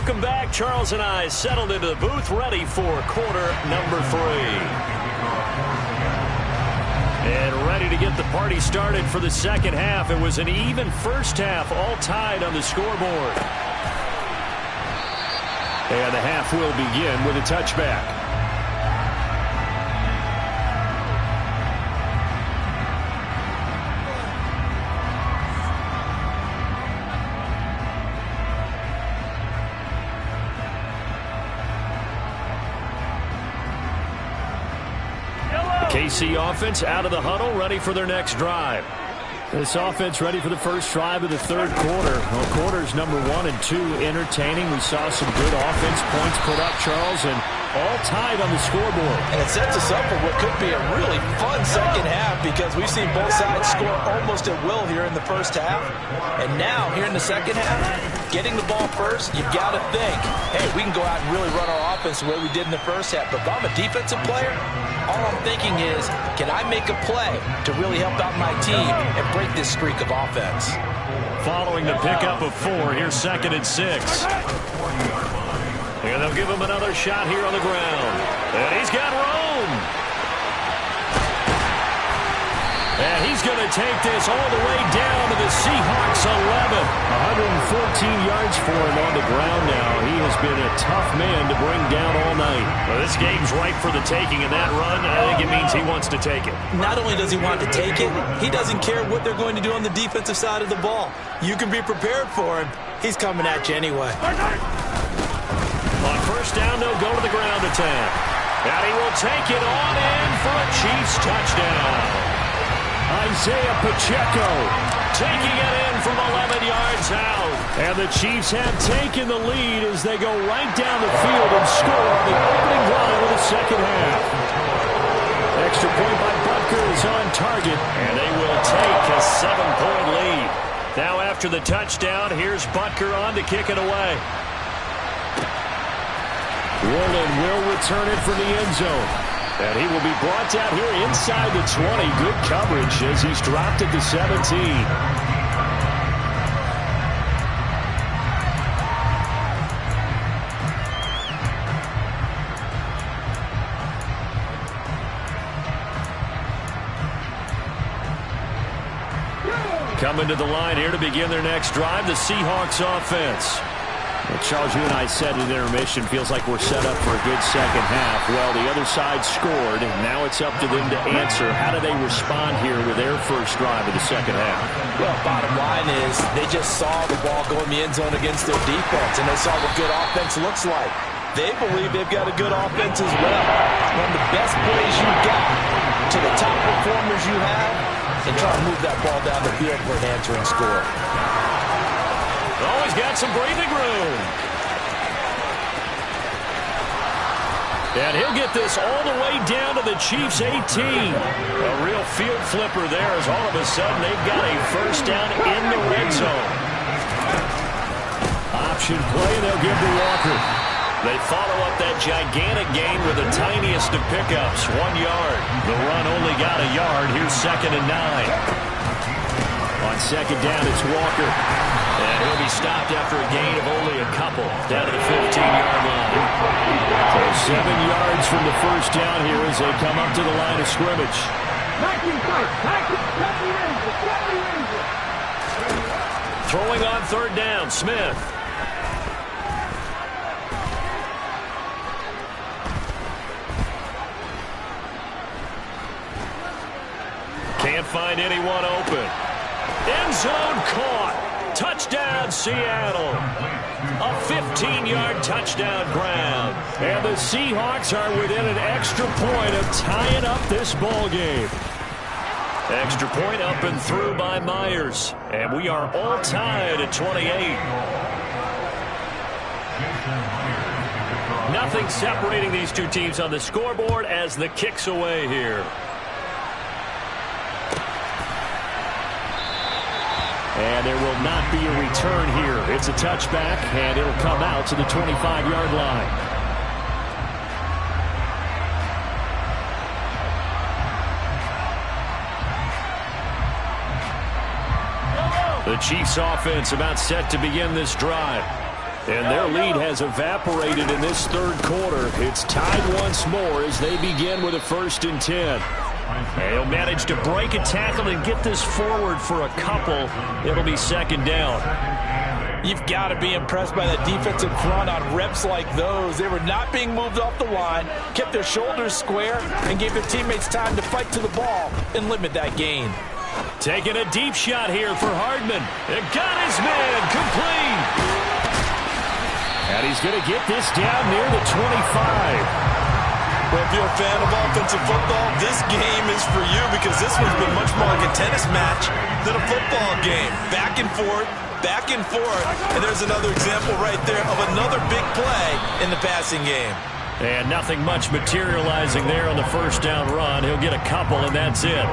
Welcome back. Charles and I settled into the booth, ready for quarter number 3. And ready to get the party started for the second half. It was an even first half, all tied on the scoreboard. And the half will begin with a touchback. KC offense out of the huddle, ready for their next drive. This offense ready for the first drive of the third quarter. Well, quarters number 1 and 2 entertaining. We saw some good offense points put up, Charles, and all tied on the scoreboard. And it sets us up for what could be a really fun second half because we've seen both sides score almost at will here in the first half. And now, here in the second half, getting the ball first, you've got to think, hey, we can go out and really run our offense the way we did in the first half. But if I'm a defensive player, all I'm thinking is, can I make a play to really help out my team and break this streak of offense? Following the pickup of 4, here's 2nd and 6. And they'll give him another shot here on the ground. And he's got room. And he's going to take this all the way down to the Seahawks 11. 114 yards for him on the ground now. He has been a tough man to bring down all night. Well, this game's ripe for the taking, and that run, I think it means he wants to take it. Not only does he want to take it, he doesn't care what they're going to do on the defensive side of the ball. You can be prepared for him. He's coming at you anyway. On first down, they'll go to the ground attack. And he will take it on in for a Chiefs touchdown. Isaiah Pacheco taking it in from 11 yards out. And the Chiefs have taken the lead as they go right down the field and score on the opening drive of the second half. Extra point by Butker is on target, and they will take a 7-point lead. Now after the touchdown, here's Butker on to kick it away. Warland will return it from the end zone. And he will be brought down here inside the 20. Good coverage as he's dropped at the 17. Coming to the line here to begin their next drive, the Seahawks offense. Well, Charles, you and I said at intermission, feels like we're set up for a good second half. Well, the other side scored, and now it's up to them to answer. How do they respond here with their first drive of the second half? Well, bottom line is they just saw the ball go in the end zone against their defense, and they saw what good offense looks like. They believe they've got a good offense as well. Run the best plays you've got to the top performers you have, and try to move that ball down the field for an answering score. Oh, he's got some breathing room. And he'll get this all the way down to the Chiefs' 18. A real field flipper there as all of a sudden they've got a first down in the red zone. Option play, and they'll give to Walker. They follow up that gigantic gain with the tiniest of pickups, 1 yard. The run only got a yard. Here's 2nd and 9. On second down, it's Walker. And he'll be stopped after a gain of only a couple, down to the 15-yard line. So 7 yards from the first down here as they come up to the line of scrimmage. Throwing on third down, Smith. Can't find anyone open. End zone caught. Touchdown, Seattle. A 15-yard touchdown grab. And the Seahawks are within an extra point of tying up this ball game. Extra point up and through by Myers. And we are all tied at 28. Nothing separating these two teams on the scoreboard as the kick's away here. And there will not be a return here. It's a touchback, and it'll come out to the 25-yard line. The Chiefs offense about set to begin this drive. And their lead has evaporated in this third quarter. It's tied once more as they begin with a 1st and 10. And he'll manage to break a tackle and get this forward for a couple. It'll be 2nd down. You've got to be impressed by that defensive front on reps like those. They were not being moved off the line, kept their shoulders square, and gave their teammates time to fight to the ball and limit that gain. Taking a deep shot here for Hardman. It got his man complete. And he's going to get this down near the 25. Well, if you're a fan of offensive football, this game is for you because this one's been much more like a tennis match than a football game. Back and forth, and there's another example right there of another big play in the passing game. And nothing much materializing there on the 1st down run. He'll get a couple, and that's it.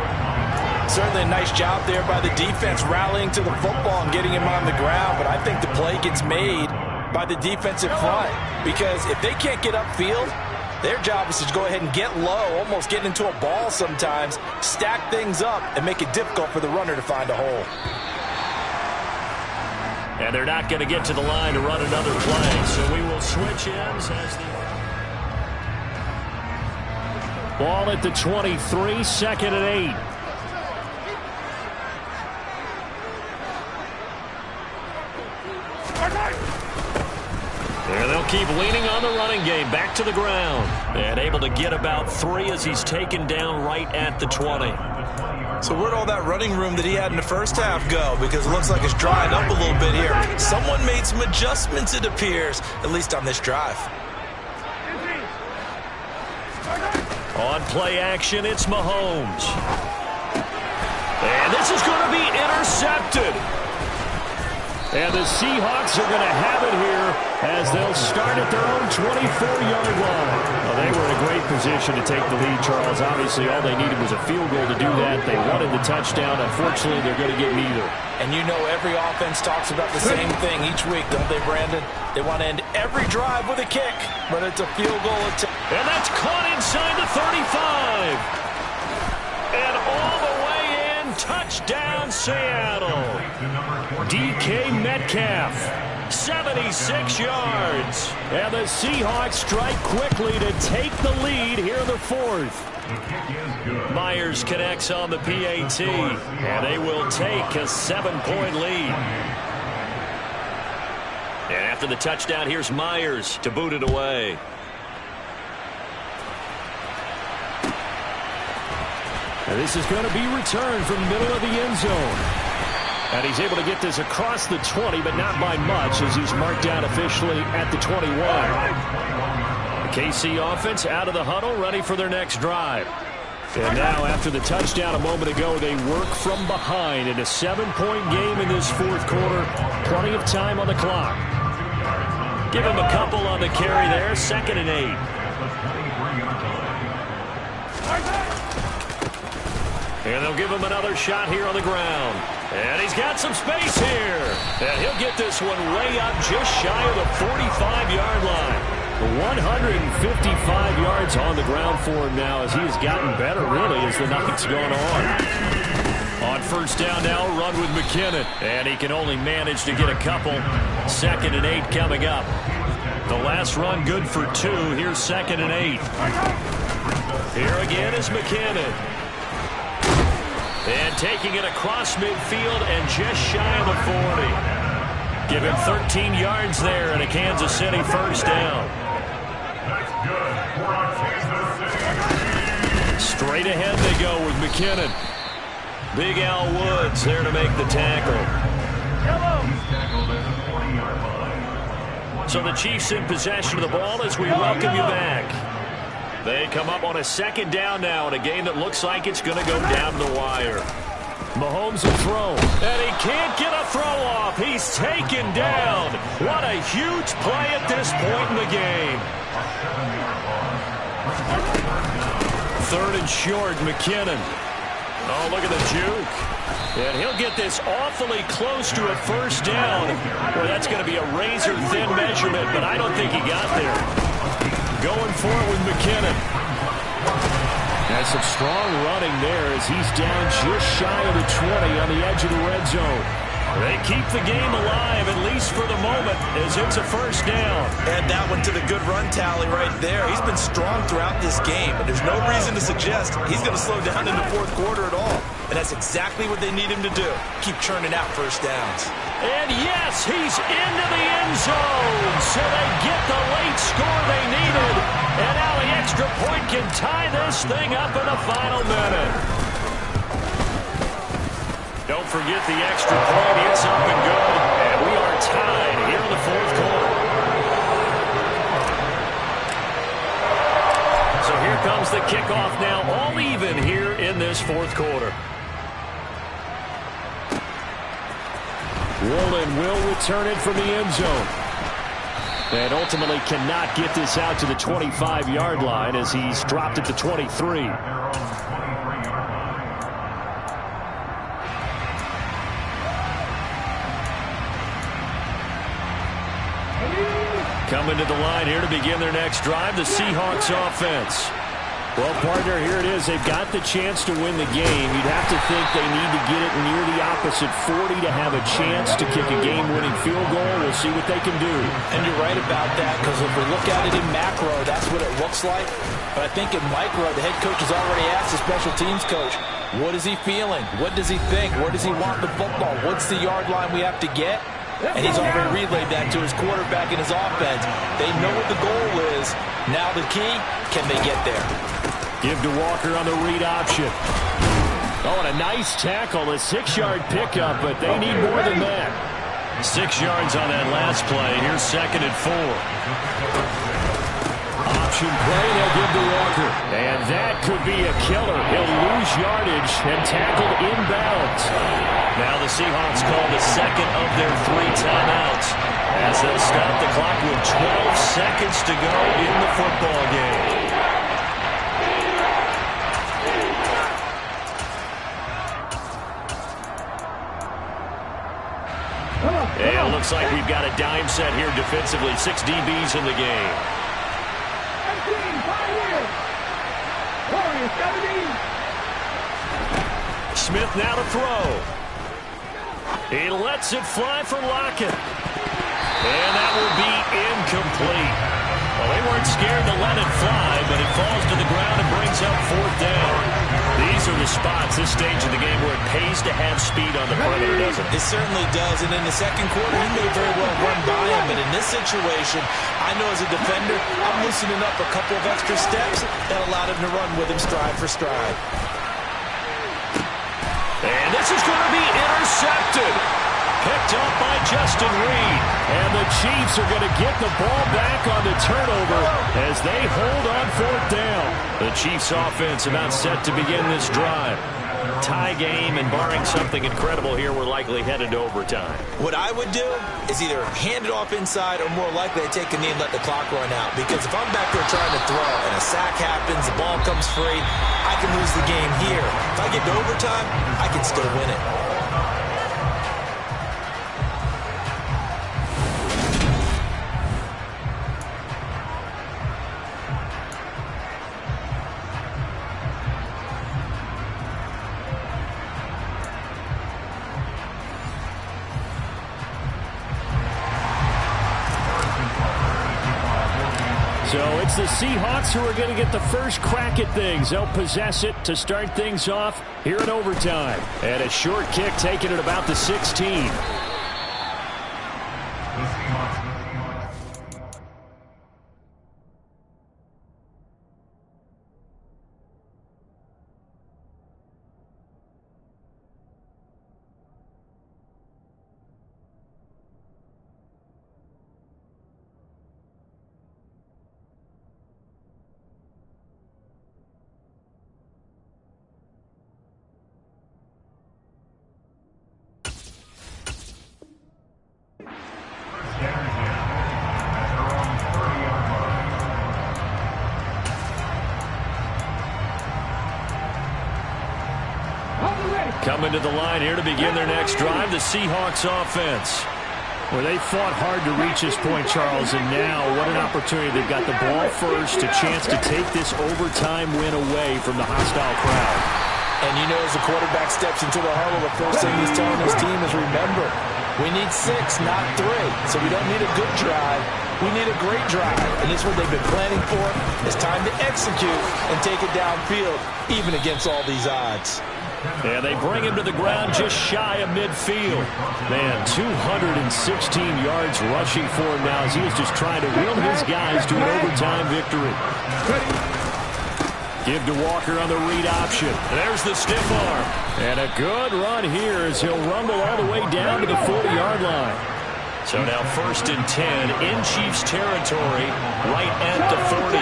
Certainly a nice job there by the defense rallying to the football and getting him on the ground, but I think the play gets made by the defensive front because if they can't get upfield, their job is to go ahead and get low, almost get into a ball sometimes, stack things up, and make it difficult for the runner to find a hole. And they're not going to get to the line to run another play, so we will switch ends as the ball at the 23, 2nd and 8. And they'll keep leaning on the running game. Back to the ground. And able to get about 3 as he's taken down right at the 20. So where'd all that running room that he had in the first half go? Because it looks like it's drying up a little bit here. Someone made some adjustments, it appears, at least on this drive. On play action, it's Mahomes. And this is going to be intercepted. And the Seahawks are going to have it here as they'll start at their own 24-yard line. Well, they were in a great position to take the lead, Charles. Obviously, all they needed was a field goal to do that. They wanted the touchdown. Unfortunately, they're going to get neither. And you know every offense talks about the same thing each week, don't they, Brandon? They want to end every drive with a kick, but it's a field goal attempt. And that's caught inside the 35. And all the way in, touchdown, Seattle. DK Metcalf, 76 yards. And the Seahawks strike quickly to take the lead here in the 4th. Myers connects on the PAT, and they will take a 7-point lead. And after the touchdown, here's Myers to boot it away. And this is going to be returned from the middle of the end zone. And he's able to get this across the 20, but not by much as he's marked down officially at the 21. The KC offense out of the huddle, ready for their next drive. And now after the touchdown a moment ago, they work from behind in a 7-point game in this 4th quarter. Plenty of time on the clock. Give him a couple on the carry there, 2nd and 8. And they'll give him another shot here on the ground. And he's got some space here. And he'll get this one way up just shy of the 45-yard line. 155 yards on the ground for him now as he has gotten better, really, as the night's gone on. On 1st down now, run with McKinnon. And he can only manage to get a couple. 2nd and 8 coming up. The last run good for 2. Here's 2nd and 8. Here again is McKinnon. And taking it across midfield and just shy of the 40. Give him 13 yards there and a Kansas City 1st down. Straight ahead they go with McKinnon. Big Al Woods there to make the tackle. So the Chiefs in possession of the ball as we welcome you back. They come up on a 2nd down now in a game that looks like it's going to go down the wire. Mahomes will throw, and he can't get a throw off. He's taken down. What a huge play at this point in the game. 3rd and short, McKinnon. Oh, look at the juke. And he'll get this awfully close to a 1st down. Well, that's going to be a razor-thin measurement, but I don't think he got there. Going for it with McKinnon. Has some strong running there as he's down just shy of the 20 on the edge of the red zone. They keep the game alive, at least for the moment, as it's a first down. Add that one to the good run tally right there. He's been strong throughout this game, and there's no reason to suggest he's going to slow down in the fourth quarter at all. And that's exactly what they need him to do. Keep churning out first downs. And yes, he's into the end zone. So they get the late score they needed. And now the extra point can tie this thing up in the final minute. Don't forget the extra point. It's up and good. And we are tied here in the fourth quarter. So here comes the kickoff now, all even here in this fourth quarter. Woolen will return it from the end zone. And ultimately cannot get this out to the 25-yard line as he's dropped at the 23. Coming to the line here to begin their next drive, the Seahawks offense. Well, partner, here it is. They've got the chance to win the game. You'd have to think they need to get it near the opposite 40 to have a chance to kick a game-winning field goal. We'll see what they can do. And you're right about that, because if we look at it in macro, that's what it looks like. But I think in micro, the head coach has already asked the special teams coach, what is he feeling? What does he think? Where does he want the football? What's the yard line we have to get? And he's already relayed that to his quarterback and his offense. They know what the goal is. Now the key, can they get there? Give to Walker on the read option. Oh, and a nice tackle, a 6-yard pickup, but they need more than that. 6 yards on that last play. Here's 2nd and 4. Option play, they'll give to Walker. And that could be a killer. He'll lose yardage and tackled inbounds. Now the Seahawks call the second of their 3 timeouts as they'll stop the clock with 12 seconds to go in the football game. And it looks like we've got a dime set here defensively. 6 DBs in the game. Smith now to throw. He lets it fly for Lockett. And that will be incomplete. Well, they weren't scared to let it fly, but it falls to the ground and brings up 4th down. These are the spots, this stage of the game, where it pays to have speed on the perimeter, doesn't it? It certainly does, and in the second quarter, he may very well run by him, but in this situation, I know as a defender, I'm loosening up a couple of extra steps that allowed him to run with him stride for stride. And this is going to be intercepted. Picked up by Justin Reed. And the Chiefs are going to get the ball back on the turnover as they hold on 4th down. The Chiefs offense about set to begin this drive. Tie game, and barring something incredible here, we're likely headed to overtime. What I would do is either hand it off inside or more likely to take a knee and let the clock run out. Because if I'm back there trying to throw and a sack happens, the ball comes free, I can lose the game here. If I get to overtime, I can still win it. So it's the Seahawks who are going to get the first crack at things. They'll possess it to start things off here in overtime. And a short kick taken at about the 16. Coming to the line here to begin their next drive, the Seahawks offense. Well, they fought hard to reach this point, Charles, and now what an opportunity. They've got the ball first, a chance to take this overtime win away from the hostile crowd. And you know, as the quarterback steps into the huddle, the first thing he's telling his team is, remember, we need 6, not 3. So we don't need a good drive. We need a great drive. And this is what they've been planning for. It's time to execute and take it downfield, even against all these odds. And they bring him to the ground just shy of midfield. Man, 216 yards rushing for him now as he is just trying to will his guys to an overtime victory. Give to Walker on the read option. There's the stiff arm. And a good run here as he'll rumble all the way down to the 40-yard line. So now 1st and 10 in Chiefs territory, right at the 40.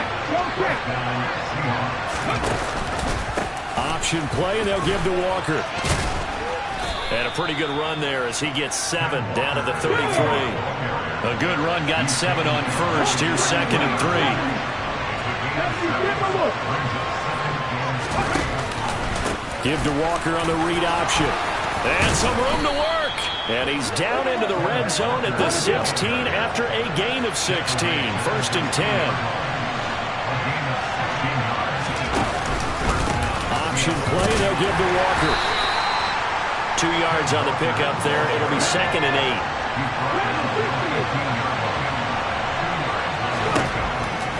Option play, and they'll give to Walker. And a pretty good run there as he gets 7 down to the 33. A good run, got 7 on 1st. Here's 2nd and 3. Give to Walker on the read option. And some room to work. And he's down into the red zone at the 16 after a gain of 16. 1st and 10. Option play, they'll give to Walker. 2 yards on the pickup there. It'll be 2nd and 8.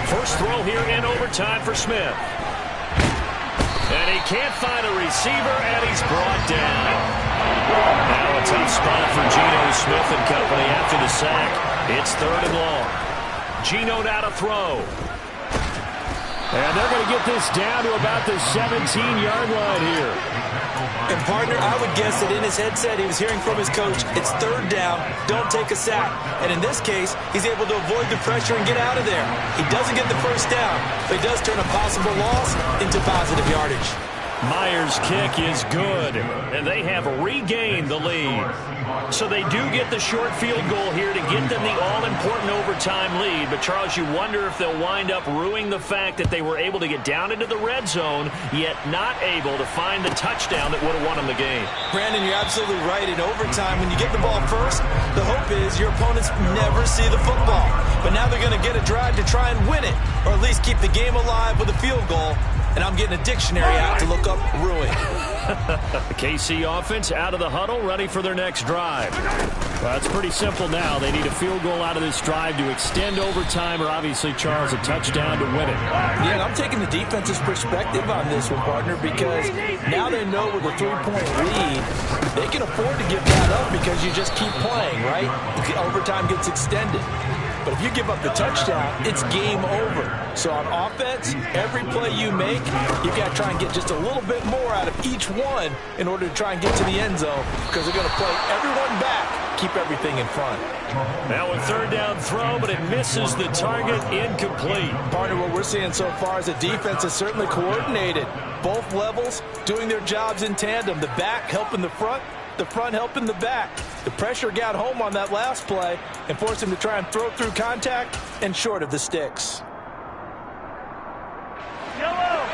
First throw here in overtime for Smith. And he can't find a receiver, and he's brought down. Now a tough spot for Geno Smith and company after the sack. It's 3rd and long. Geno now to throw. And they're going to get this down to about the 17-yard line here. And, partner, I would guess that in his headset he was hearing from his coach, it's 3rd down, don't take a sack. And in this case, he's able to avoid the pressure and get out of there. He doesn't get the 1st down, but he does turn a possible loss into positive yardage. Myers' kick is good, and they have regained the lead. So they do get the short field goal here to get them the all-important overtime lead. But, Charles, you wonder if they'll wind up ruining the fact that they were able to get down into the red zone, yet not able to find the touchdown that would have won them the game. Brandon, you're absolutely right. In overtime, when you get the ball first, the hope is your opponents never see the football. But now they're going to get a drive to try and win it, or at least keep the game alive with a field goal. And I'm getting a dictionary out to look up ruin. The KC offense out of the huddle, ready for their next drive. Well, it's pretty simple now. They need a field goal out of this drive to extend overtime, or obviously, Charles, a touchdown to win it. Yeah, I'm taking the defense's perspective on this one, partner, because now they know with a 3-point lead, they can afford to give that up because you just keep playing, right? Overtime gets extended. But if you give up the touchdown, it's game over. So on offense, every play you make, you've got to try and get just a little bit more out of each one in order to try and get to the end zone, because they're going to play everyone back, keep everything in front. Now a 3rd down throw, but it misses the target, incomplete. Partner, what we're seeing so far is the defense is certainly coordinated. Both levels doing their jobs in tandem. The back helping the front helping the back. The pressure got home on that last play and forced him to try and throw through contact and short of the sticks. Yellow.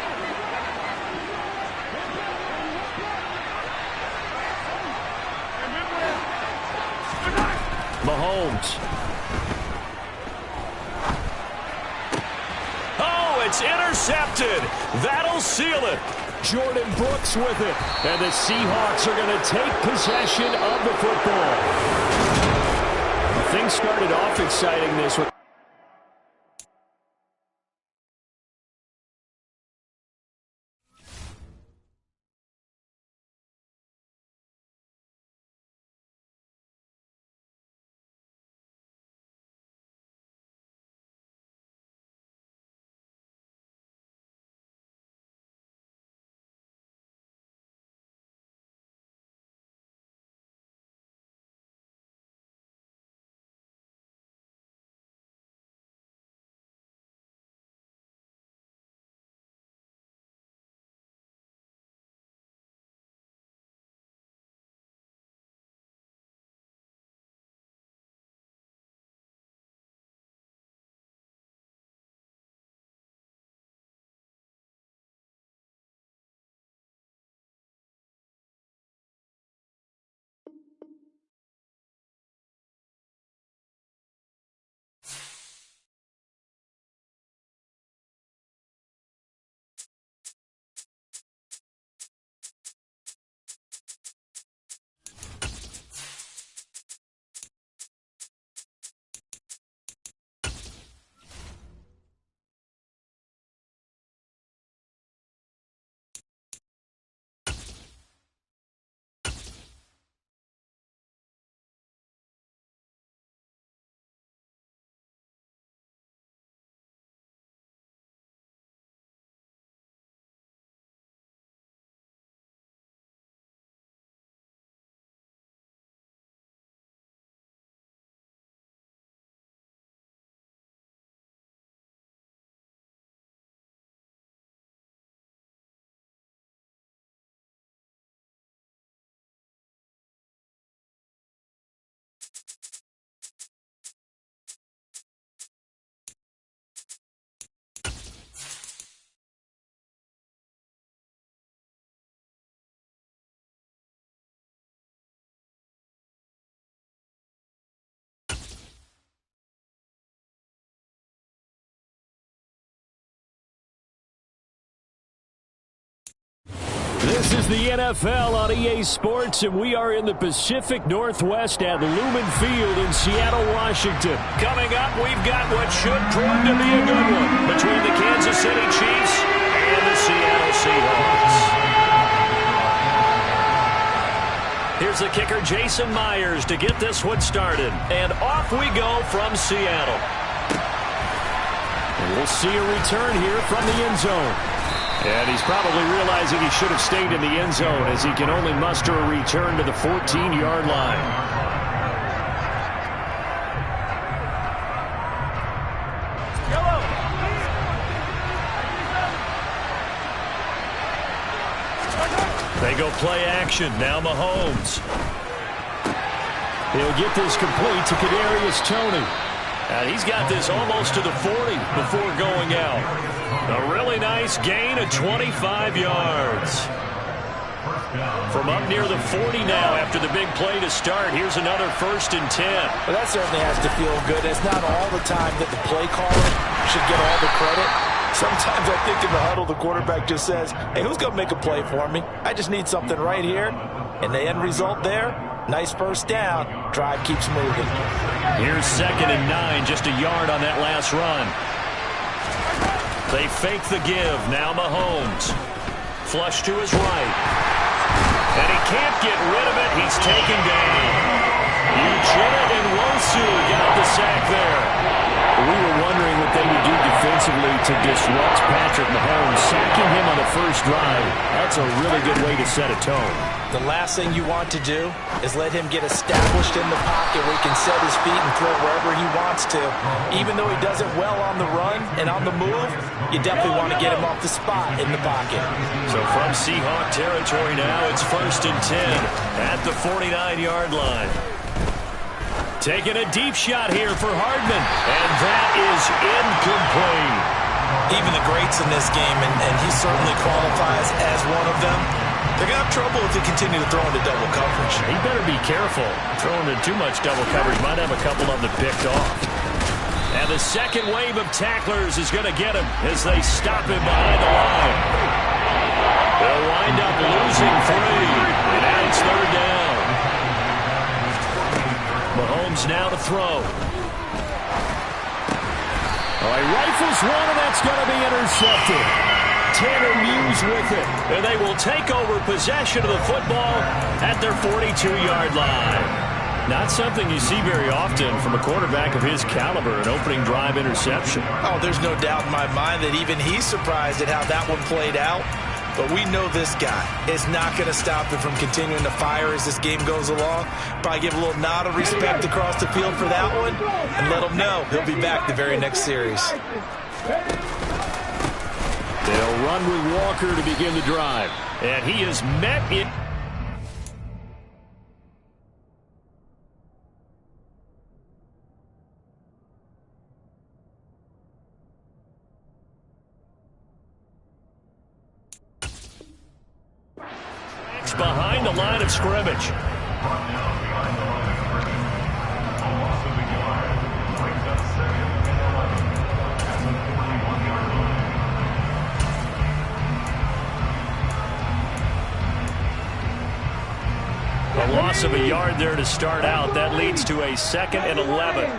Mahomes. Oh, it's intercepted. That'll seal it. Jordan Brooks with it. And the Seahawks are going to take possession of the football. Things started off exciting this with This is the NFL on EA Sports, and we are in the Pacific Northwest at Lumen Field in Seattle, Washington. Coming up, we've got what should prove to be a good one between the Kansas City Chiefs and the Seattle Seahawks. Here's the kicker, Jason Myers, to get this one started. And off we go from Seattle. And we'll see a return here from the end zone. And he's probably realizing he should have stayed in the end zone as he can only muster a return to the 14-yard line. They go play action. Now Mahomes. He'll get this complete to Kadarius Toney. And he's got this almost to the 40 before going out. A really nice gain of 25 yards. From up near the 40 now after the big play to start. Here's another 1st and 10. Well, that certainly has to feel good. It's not all the time that the play caller should get all the credit. Sometimes I think in the huddle the quarterback just says, hey, who's going to make a play for me? I just need something right here. And the end result there, nice first down. Drive keeps moving. Here's 2nd and 9, just a yard on that last run. They fake the give. Now Mahomes. Flush to his right. And he can't get rid of it. He's taken down. Uchenna and Wosu got the sack there. We were wondering what they would do defensively to disrupt Patrick Mahomes. Sacking him on the first drive, that's a really good way to set a tone. The last thing you want to do is let him get established in the pocket where he can set his feet and throw wherever he wants to. Even though he does it well on the run and on the move, you definitely want to get him off the spot in the pocket. So from Seahawk territory now, it's 1st and 10 at the 49-yard line. Taking a deep shot here for Hardman, and that is incomplete. Even the greats in this game, and he certainly qualifies as one of them, they're going to have trouble if they continue to throw into double coverage. He better be careful. Throwing into too much double coverage might have a couple of them picked off. And the second wave of tacklers is going to get him as they stop him behind the line. They'll wind up losing 3, and now it's 3rd down. Mahomes now to throw. Oh, he rifles one, and that's going to be intercepted. Tanner Muse with it. And they will take over possession of the football at their 42-yard line. Not something you see very often from a quarterback of his caliber, an opening drive interception. Oh, there's no doubt in my mind that even he's surprised at how that one played out. But we know this guy is not going to stop him from continuing to fire as this game goes along. Probably give a little nod of respect across the field for that one and let him know he'll be back the very next series. They'll run with Walker to begin the drive. And he is met in. Behind the line of scrimmage. A loss of a yard there to start out. That leads to a 2nd and 11.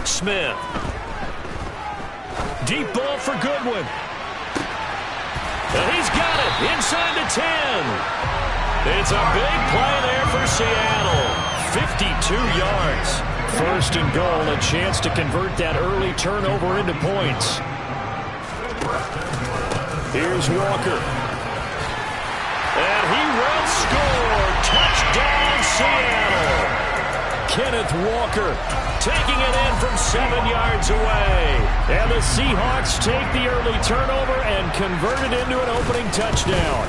Smith. Deep ball for Goodwin. And he's got it inside the 10. It's a big play there for Seattle. 52 yards. 1st and goal, a chance to convert that early turnover into points. Here's Walker. And he will score. Touchdown, Seattle. Kenneth Walker taking it in from 7 yards away. And the Seahawks take the early turnover and convert it into an opening touchdown.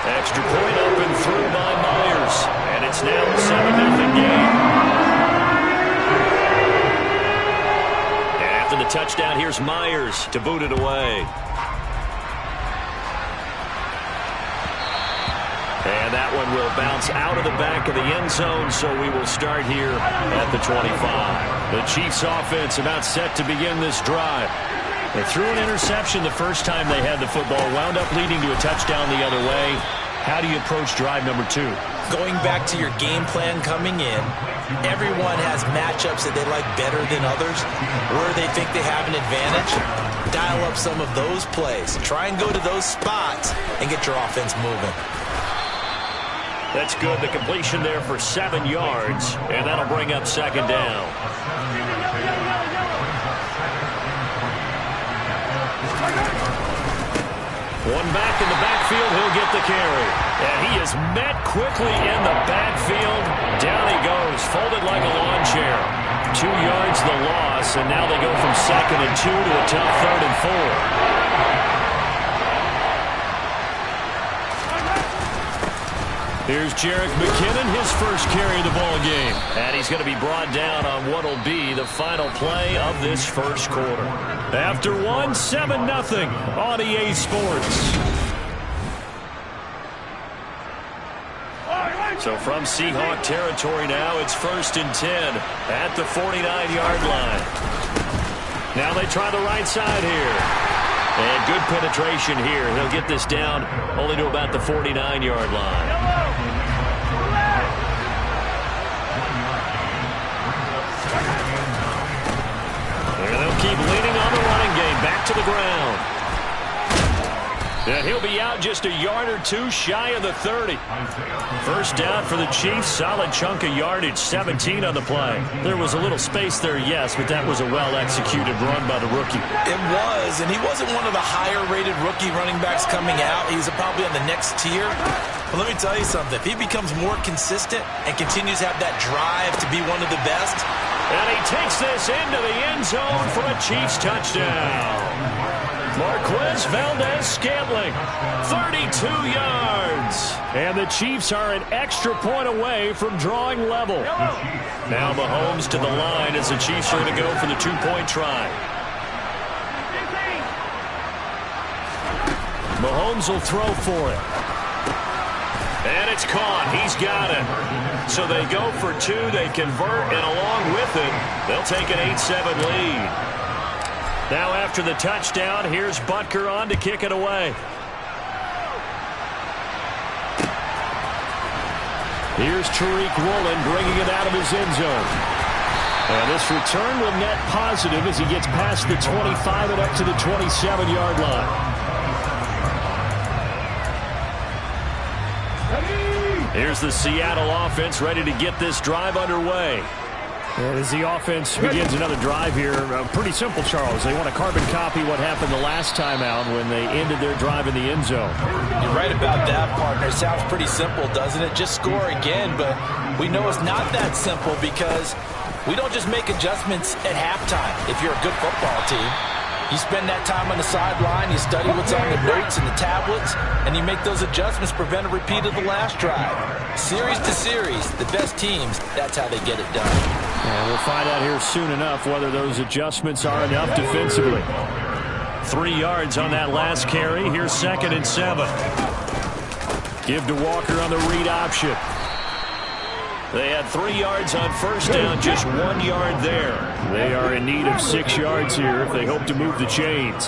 Extra point up and through by Myers. And it's now a 7-0 game. And after the touchdown, here's Myers to boot it away. And that one will bounce out of the back of the end zone, so we will start here at the 25. The Chiefs offense about set to begin this drive. They threw an interception the first time they had the football, wound up leading to a touchdown the other way. How do you approach drive number 2? Going back to your game plan coming in, everyone has matchups that they like better than others, where they think they have an advantage. Dial up some of those plays. Try and go to those spots and get your offense moving. That's good. The completion there for 7 yards, and that'll bring up second down. One back in the backfield, he'll get the carry. And he is met quickly in the backfield. Down he goes, folded like a lawn chair. 2 yards the loss, and now they go from 2nd and 2 to a tough 3rd and 4. Here's Jerick McKinnon, his first carry of the ball game. And he's going to be brought down on what will be the final play of this first quarter. After 7-0 on EA Sports. So from Seahawk territory now, it's 1st and 10 at the 49-yard line. Now they try the right side here. And good penetration here. He'll get this down only to about the 49-yard line. And they'll keep leaning on the running game. Back to the ground. And he'll be out just a yard or 2 shy of the 30. First down for the Chiefs. Solid chunk of yardage. 17 on the play. There was a little space there, yes, but that was a well-executed run by the rookie. It was, and he wasn't one of the higher-rated rookie running backs coming out. He's probably on the next tier. But let me tell you something. If he becomes more consistent and continues to have that drive to be one of the best. And he takes this into the end zone for a Chiefs touchdown. Marquez Valdez-Scantling, 32 yards. And the Chiefs are an extra point away from drawing level. Now Mahomes to the line as the Chiefs are going to go for the 2-point try. Mahomes will throw for it. And it's caught. He's got it. So they go for 2. They convert, and along with it, they'll take an 8-7 lead. Now after the touchdown, here's Butker on to kick it away. Here's Tariq Woolen bringing it out of his end zone. And this return will net positive as he gets past the 25 and up to the 27-yard line. Here's the Seattle offense ready to get this drive underway. And as the offense begins another drive here, pretty simple, Charles. They want to carbon copy what happened the last time out when they ended their drive in the end zone. You're right about that, partner. It sounds pretty simple, doesn't it? Just score again, but we know it's not that simple because we don't just make adjustments at halftime if you're a good football team. You spend that time on the sideline, you study what's on the notes and the tablets, and you make those adjustments, prevent a repeat of the last drive. Series to series, the best teams, that's how they get it done. And we'll find out here soon enough whether those adjustments are enough defensively. 3 yards on that last carry. Here's 2nd and 7. Give to Walker on the read option. They had 3 yards on first down, just 1 yard there. They are in need of 6 yards here if they hope to move the chains.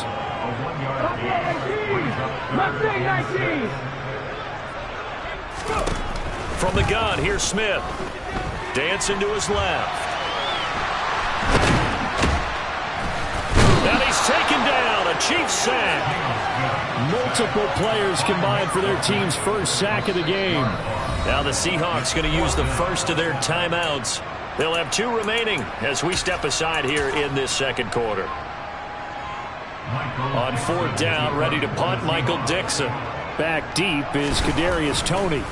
From the gun, here's Smith. Dancing to his left. And he's taken down. A Chiefs sack. Multiple players combined for their team's first sack of the game. Now the Seahawks going to use the first of their timeouts. They'll have 2 remaining as we step aside here in this second quarter. On 4th down, ready to punt, Michael Dixon. Back deep is Kadarius Toney.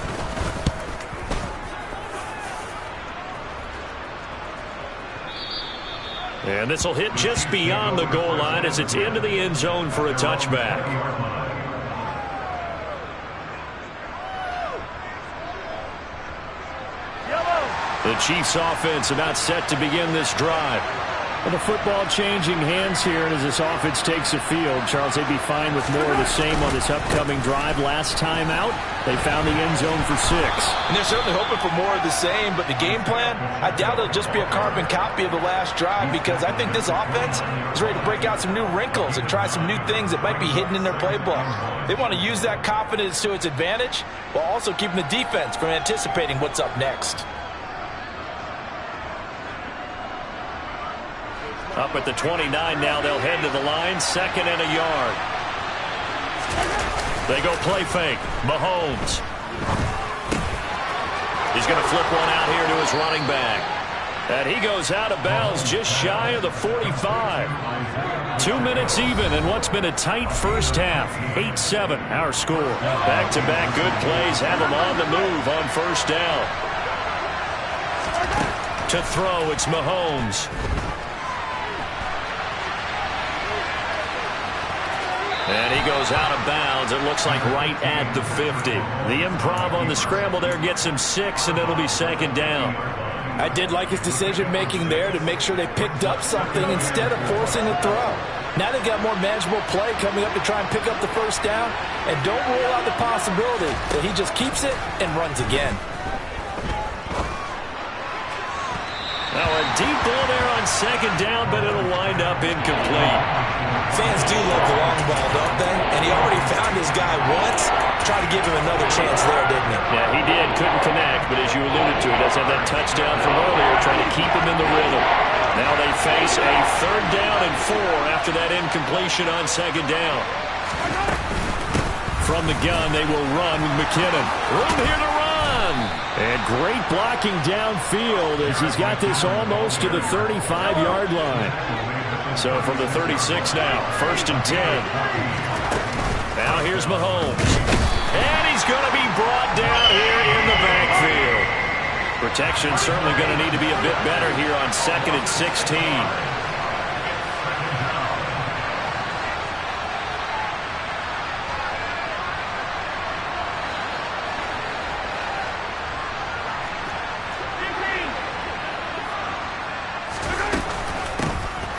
And this will hit just beyond the goal line as it's into the end zone for a touchback. The Chiefs offense about set to begin this drive. Well, the football changing hands here, and as this offense takes the field, Charles, they'd be fine with more of the same on this upcoming drive. Last time out, they found the end zone for 6. And they're certainly hoping for more of the same, but the game plan, I doubt it'll just be a carbon copy of the last drive, because I think this offense is ready to break out some new wrinkles and try some new things that might be hidden in their playbook. They want to use that confidence to its advantage while also keeping the defense from anticipating what's up next. Up at the 29 now, they'll head to the line, 2nd and a yard. They go play fake. Mahomes. He's going to flip one out here to his running back. And he goes out of bounds just shy of the 45. 2 minutes even in what's been a tight first half. 8-7 our score. Back-to-back good plays have them on the move on first down. To throw, it's Mahomes. And he goes out of bounds. It looks like right at the 50. The improv on the scramble there gets him 6, and it'll be 2nd down. I did like his decision-making there to make sure they picked up something instead of forcing a throw. Now they've got more manageable play coming up to try and pick up the first down. And don't rule out the possibility that he just keeps it and runs again. Now a deep ball there on 2nd down, but it'll wind up incomplete. Fans do love the long ball, don't they? And he already found his guy once. Try to give him another chance there, didn't he? Yeah, he did. Couldn't connect, but as you alluded to, he does have that touchdown from earlier, trying to keep him in the rhythm. Now they face a 3rd down and 4 after that incompletion on 2nd down. From the gun, they will run with McKinnon. Room here to run. And great blocking downfield as he's got this almost to the 35-yard line. So from the 36 now, 1st and 10. Now here's Mahomes. And he's going to be brought down here in the backfield. Protection certainly going to need to be a bit better here on 2nd and 16.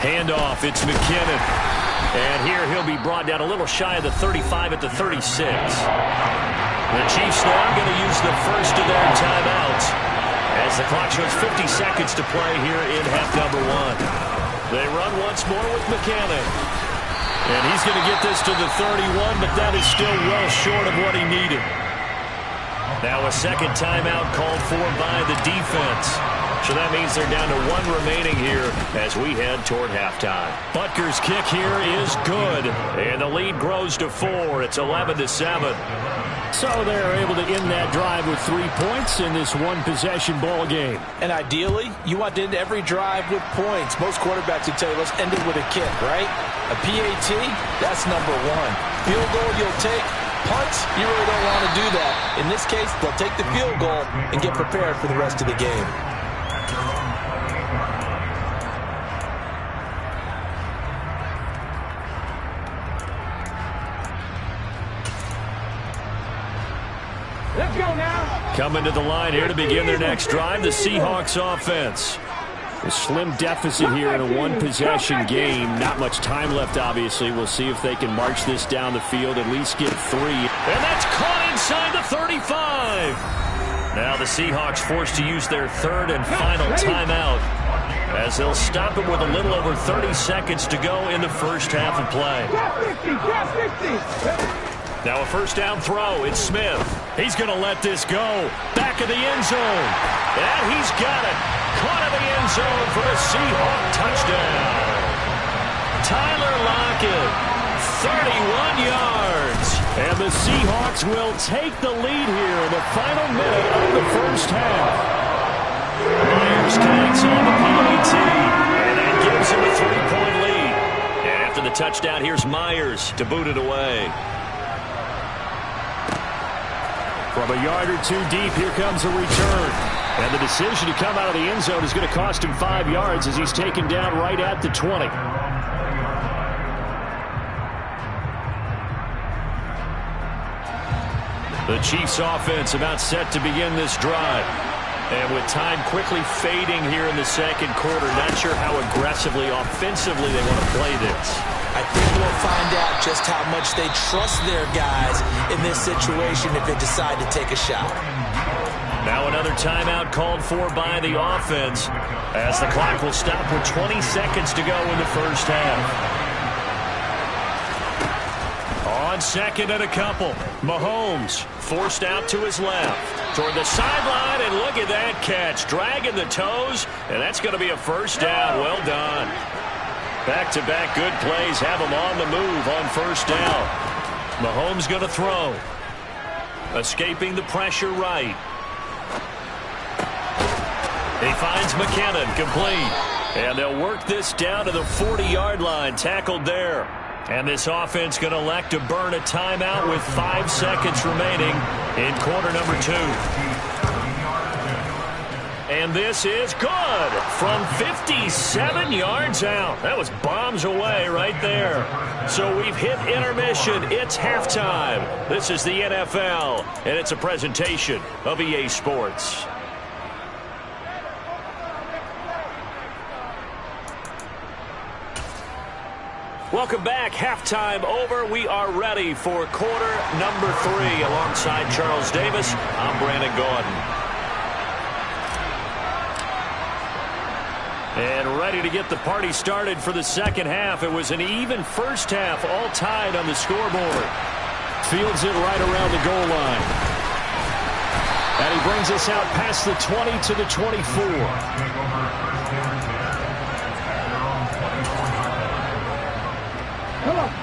Handoff, it's McKinnon. And here he'll be brought down a little shy of the 35 at the 36. The Chiefs now going to use the first of their timeouts as the clock shows 50 seconds to play here in half number 1. They run once more with McKinnon. And he's going to get this to the 31, but that is still well short of what he needed. Now a 2nd timeout called for by the defense. So that means they're down to 1 remaining here as we head toward halftime. Butker's kick here is good, and the lead grows to 4. It's 11-7. So they're able to end that drive with 3 points in this one-possession ball game. And ideally, you want to end every drive with points. Most quarterbacks would tell you, let's end it with a kick, right? A PAT, that's number 1. Field goal you'll take. Punts, you really don't want to do that. In this case, they'll take the field goal and get prepared for the rest of the game. Let's go now. Coming to the line here to begin their next drive, the Seahawks offense. A slim deficit here in a one-possession game. Not much time left, obviously. We'll see if they can march this down the field, at least get 3. And that's caught inside the 35. Now the Seahawks forced to use their 3rd and final timeout as they'll stop it with a little over 30 seconds to go in the first half of play. Now a first down throw. It's Smith. He's going to let this go. Back of the end zone. And he's got it. Caught in the end zone for a Seahawk touchdown. Tyler Lockett, 31 yards. And the Seahawks will take the lead here in the final minute of the first half. Myers connects on the PAT. And that gives him a 3-point lead. And after the touchdown, here's Myers to boot it away. From a yard or 2 deep, here comes a return. And the decision to come out of the end zone is going to cost him 5 yards as he's taken down right at the 20. The Chiefs offense about set to begin this drive. And with time quickly fading here in the second quarter, not sure how aggressively, offensively they want to play this. I think we'll find out just how much they trust their guys in this situation if they decide to take a shot. Now another timeout called for by the offense as the clock will stop with 20 seconds to go in the first half. On second and a couple, Mahomes forced out to his left toward the sideline, and look at that catch, dragging the toes, and that's going to be a first down. Well done. Back-to-back good plays have him on the move on first down. Mahomes going to throw. Escaping the pressure right. He finds McKinnon, complete. And they'll work this down to the 40-yard line, tackled there. And this offense going to elect to burn a timeout with 5 seconds remaining in quarter number 2. And this is good from 57 yards out. That was bombs away right there. So we've hit intermission. It's halftime. This is the NFL, and it's a presentation of EA Sports. Welcome back. Halftime over. We are ready for quarter number 3. Alongside Charles Davis, I'm Brandon Gaudin. And ready to get the party started for the second half. It was an even first half, all tied on the scoreboard. Fields it right around the goal line. And he brings us out past the 20 to the 24.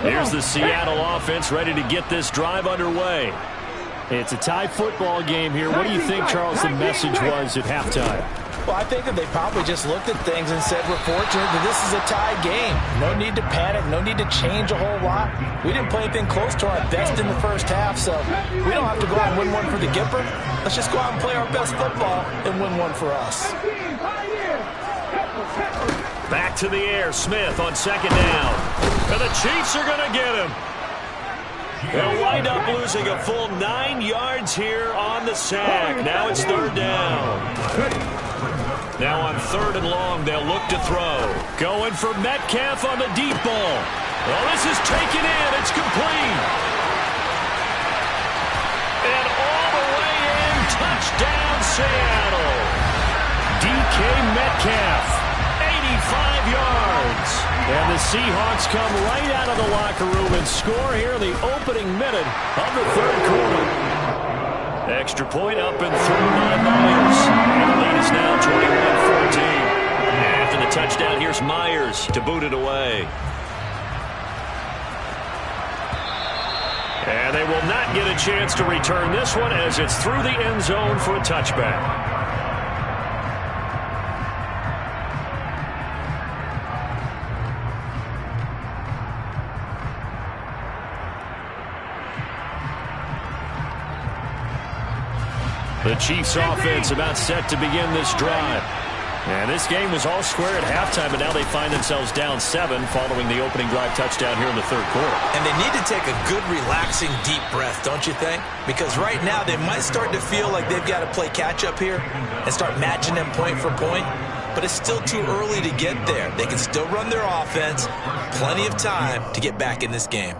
Here's the Seattle offense ready to get this drive underway. It's a tie football game here. What do you think, Charles, the message was at halftime? Well, I think that they probably just looked at things and said, we're fortunate that this is a tie game. No need to panic. No need to change a whole lot. We didn't play anything close to our best in the first half, so we don't have to go out and win one for the Gipper. Let's just go out and play our best football and win one for us. Back to the air. Smith on second down. And the Chiefs are going to get him. They'll wind up losing a full 9 yards here on the sack. Now it's third down. Now on third and long, they'll look to throw. Going for Metcalf on the deep ball. Well, this is taken in. It's complete. And all the way in. Touchdown, Seattle. DK Metcalf. 85 yards. And the Seahawks come right out of the locker room and score here in the opening minute of the third quarter. Extra point up and through by Myers. And the lead is now 21-14. After the touchdown, here's Myers to boot it away. And they will not get a chance to return this one as it's through the end zone for a touchback. The Chiefs offense about set to begin this drive. And this game was all square at halftime, but now they find themselves down 7 following the opening drive touchdown here in the third quarter. And they need to take a good, relaxing, deep breath, don't you think? Because right now they might start to feel like they've got to play catch-up here and start matching them point for point. But it's still too early to get there. They can still run their offense. Plenty of time to get back in this game.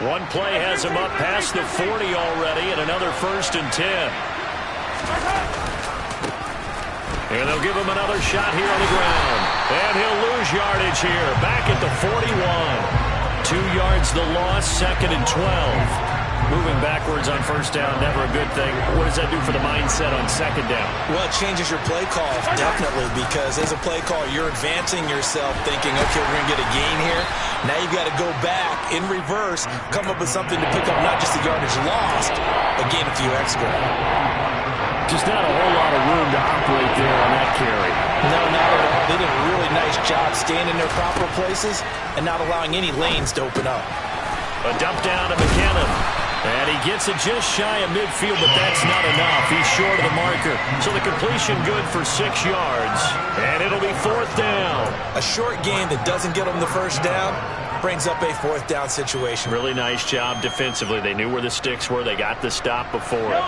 One play has him up past the 40 already, and another 1st and 10. And they'll give him another shot here on the ground. And he'll lose yardage here, back at the 41. 2 yards the loss, 2nd and 12. Moving backwards on first down, never a good thing. What does that do for the mindset on second down? Well, it changes your play call, definitely, because as a play call, you're advancing yourself thinking, okay, we're going to get a gain here. Now you've got to go back in reverse, come up with something to pick up not just the yardage lost, but gain a few extra. Just not a whole lot of room to operate there on that carry. No, not at all. They did a really nice job staying in their proper places and not allowing any lanes to open up. A dump down to McKinnon. And he gets it just shy of midfield, but that's not enough. He's short of the marker. So the completion good for 6 yards. And it'll be 4th down. A short game that doesn't get them the first down brings up a 4th down situation. Really nice job defensively. They knew where the sticks were. They got the stop before it.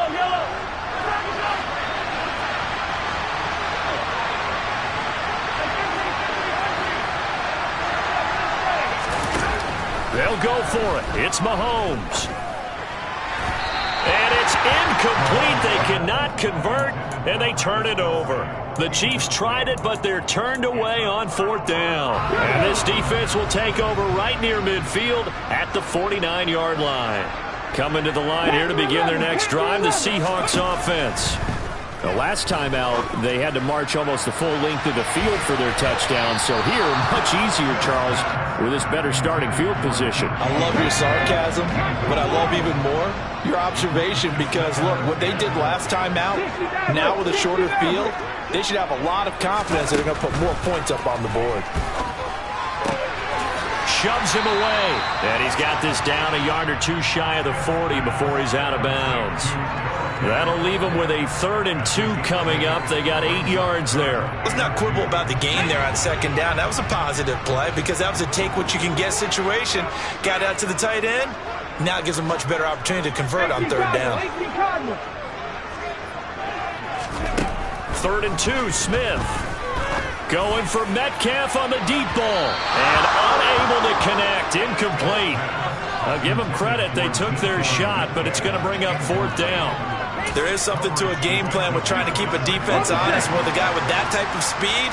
They'll go for it. It's Mahomes. And it's incomplete. They cannot convert, and they turn it over. The Chiefs tried it, but they're turned away on 4th down. And this defense will take over right near midfield at the 49-yard line. Coming to the line here to begin their next drive, the Seahawks offense. The last time out, they had to march almost the full length of the field for their touchdown. So here, much easier, Charles, with this better starting field position. I love your sarcasm, but I love even more your observation because, look, what they did last time out, now with a shorter field, they should have a lot of confidence that they're going to put more points up on the board. Shoves him away. And he's got this down a yard or two shy of the 40 before he's out of bounds. That'll leave them with a 3rd and 2 coming up. They got 8 yards there. Let's not quibble about the gain there on 2nd down. That was a positive play because that was a take-what-you-can-get situation. Got out to the tight end. Now it gives them a much better opportunity to convert on 3rd down. 3rd and 2, Smith. Going for Metcalf on the deep ball. And unable to connect. Incomplete. I'll give them credit. They took their shot, but it's going to bring up 4th down. There is something to a game plan with trying to keep a defense honest. With a guy with that type of speed,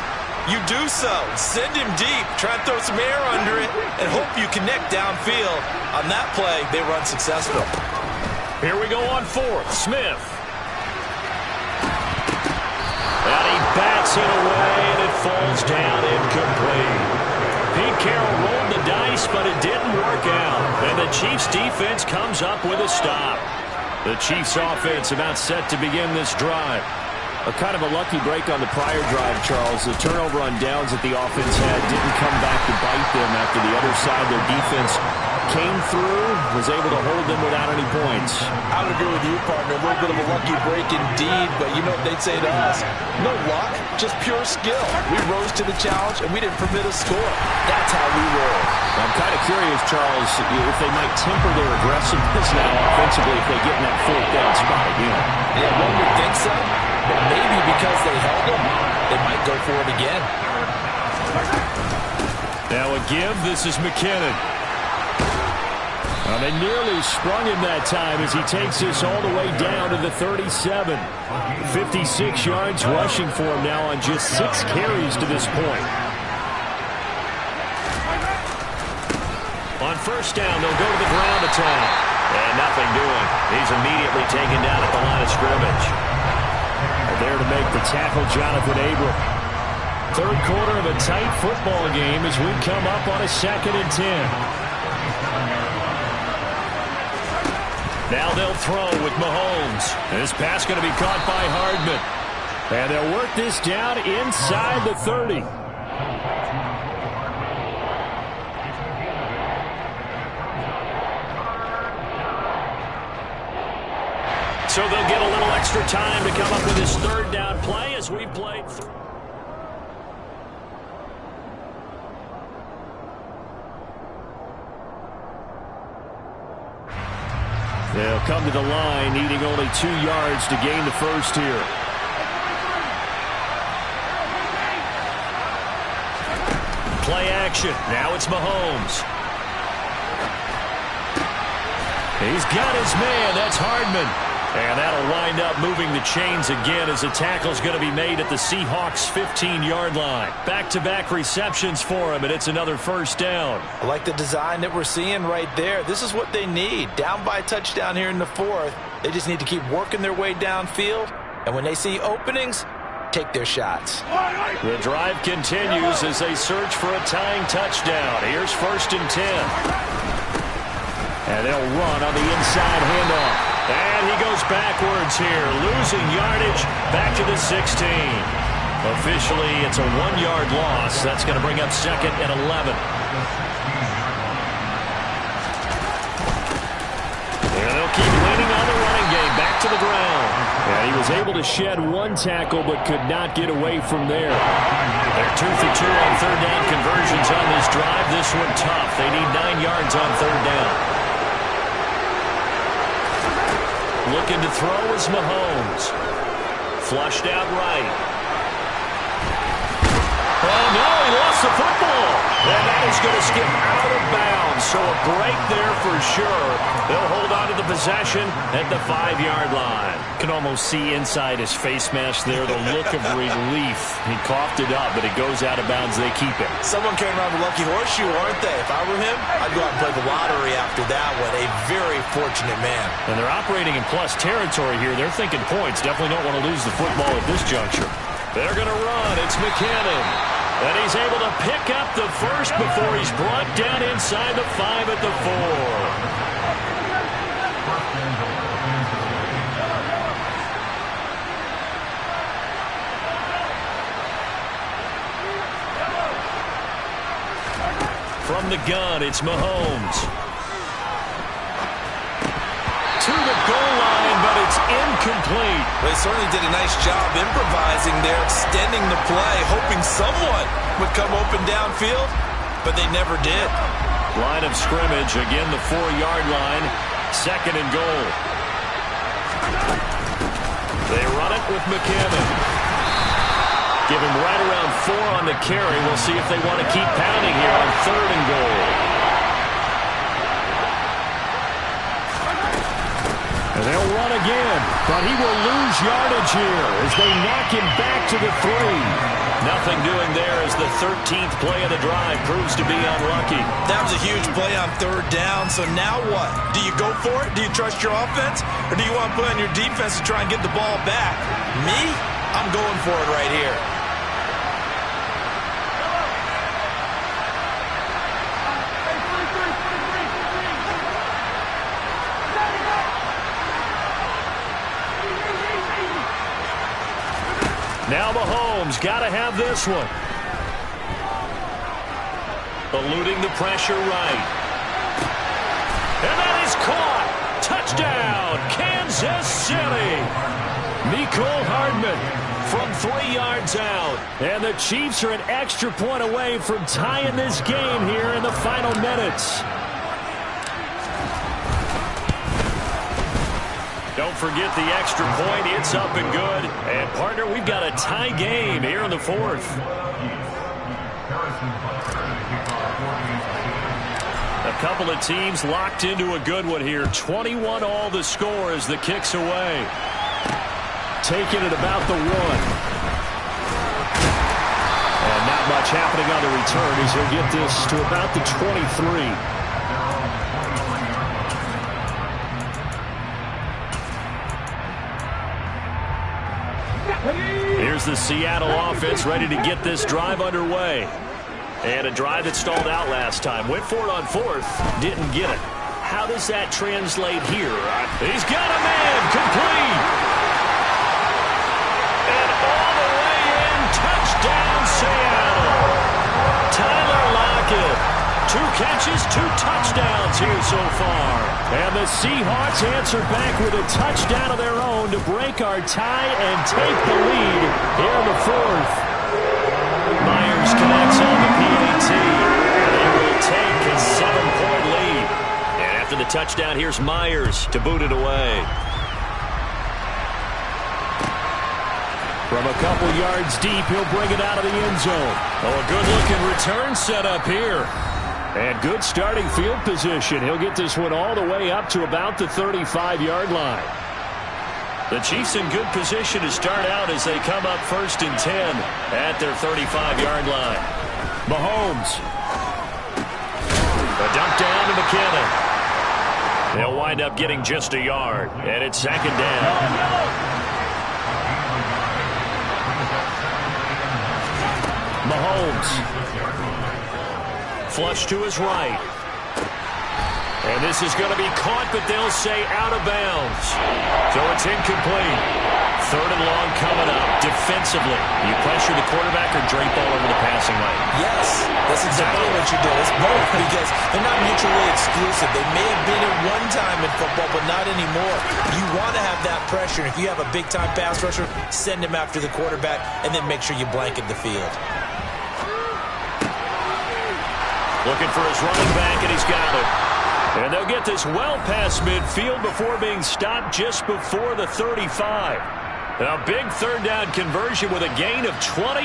you do so. Send him deep. Try and throw some air under it and hope you connect downfield. On that play, they were unsuccessful. Here we go on 4th. Smith. And he bats it away, and it falls down incomplete. Pete Carroll rolled the dice, but it didn't work out. And the Chiefs' defense comes up with a stop. The Chiefs' offense about set to begin this drive. A kind of a lucky break on the prior drive, Charles. The turnover on downs that the offense had didn't come back to bite them after the other side. Their defense came through, was able to hold them without any points. I would agree with you, partner. A little bit of a lucky break indeed, but you know what they'd say to us? No luck, just pure skill. We rose to the challenge, and we didn't permit a score. That's how we roll. I'm kind of curious, Charles, if they might temper their aggressiveness now offensively if they get in that 4th down spot again. Yeah, one would think so, but maybe because they held them, they might go for it again. Now a give, this is McKinnon. They nearly sprung him that time as he takes this all the way down to the 37. 56 yards rushing for him now on just 6 carries to this point. On 1st down, they'll go to the ground attack. And nothing doing. He's immediately taken down at the line of scrimmage. And there to make the tackle, Jonathan Abram. 3rd quarter of a tight football game as we come up on a 2nd and 10. Now they'll throw with Mahomes. This pass going to be caught by Hardman. And they'll work this down inside the 30. So they'll get a little extra time to come up with this 3rd down play as we play through. They'll come to the line, needing only 2 yards to gain the 1st here. Play action. Now it's Mahomes. He's got his man. That's Hardman. And that'll wind up moving the chains again as the tackle's going to be made at the Seahawks' 15-yard line. Back-to-back receptions for him, and it's another 1st down. I like the design that we're seeing right there. This is what they need. Down by a touchdown here in the 4th. They just need to keep working their way downfield. And when they see openings, take their shots. The drive continues as they search for a tying touchdown. Here's 1st and 10. And they'll run on the inside handoff. And he goes backwards here, losing yardage back to the 16. Officially, it's a 1-yard loss. That's going to bring up 2nd and 11. And they'll keep leaning on the running game, back to the ground. And he was able to shed 1 tackle, but could not get away from there. They're 2 for 2 on 3rd down conversions on this drive. This one tough. They need 9 yards on 3rd down. Looking to throw is Mahomes. Flushed out right. Oh, no, he lost the football. And that is going to skip out of bounds, so a break there for sure. They'll hold on to the possession at the 5-yard line. Can almost see inside his face mask there the look of relief. He coughed it up, but it goes out of bounds. They keep it. Someone came around with a lucky horseshoe, aren't they? If I were him, I'd go out and play the lottery after that one. A very fortunate man. And they're operating in plus territory here. They're thinking points. Definitely don't want to lose the football at this juncture. They're going to run. It's McKinnon. And he's able to pick up the first before he's brought down inside the 5 at the 4. From the gun, it's Mahomes. To the goal line, but it's incomplete. They certainly did a nice job improvising there, extending the play, hoping someone would come open downfield, but they never did. Line of scrimmage, again the 4-yard line, 2nd and goal. They run it with McKinnon. Give him right around 4 on the carry. We'll see if they want to keep pounding here on 3rd and goal. And they'll run again, but he will lose yardage here as they knock him back to the 3. Nothing doing there as the 13th play of the drive proves to be unlucky. That was a huge play on 3rd down, so now what? Do you go for it? Do you trust your offense? Or do you want to put on your defense to try and get the ball back? Me? I'm going for it right here. Now Mahomes got to have this one. Eluding the pressure right. And that is caught. Touchdown, Kansas City. Mecole Hardman from 3 yards out. And the Chiefs are an extra point away from tying this game here in the final minutes. Don't forget the extra point. It's up and good. And, partner, we've got a tie game here in the 4th. A couple of teams locked into a good one here. 21 all the score as the kick's away. Taking it about the 1. And not much happening on the return as he'll get this to about the 23. Here's the Seattle offense ready to get this drive underway. And a drive that stalled out last time. Went for it on 4th. Didn't get it. How does that translate here? He's got a man. Complete. And all the way in. Touchdown, Seattle. Tyler Lockett. 2 catches, 2 touchdowns here so far. And the Seahawks answer back with a touchdown of their own to break our tie and take the lead here in the 4th. Myers connects on the PAT. And they will take a 7-point lead. And after the touchdown, here's Myers to boot it away. From a couple yards deep, he'll bring it out of the end zone. Oh, a good-looking return set up here. And good starting field position. He'll get this one all the way up to about the 35-yard line. The Chiefs in good position to start out as they come up 1st and 10 at their 35-yard line. Mahomes. A dump down to McKinnon. They'll wind up getting just a yard. And it's 2nd down. Mahomes. Flush to his right. And this is going to be caught, but they'll say out of bounds. So it's incomplete. 3rd and long coming up. Defensively, you pressure the quarterback or drape all over the passing lane? Yes, that's exactly what you do. It's both because they're not mutually exclusive. They may have been at one time in football, but not anymore. You want to have that pressure. If you have a big-time pass rusher, send him after the quarterback, and then make sure you blanket the field. Looking for his running back, and he's got it. And they'll get this well past midfield before being stopped just before the 35. A big 3rd down conversion with a gain of 28.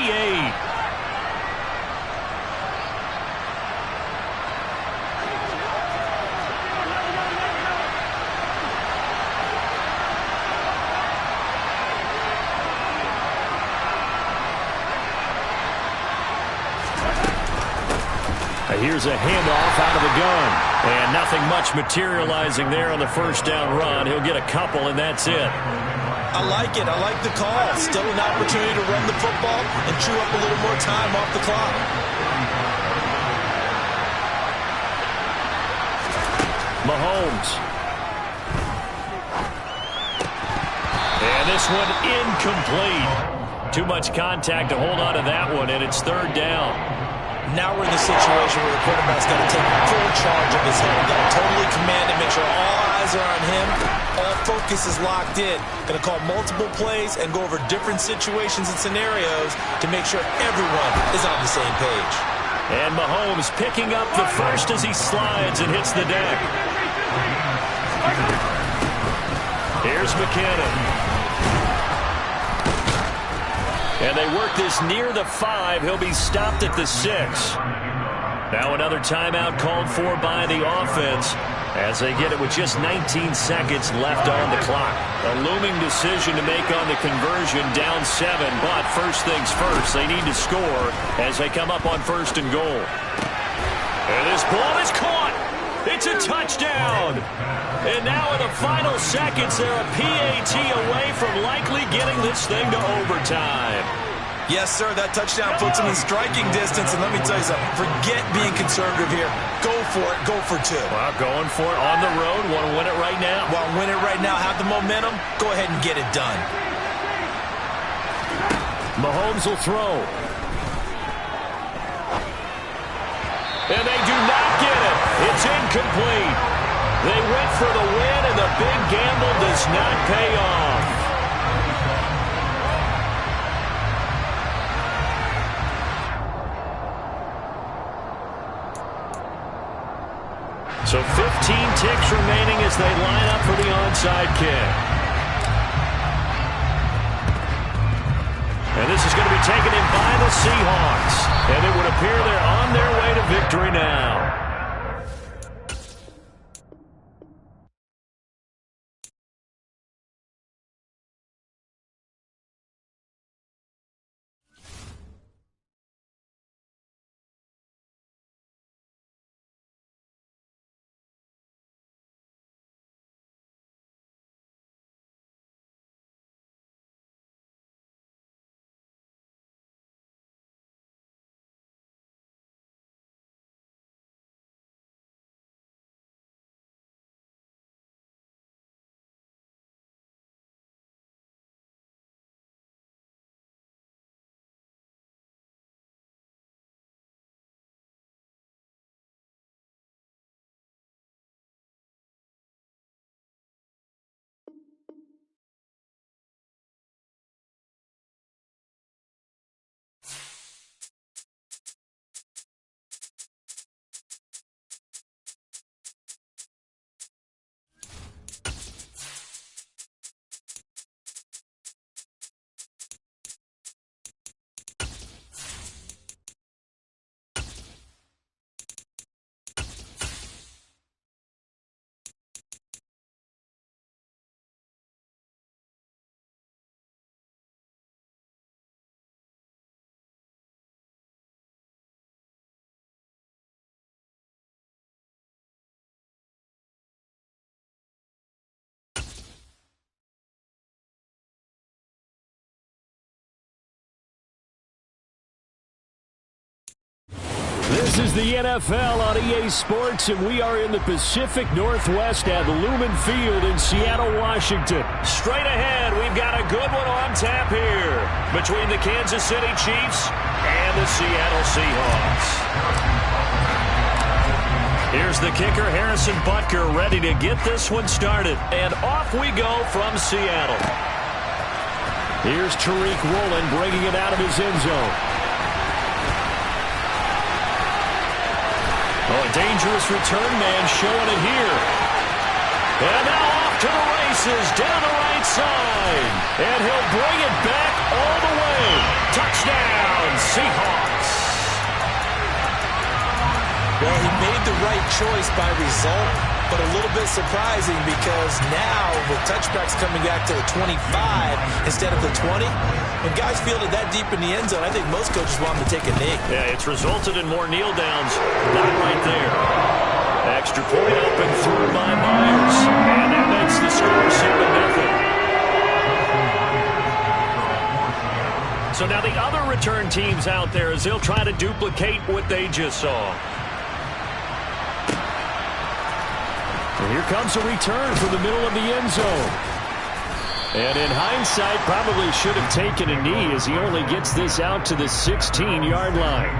Here's a handoff out of the gun. And nothing much materializing there on the first down run. He'll get a couple, and that's it. I like it. I like the call. Still an opportunity to run the football and chew up a little more time off the clock. Mahomes. And this one incomplete. Too much contact to hold on to that one, and it's third down. Now we're in the situation where the quarterback's got to take full charge of his head. Got to totally command it, make sure all eyes are on him. All focus is locked in. Going to call multiple plays and go over different situations and scenarios to make sure everyone is on the same page. And Mahomes picking up the first as he slides and hits the deck. Here's McKinnon. And they work this near the 5. He'll be stopped at the 6. Now another timeout called for by the offense as they get it with just 19 seconds left on the clock. A looming decision to make on the conversion, down 7. But first things first, they need to score as they come up on first and goal. And this ball is caught. It's a touchdown. And now in the final seconds, they're a PAT away from likely getting this thing to overtime. Yes, sir, that touchdown puts them in striking distance. And let me tell you something, forget being conservative here. Go for it. Go for 2. Well, going for it on the road. Want to win it right now? Want to win it right now, have the momentum, go ahead and get it done. Mahomes will throw. And they do not get it. It's incomplete. They went for the win, and the big gamble does not pay off. So 15 ticks remaining as they line up for the onside kick. And this is going to be taken in by the Seahawks. And it would appear they're on their way to victory now. This is the NFL on EA Sports, and we are in the Pacific Northwest at Lumen Field in Seattle, Washington. Straight ahead, we've got a good one on tap here between the Kansas City Chiefs and the Seattle Seahawks. Here's the kicker, Harrison Butker, ready to get this one started. And off we go from Seattle. Here's Tariq Woolen bringing it out of his end zone. Oh, a dangerous return man showing it here. And now off to the races down the right side. And he'll bring it back all the way. Touchdown, Seahawks. Well, he made the right choice by result. but a little bit surprising because now with touchbacks coming back to the 25 instead of the 20, when guys fielded that deep in the end zone, I think most coaches want them to take a knee. Yeah, it's resulted in more kneel downs. Not right there. Extra point open through by Myers. And that makes the score 7-0. So now the other return teams out there as they'll try to duplicate what they just saw. And here comes a return from the middle of the end zone. And in hindsight, probably should have taken a knee as he only gets this out to the 16-yard line.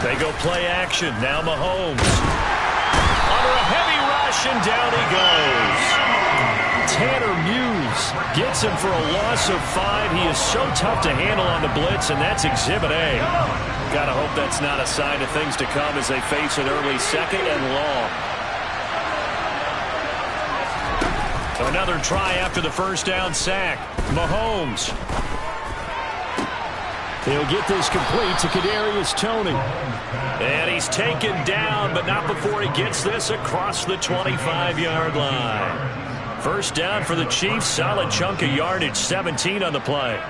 They go play action. Now Mahomes. Under a heavy rush, and down he goes. Tanner Muse gets him for a loss of 5. He is so tough to handle on the blitz, and that's Exhibit A. Gotta hope that's not a sign of things to come as they face an early second and long. Another try after the first down sack. Mahomes. He'll get this complete to Kadarius Toney. And he's taken down, but not before he gets this across the 25-yard line. First down for the Chiefs. Solid chunk of yardage. 17 on the play.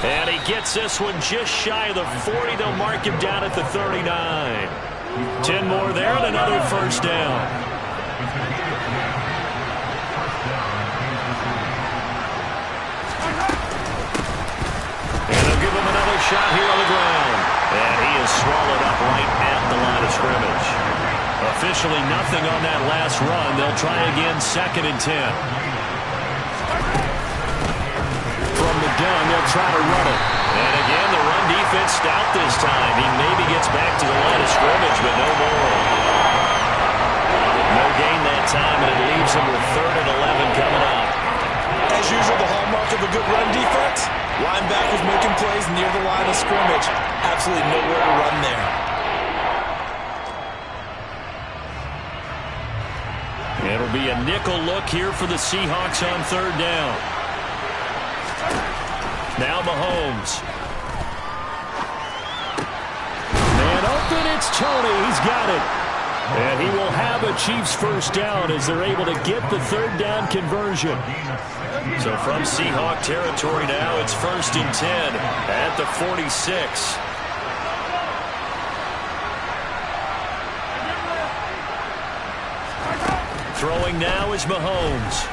And he gets this one just shy of the 40. They'll mark him down at the 39. 10 more there and another first down. And they'll give him another shot here on the ground. And he is swallowed up right at the line of scrimmage. Officially nothing on that last run. They'll try again, 2nd and 10. From the gun, they'll try to run it. And again, the run defense stout this time. He maybe gets back to the line of scrimmage, but no more. No gain that time, and it leaves him with 3rd and 11 coming up. As usual, the hallmark of a good run defense, linebackers making plays near the line of scrimmage. Absolutely nowhere to run there. It'll be a nickel look here for the Seahawks on 3rd down. Now Mahomes. Man open, it's Toney. He's got it. And he will have a Chiefs first down as they're able to get the 3rd down conversion. So from Seahawk territory now, it's 1st and 10 at the 46. Throwing now is Mahomes.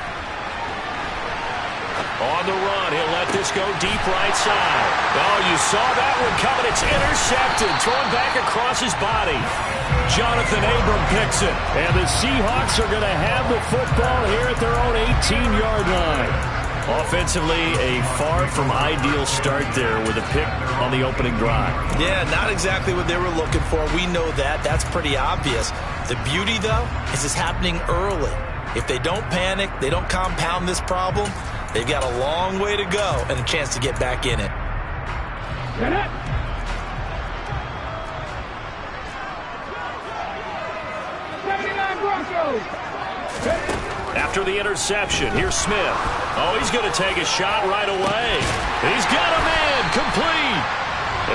On the run, he'll let this go deep right side. Oh, you saw that one coming. It's intercepted. Thrown back across his body. Jonathan Abram picks it. And the Seahawks are going to have the football here at their own 18-yard line. Offensively, a far from ideal start there with a pick on the opening drive. Yeah, not exactly what they were looking for. We know that. That's pretty obvious. The beauty, though, is it's happening early. If they don't panic, they don't compound this problem, they've got a long way to go and a chance to get back in it. After the interception, here's Smith. Oh, he's going to take a shot right away. He's got a man complete.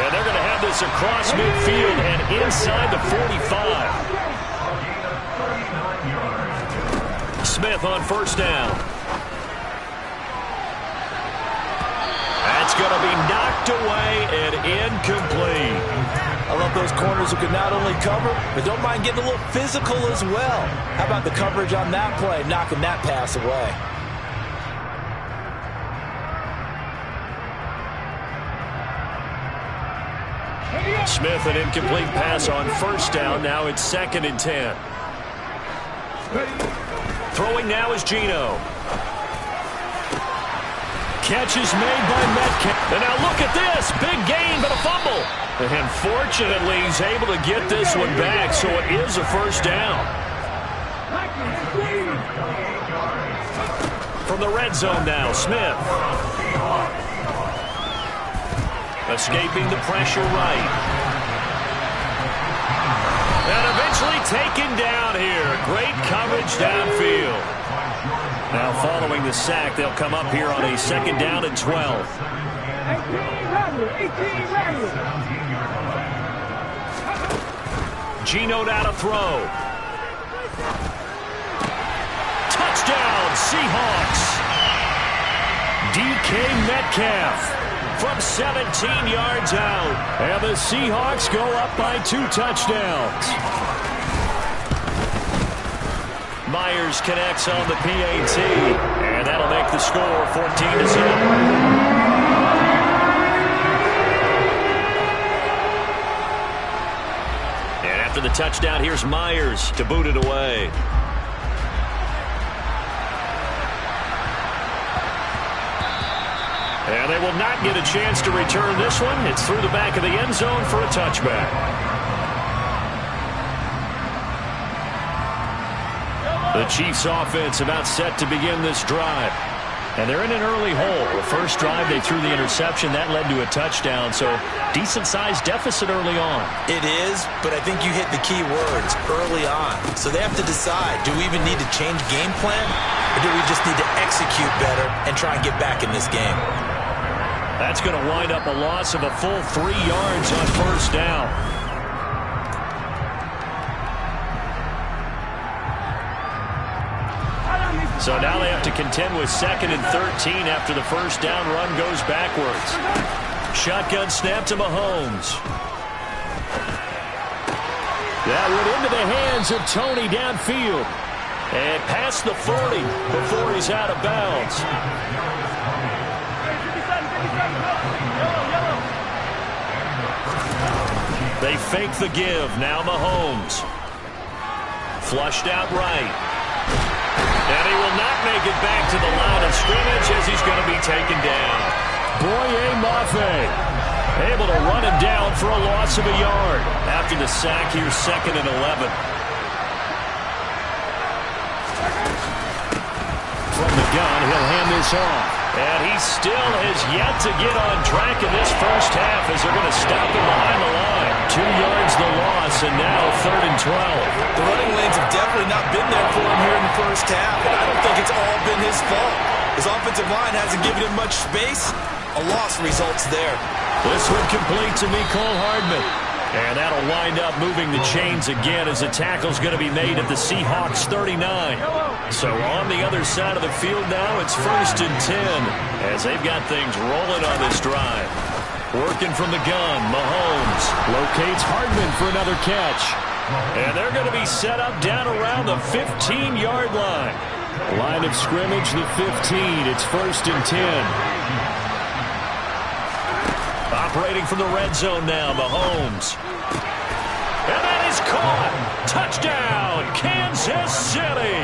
And they're going to have this across midfield and inside the 45. Smith on first down. That's going to be knocked away and incomplete. I love those corners who can not only cover, but don't mind getting a little physical as well. How about the coverage on that play, knocking that pass away? Smith, an incomplete pass on first down. Now it's 2nd and 10. Throwing now is Geno. Catch is made by Metcalf. And now look at this. Big gain, but a fumble. And fortunately, he's able to get this one back, so it is a first down. from the red zone now. Smith. Escaping the pressure right. And eventually taken down here. Great coverage downfield. Now following the sack, they'll come up here on a 2nd down and 12. 18 Geno now to throw. Touchdown, Seahawks. DK Metcalf from 17 yards out. And the Seahawks go up by 2 touchdowns. Myers connects on the PAT. And that'll make the score 14-7. After the touchdown, here's Myers to boot it away. And they will not get a chance to return this one. It's through the back of the end zone for a touchback. The Chiefs offense about set to begin this drive. And they're in an early hole. The first drive, they threw the interception. That led to a touchdown. So decent-sized deficit early on. It is, but I think you hit the key words, early on. So they have to decide, do we even need to change game plan? Or do we just need to execute better and try and get back in this game? That's going to wind up a loss of a full 3 yards on first down. So now they have to contend with 2nd and 13 after the first down run goes backwards. Shotgun snap to Mahomes. That went into the hands of Tony downfield. And past the 40 before he's out of bounds. They fake the give. Now Mahomes. Flushed out right. And he will not make it back to the line of scrimmage as he's going to be taken down. Boye Mafe able to run him down for a loss of a yard. After the sack, here's 2nd and 11. From the gun, he'll hand this off. And he still has yet to get on track in this first half as they're going to stop him behind the line. 2 yards the loss, and now 3rd and 12. The running lanes have definitely not been there for him here in the first half, and I don't think it's all been his fault. His offensive line hasn't given him much space. A loss results there. This one complete to Mecole Hardman. And that'll wind up moving the chains again as the tackle's going to be made at the Seahawks 39. So on the other side of the field now, it's 1st and 10 as they've got things rolling on this drive. Working from the gun, Mahomes locates Hardman for another catch. And they're going to be set up down around the 15-yard line. Line of scrimmage, the 15. It's 1st and 10. Operating from the red zone now, Mahomes. And that is caught. Touchdown, Kansas City.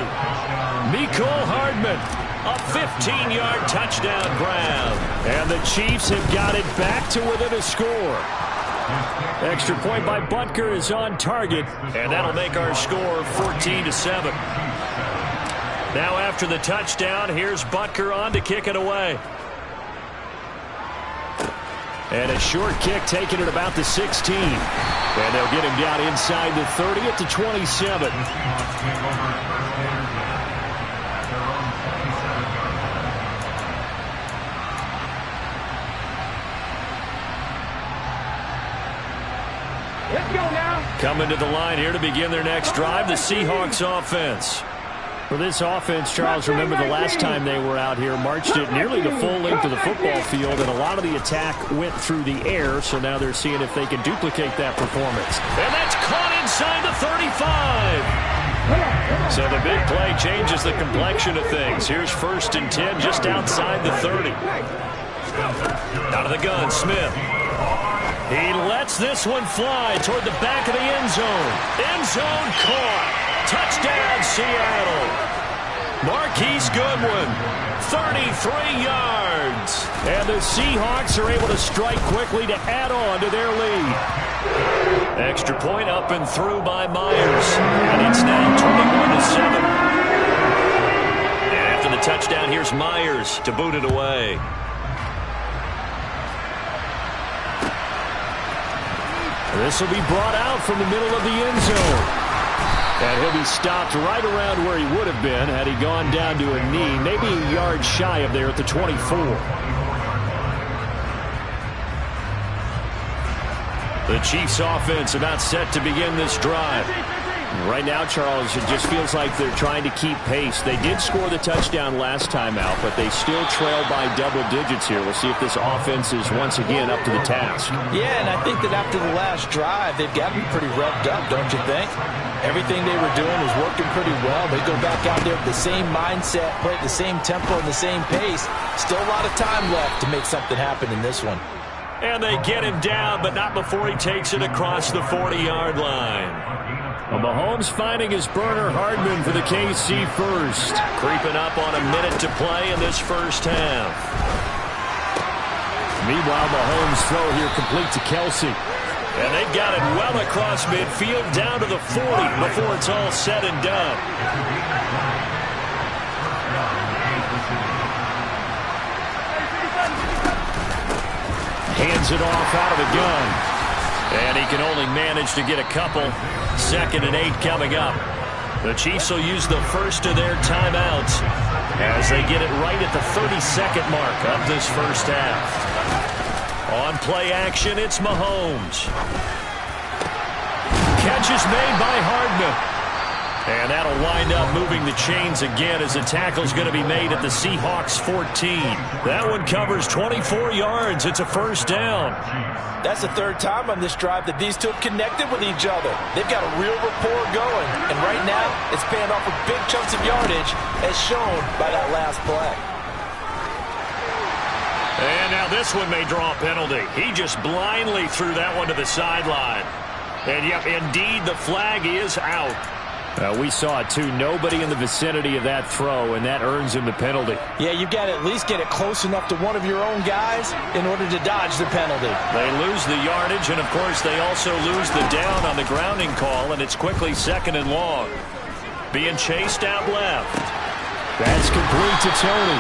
Mecole Hardman, a 15-yard touchdown grab. And the Chiefs have got it back to within a score. Extra point by Butker is on target, and that'll make our score 14-7. Now after the touchdown, here's Butker on to kick it away. And a short kick taken at about the 16. And they'll get him down inside the 30 at the 27. Let's go now. Coming to the line here to begin their next drive, the Seahawks offense. For this offense, Charles, remember the last time they were out here, marched it nearly the full length of the football field, and a lot of the attack went through the air, so now they're seeing if they can duplicate that performance. And that's caught inside the 35. So the big play changes the complexion of things. Here's 1st and 10 just outside the 30. Out of the gun, Smith. He lets this one fly toward the back of the end zone. End zone caught. Touchdown, Seattle. Marquise Goodwin, 33 yards. And the Seahawks are able to strike quickly to add on to their lead. Extra point up and through by Myers. And it's now 21-7. And after the touchdown. Here's Myers to boot it away. This will be brought out from the middle of the end zone. And he'll be stopped right around where he would have been had he gone down to a knee, maybe a yard shy of there at the 24. The Chiefs offense about set to begin this drive. Right now, Charles, it just feels like they're trying to keep pace. They did score the touchdown last time out, but they still trail by double digits here. We'll see if this offense is once again up to the task. Yeah, and I think that after the last drive, they've got to be pretty revved up, don't you think? Everything they were doing was working pretty well. They go back out there with the same mindset, play at the same tempo and the same pace. Still a lot of time left to make something happen in this one. And they get him down, but not before he takes it across the 40-yard line. Well, Mahomes finding his burner Hardman for the KC first. Creeping up on a minute to play in this first half. Meanwhile, Mahomes' throw here complete to Kelsey. And they've got it well across midfield down to the 40 before it's all said and done. Hands it off out of the gun. And he can only manage to get a couple. 2nd and 8 coming up. The Chiefs will use the first of their timeouts as they get it right at the 32nd mark of this first half. On play action, it's Mahomes. Catch is made by Hardman. And that'll wind up moving the chains again as the tackle's going to be made at the Seahawks 14. That one covers 24 yards. It's a first down. That's the third time on this drive that these two have connected with each other. They've got a real rapport going. And right now, it's paying off with big chunks of yardage as shown by that last play. And now this one may draw a penalty. He just blindly threw that one to the sideline. And yep, indeed, the flag is out. We saw it too. Nobody in the vicinity of that throw, and that earns him the penalty. Yeah, you've got to at least get it close enough to one of your own guys in order to dodge the penalty. They lose the yardage, and of course they also lose the down on the grounding call, and it's quickly 2nd and long. Being chased out left. That's complete to Tony.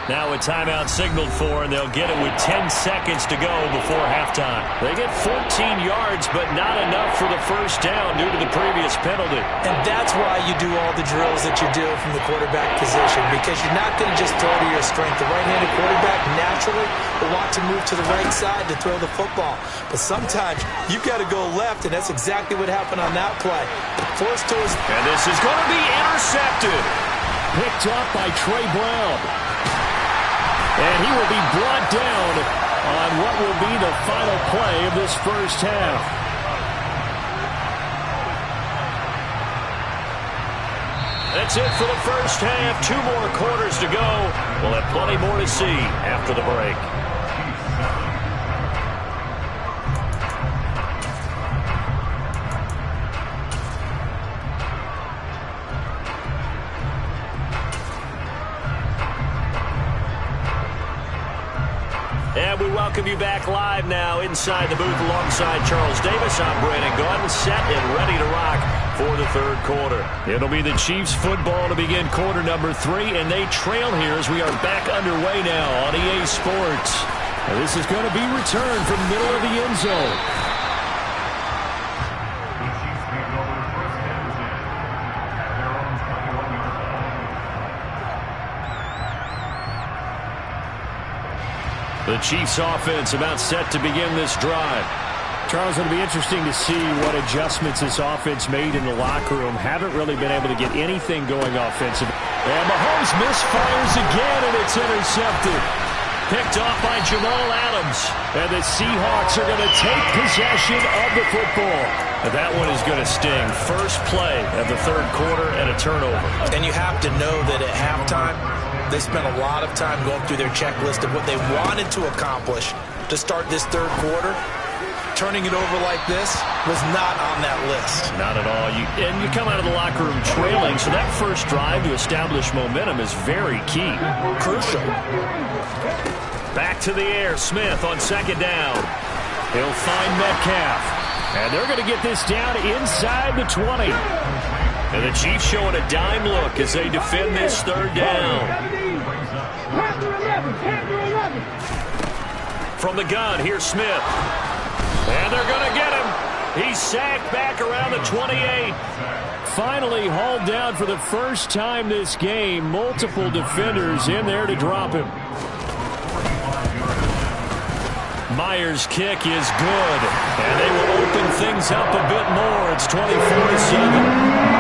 Now a timeout signaled for, and they'll get it with 10 seconds to go before halftime. They get 14 yards, but not enough for the first down due to the previous penalty. And that's why you do all the drills that you do from the quarterback position, because you're not going to just throw to your strength. The right-handed quarterback naturally will want to move to the right side to throw the football. But sometimes you've got to go left, and that's exactly what happened on that play. Forced to his... And this is going to be intercepted. Picked up by Trey Brown. And he will be brought down on what will be the final play of this first half. That's it for the first half. 2 more quarters to go. We'll have plenty more to see after the break. And we welcome you back live now inside the booth alongside Charles Davis. I'm Brandon Gaudin, set and ready to rock for the third quarter. It'll be the Chiefs football to begin quarter number 3, and they trail here as we are back underway now on EA Sports. And this is going to be returned from the middle of the end zone. The Chiefs offense about set to begin this drive. Charles, it'll be interesting to see what adjustments this offense made in the locker room. Haven't really been able to get anything going offensively. And Mahomes misfires again, and it's intercepted. Picked off by Jamal Adams. And the Seahawks are going to take possession of the football. And that one is going to sting. First play of the third quarter and a turnover. And you have to know that at halftime, they spent a lot of time going through their checklist of what they wanted to accomplish to start this third quarter. Turning it over like this was not on that list. Not at all. And you come out of the locker room trailing, so that first drive to establish momentum is very key. Crucial. Back to the air. Smith on 2nd down. He'll find Metcalf. And they're going to get this down inside the 20. And the Chiefs showing a dime look as they defend this third down. From the gun, here's Smith. And they're going to get him. He's sacked back around the 28. Finally hauled down for the first time this game. Multiple defenders in there to drop him. Myers' kick is good, and they will open things up a bit more. It's 24-7.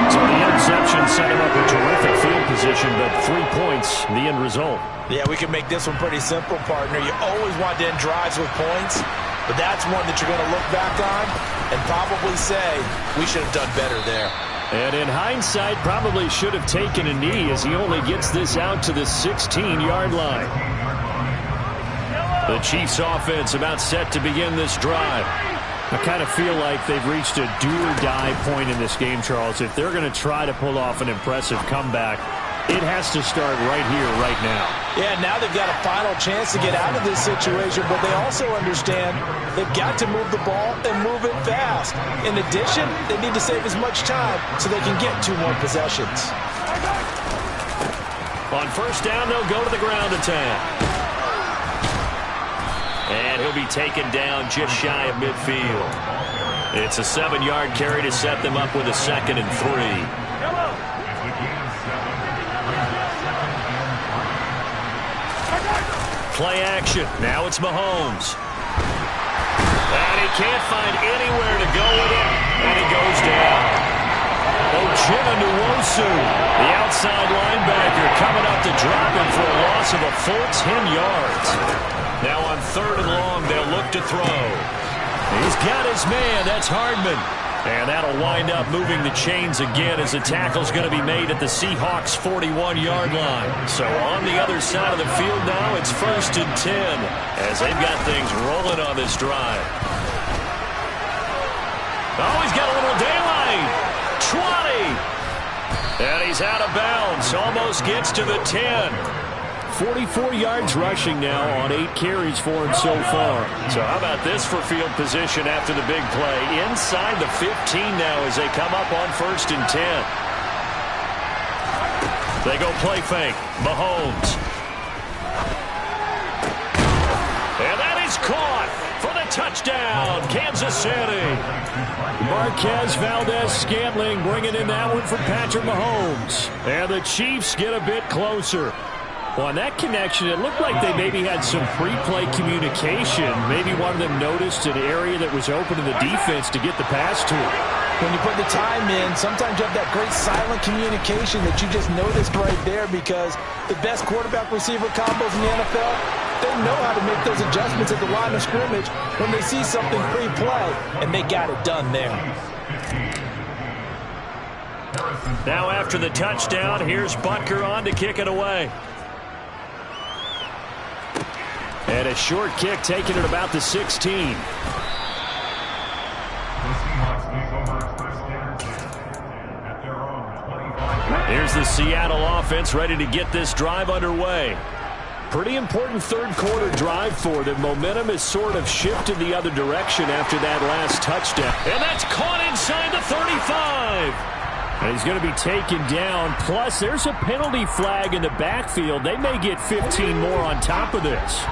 So the interception set him up a terrific field position, but 3 points, the end result. Yeah, we can make this one pretty simple, partner. You always want to end drives with points, but that's one that you're going to look back on and probably say, we should have done better there. And in hindsight, probably should have taken a knee as he only gets this out to the 16-yard line. The Chiefs offense about set to begin this drive. I kind of feel like they've reached a do-or-die point in this game, Charles. If they're going to try to pull off an impressive comeback, it has to start right here, right now. Yeah, now they've got a final chance to get out of this situation, but they also understand they've got to move the ball and move it fast. In addition, they need to save as much time so they can get 2 more possessions. On first down, they'll go to the ground attack. And he'll be taken down just shy of midfield. It's a 7-yard carry to set them up with a 2nd and 3. Play action. Now it's Mahomes. And he can't find anywhere to go with it. And he goes down. Ojeda-Nwosu, the outside linebacker, coming up to drop him for a loss of a full 10 yards. Now on 3rd and long, they'll look to throw. He's got his man. That's Hardman. And that'll wind up moving the chains again as the tackle's going to be made at the Seahawks' 41-yard line. So on the other side of the field now, it's 1st and 10 as they've got things rolling on this drive. Oh, he's got a little daylight. 20. And he's out of bounds. Almost gets to the 10. 44 yards rushing now on 8 carries for him so far. So how about this for field position after the big play? Inside the 15 now as they come up on 1st and 10. They go play fake. Mahomes. And that is caught for the touchdown. Kansas City. Marquez Valdez-Scantling bringing in that one for Patrick Mahomes. And the Chiefs get a bit closer. Well, on that connection, it looked like they maybe had some pre-play communication. Maybe one of them noticed an area that was open in the defense to get the pass to. When you put the time in, sometimes you have that great silent communication that you just noticed right there, because the best quarterback-receiver combos in the NFL, they know how to make those adjustments at the line of scrimmage when they see something pre-play, and they got it done there. Now after the touchdown, here's Butker on to kick it away. And a short kick taken at about the 16. Here's the Seattle offense ready to get this drive underway. Pretty important 3rd quarter drive for them. Momentum has sort of shifted the other direction after that last touchdown. And that's caught inside the 35. And he's going to be taken down. Plus, there's a penalty flag in the backfield. They may get 15 more on top of this.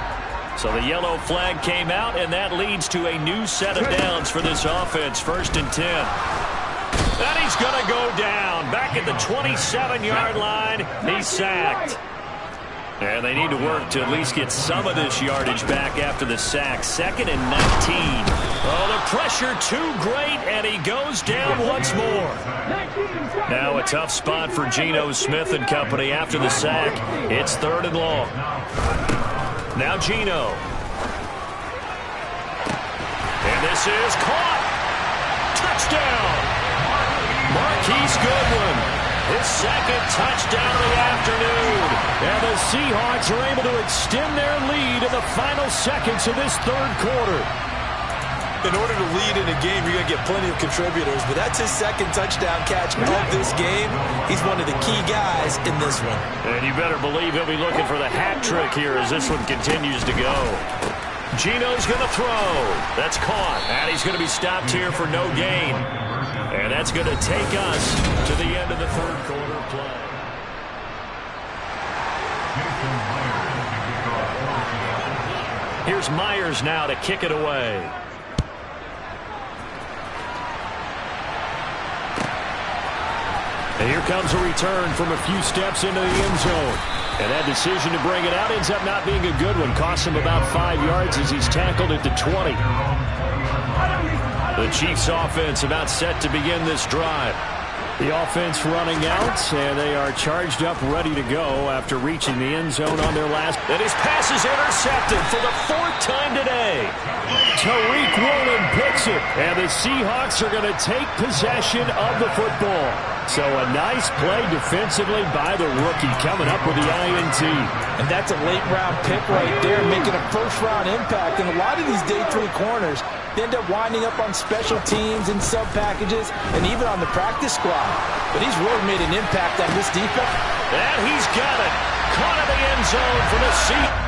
So the yellow flag came out, and that leads to a new set of downs for this offense. 1st and 10. And he's going to go down. Back at the 27-yard line, he's sacked. And they need to work to at least get some of this yardage back after the sack. 2nd and 19. Oh, the pressure too great, and he goes down once more. Now a tough spot for Geno Smith and company after the sack. It's 3rd and long. Now Geno. And this is caught. Touchdown. Marquise Goodwin. His 2nd touchdown of the afternoon. And the Seahawks are able to extend their lead in the final seconds of this 3rd quarter. In order to lead in a game, you're going to get plenty of contributors, but that's his 2nd touchdown catch of this game. He's one of the key guys in this one. And you better believe he'll be looking for the hat trick here as this one continues to go. Geno's going to throw. That's caught. And he's going to be stopped here for no gain. And that's going to take us to the end of the 3rd quarter play. Here's Myers now to kick it away. And here comes a return from a few steps into the end zone. And that decision to bring it out ends up not being a good one. Costs him about 5 yards as he's tackled at the 20. The Chiefs offense about set to begin this drive. The offense running out, and they are charged up, ready to go after reaching the end zone on their last. And his pass is intercepted for the 4th time today. Tariq Woolen picks it, and the Seahawks are going to take possession of the football. So a nice play defensively by the rookie, coming up with the INT. And that's a late-round pick right there, making a first-round impact. And a lot of these day 3 corners, they end up winding up on special teams and sub-packages and even on the practice squad. But he's really made an impact on this defense. And he's got it. Caught in the end zone from the seat.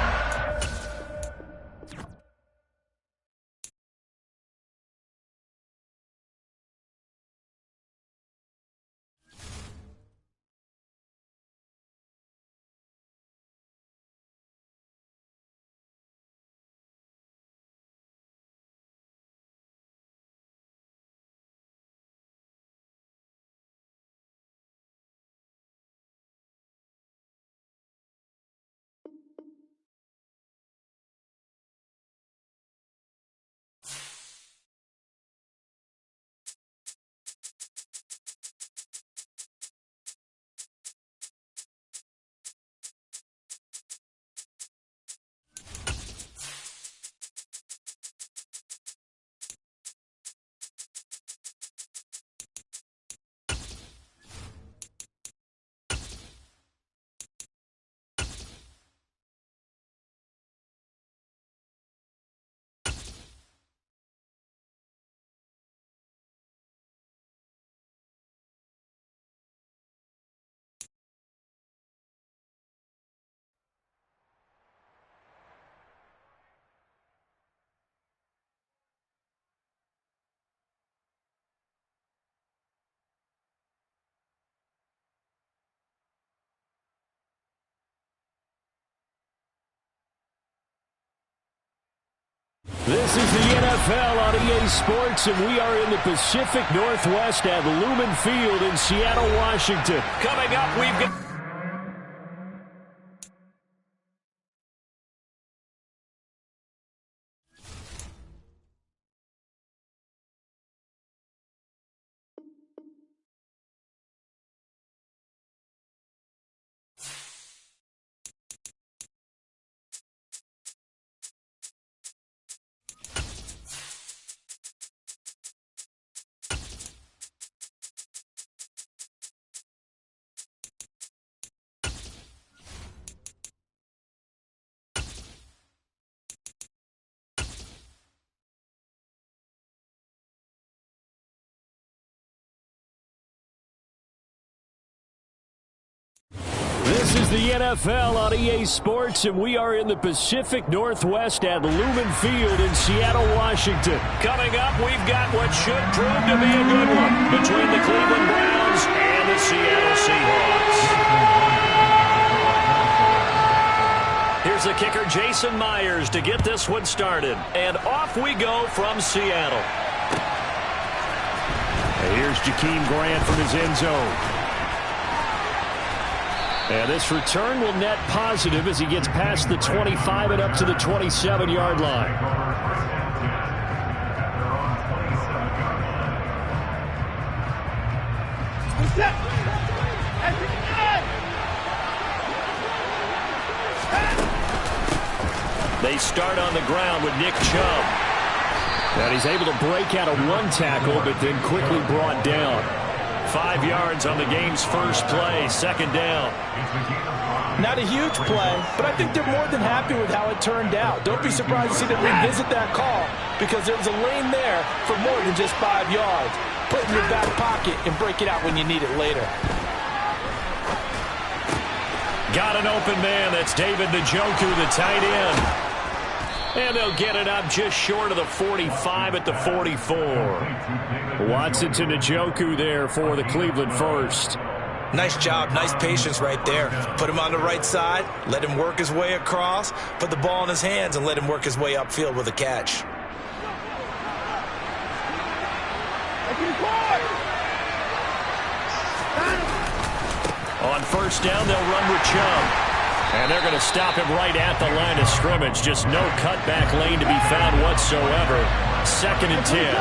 This is the NFL on EA Sports, and we are in the Pacific Northwest at Lumen Field in Seattle, Washington. Coming up, we've got... This is the NFL on EA Sports, and we are in the Pacific Northwest at Lumen Field in Seattle, Washington. Coming up, we've got what should prove to be a good one between the Cleveland Browns and the Seattle Seahawks. Here's the kicker, Jason Myers, to get this one started. And off we go from Seattle. And here's Jakeem Grant from his end zone. And this return will net positive as he gets past the 25 and up to the 27-yard line. They start on the ground with Nick Chubb. And he's able to break out of one tackle, but then quickly brought down. 5 yards on the game's first play, second down. Not a huge play, but I think they're more than happy with how it turned out. Don't be surprised to see them revisit that call because there was a lane there for more than just 5 yards. Put it in your back pocket and break it out when you need it later. Got an open man. That's David Njoku, the tight end. And they'll get it up just short of the 45 at the 44. Watson to Njoku there for the Cleveland first. Nice job, nice patience right there. Put him on the right side, let him work his way across, put the ball in his hands, and let him work his way upfield with a catch. On first down, they'll run with Chubb. And they're going to stop him right at the line of scrimmage. Just no cutback lane to be found whatsoever. 2nd and 10.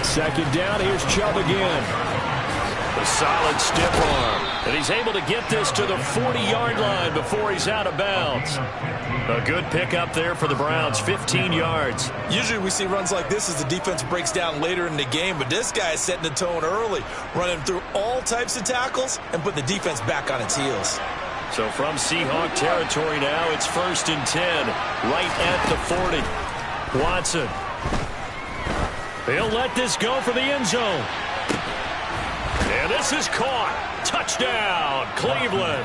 2nd down, here's Chubb again. A solid stiff arm. And he's able to get this to the 40-yard line before he's out of bounds. A good pickup there for the Browns, 15 yards. Usually we see runs like this as the defense breaks down later in the game, but this guy is setting the tone early, running through all types of tackles and put the defense back on its heels. So from Seahawk territory now, it's 1st and 10, right at the 40. Watson. He'll let this go for the end zone. And this is caught. Touchdown, Cleveland.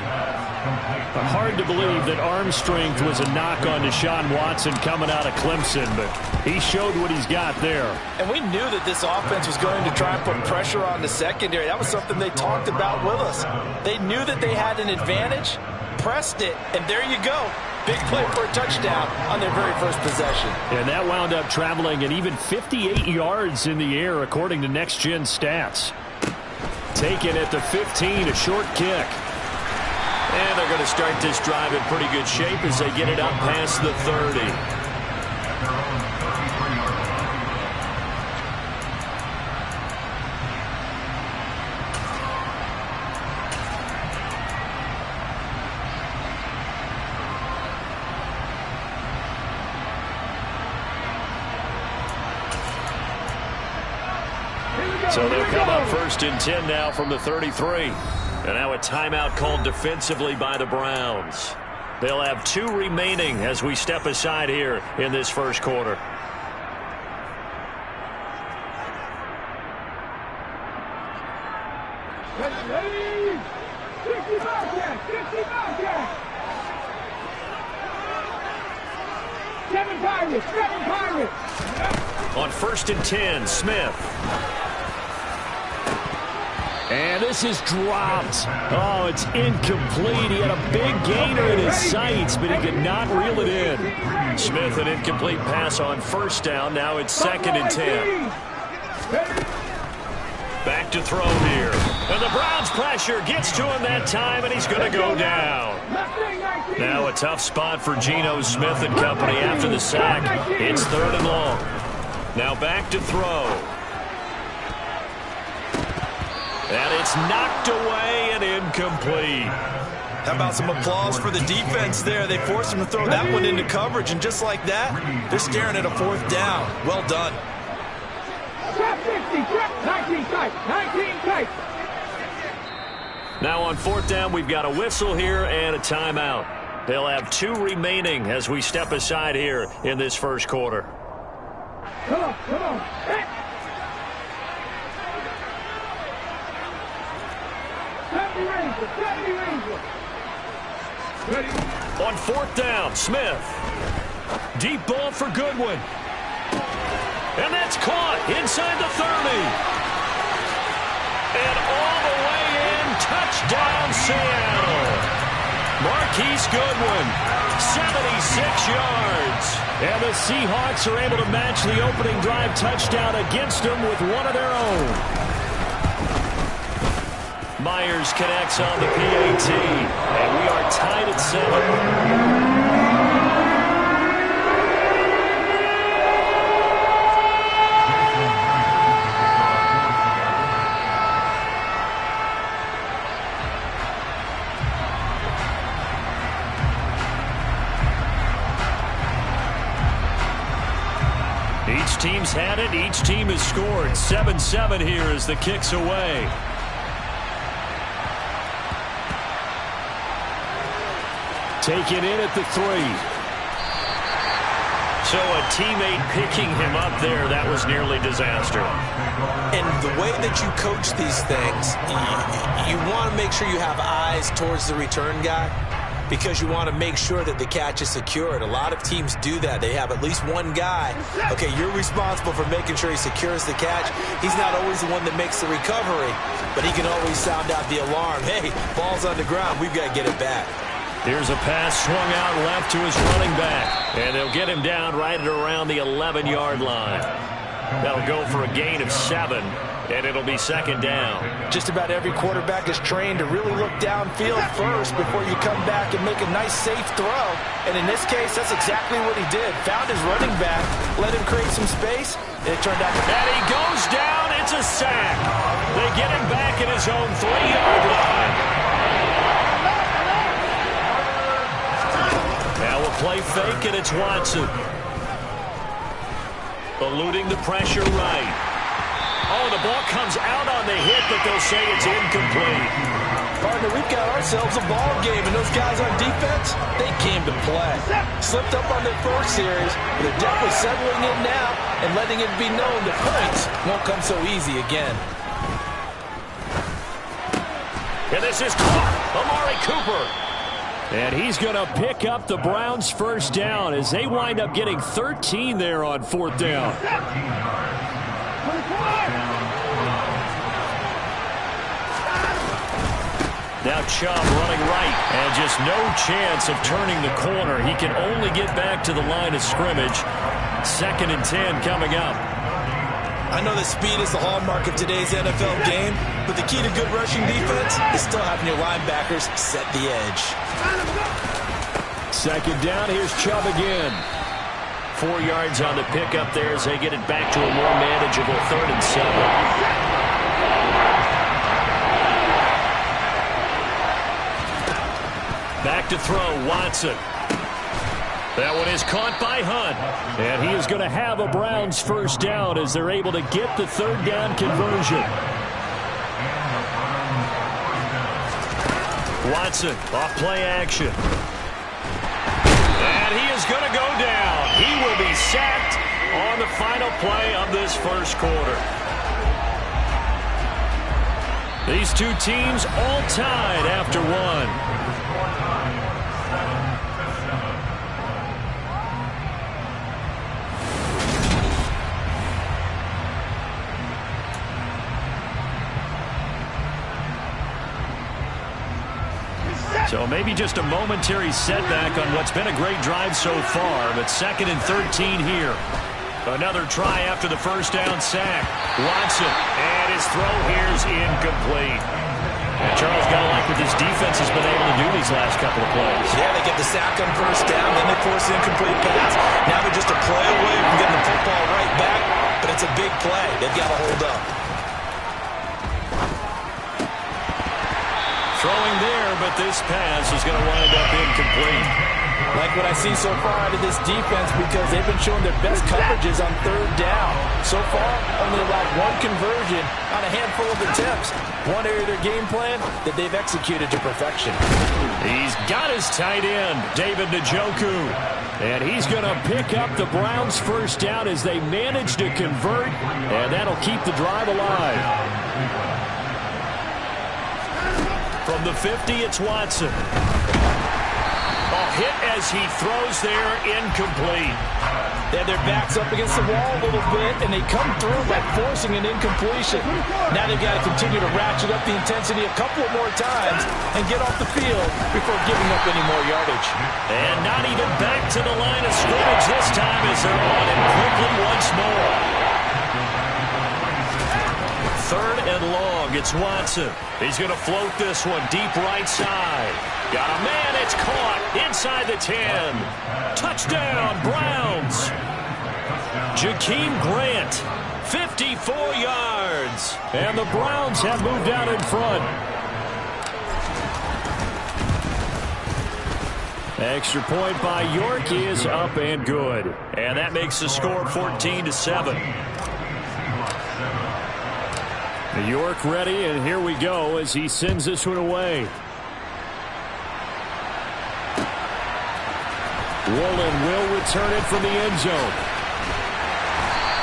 Hard to believe that arm strength was a knock on Deshaun Watson coming out of Clemson, but he showed what he's got there. And we knew that this offense was going to try and put pressure on the secondary. That was something they talked about with us. They knew that they had an advantage, pressed it, and there you go. Big play for a touchdown on their very first possession. And that wound up traveling at even 58 yards in the air, according to Next Gen Stats. Taken at the 15, a short kick. And they're going to start this drive in pretty good shape as they get it up past the 30. So they'll come up 1st and 10 now from the 33. And now a timeout called defensively by the Browns. They'll have 2 remaining as we step aside here in this first quarter. On 1st and 10, Smith. And this is dropped. Oh, it's incomplete. He had a big gainer in his sights, but he could not reel it in. Smith, an incomplete pass on 1st down. Now it's 2nd and 10. Back to throw here. And the Browns pressure gets to him that time, and he's going to go down. Now a tough spot for Geno Smith and company after the sack. It's 3rd and long. Now back to throw. And it's knocked away and incomplete. How about some applause for the defense there? They forced him to throw that one into coverage, and just like that, they're staring at a 4th down. Well done. 19 tight. Now on 4th down, we've got a whistle here and a timeout. They'll have 2 remaining as we step aside here in this first quarter. Come on. On 4th down, Smith. Deep ball for Goodwin. And that's caught inside the 30. And all the way in, touchdown Seattle. Marquise Goodwin, 76 yards. And the Seahawks are able to match the opening drive touchdown against them with one of their own. Myers connects on the PAT, and we are tied at 7. Each team's had it. Each team has scored. 7-7 here as the kick's away. Taken in at the 3. So a teammate picking him up there, that was nearly disaster. And the way that you coach these things, you want to make sure you have eyes towards the return guy. because you want to make sure that the catch is secured. A lot of teams do that. They have at least one guy. Okay, you're responsible for making sure he secures the catch. He's not always the one that makes the recovery, but he can always sound out the alarm. Hey, ball's on the ground. We've got to get it back. Here's a pass swung out left to his running back, and they'll get him down right at around the 11-yard line. That'll go for a gain of 7, and it'll be second down. Just about every quarterback is trained to really look downfield first before you come back and make a nice, safe throw. And in this case, that's exactly what he did. Found his running back, let him create some space, and it turned out to... And he goes down. It's a sack. They get him back at his own 3-yard line. Now a play fake, and it's Watson. Eluding the pressure right. Oh, the ball comes out on the hit, but they'll say it's incomplete. Partner, we've got ourselves a ball game, and those guys on defense, they came to play. Slipped up on their first series, but they're definitely settling in now and letting it be known that points won't come so easy again. And this is caught. Amari Cooper. And he's going to pick up the Browns' first down as they wind up getting 13 there on 4th down. Now Chubb running right, and just no chance of turning the corner. He can only get back to the line of scrimmage. 2nd and 10 coming up. I know that speed is the hallmark of today's NFL game, but the key to good rushing defense is still having your linebackers set the edge. 2nd down, here's Chubb again. 4 yards on the pickup there as they get it back to a more manageable 3rd and 7. Back to throw, Watson. That one is caught by Hunt. And he is going to have a Browns first down as they're able to get the 3rd down conversion. Watson off play action. And he is going to go down. He will be sacked on the final play of this first quarter. These two teams all tied after one. So maybe just a momentary setback on what's been a great drive so far, but 2nd and 13 here. Another try after the first down sack. Watson, and his throw here is incomplete. And Charles, got to like what this defense has been able to do these last couple of plays. Yeah, they get the sack on first down, then they force the incomplete pass. Now they're just a play away from getting the football right back, but it's a big play. They've got to hold up. Throwing there, but this pass is going to wind up incomplete. Like what I see so far out of this defense because they've been showing their best coverages on 3rd down. So far, only allowed 1 conversion on a handful of attempts. One area of their game plan that they've executed to perfection. He's got his tight end, David Njoku. And he's going to pick up the Browns' first down as they manage to convert, and that'll keep the drive alive. From the 50, it's Watson. A hit as he throws there, incomplete. They have their backs up against the wall a little bit, and they come through by forcing an incompletion. Now they've got to continue to ratchet up the intensity a couple of more times and get off the field before giving up any more yardage. And not even back to the line of scrimmage this time as they're on him quickly once more. 3rd and long, it's Watson. He's going to float this one deep right side. Got a man, it's caught inside the 10. Touchdown, Browns. Jakeem Grant, 54 yards. And the Browns have moved out in front. Extra point by York is up and good. And that makes the score 14-7. York ready, and here we go as he sends this one away. Woolen will return it from the end zone.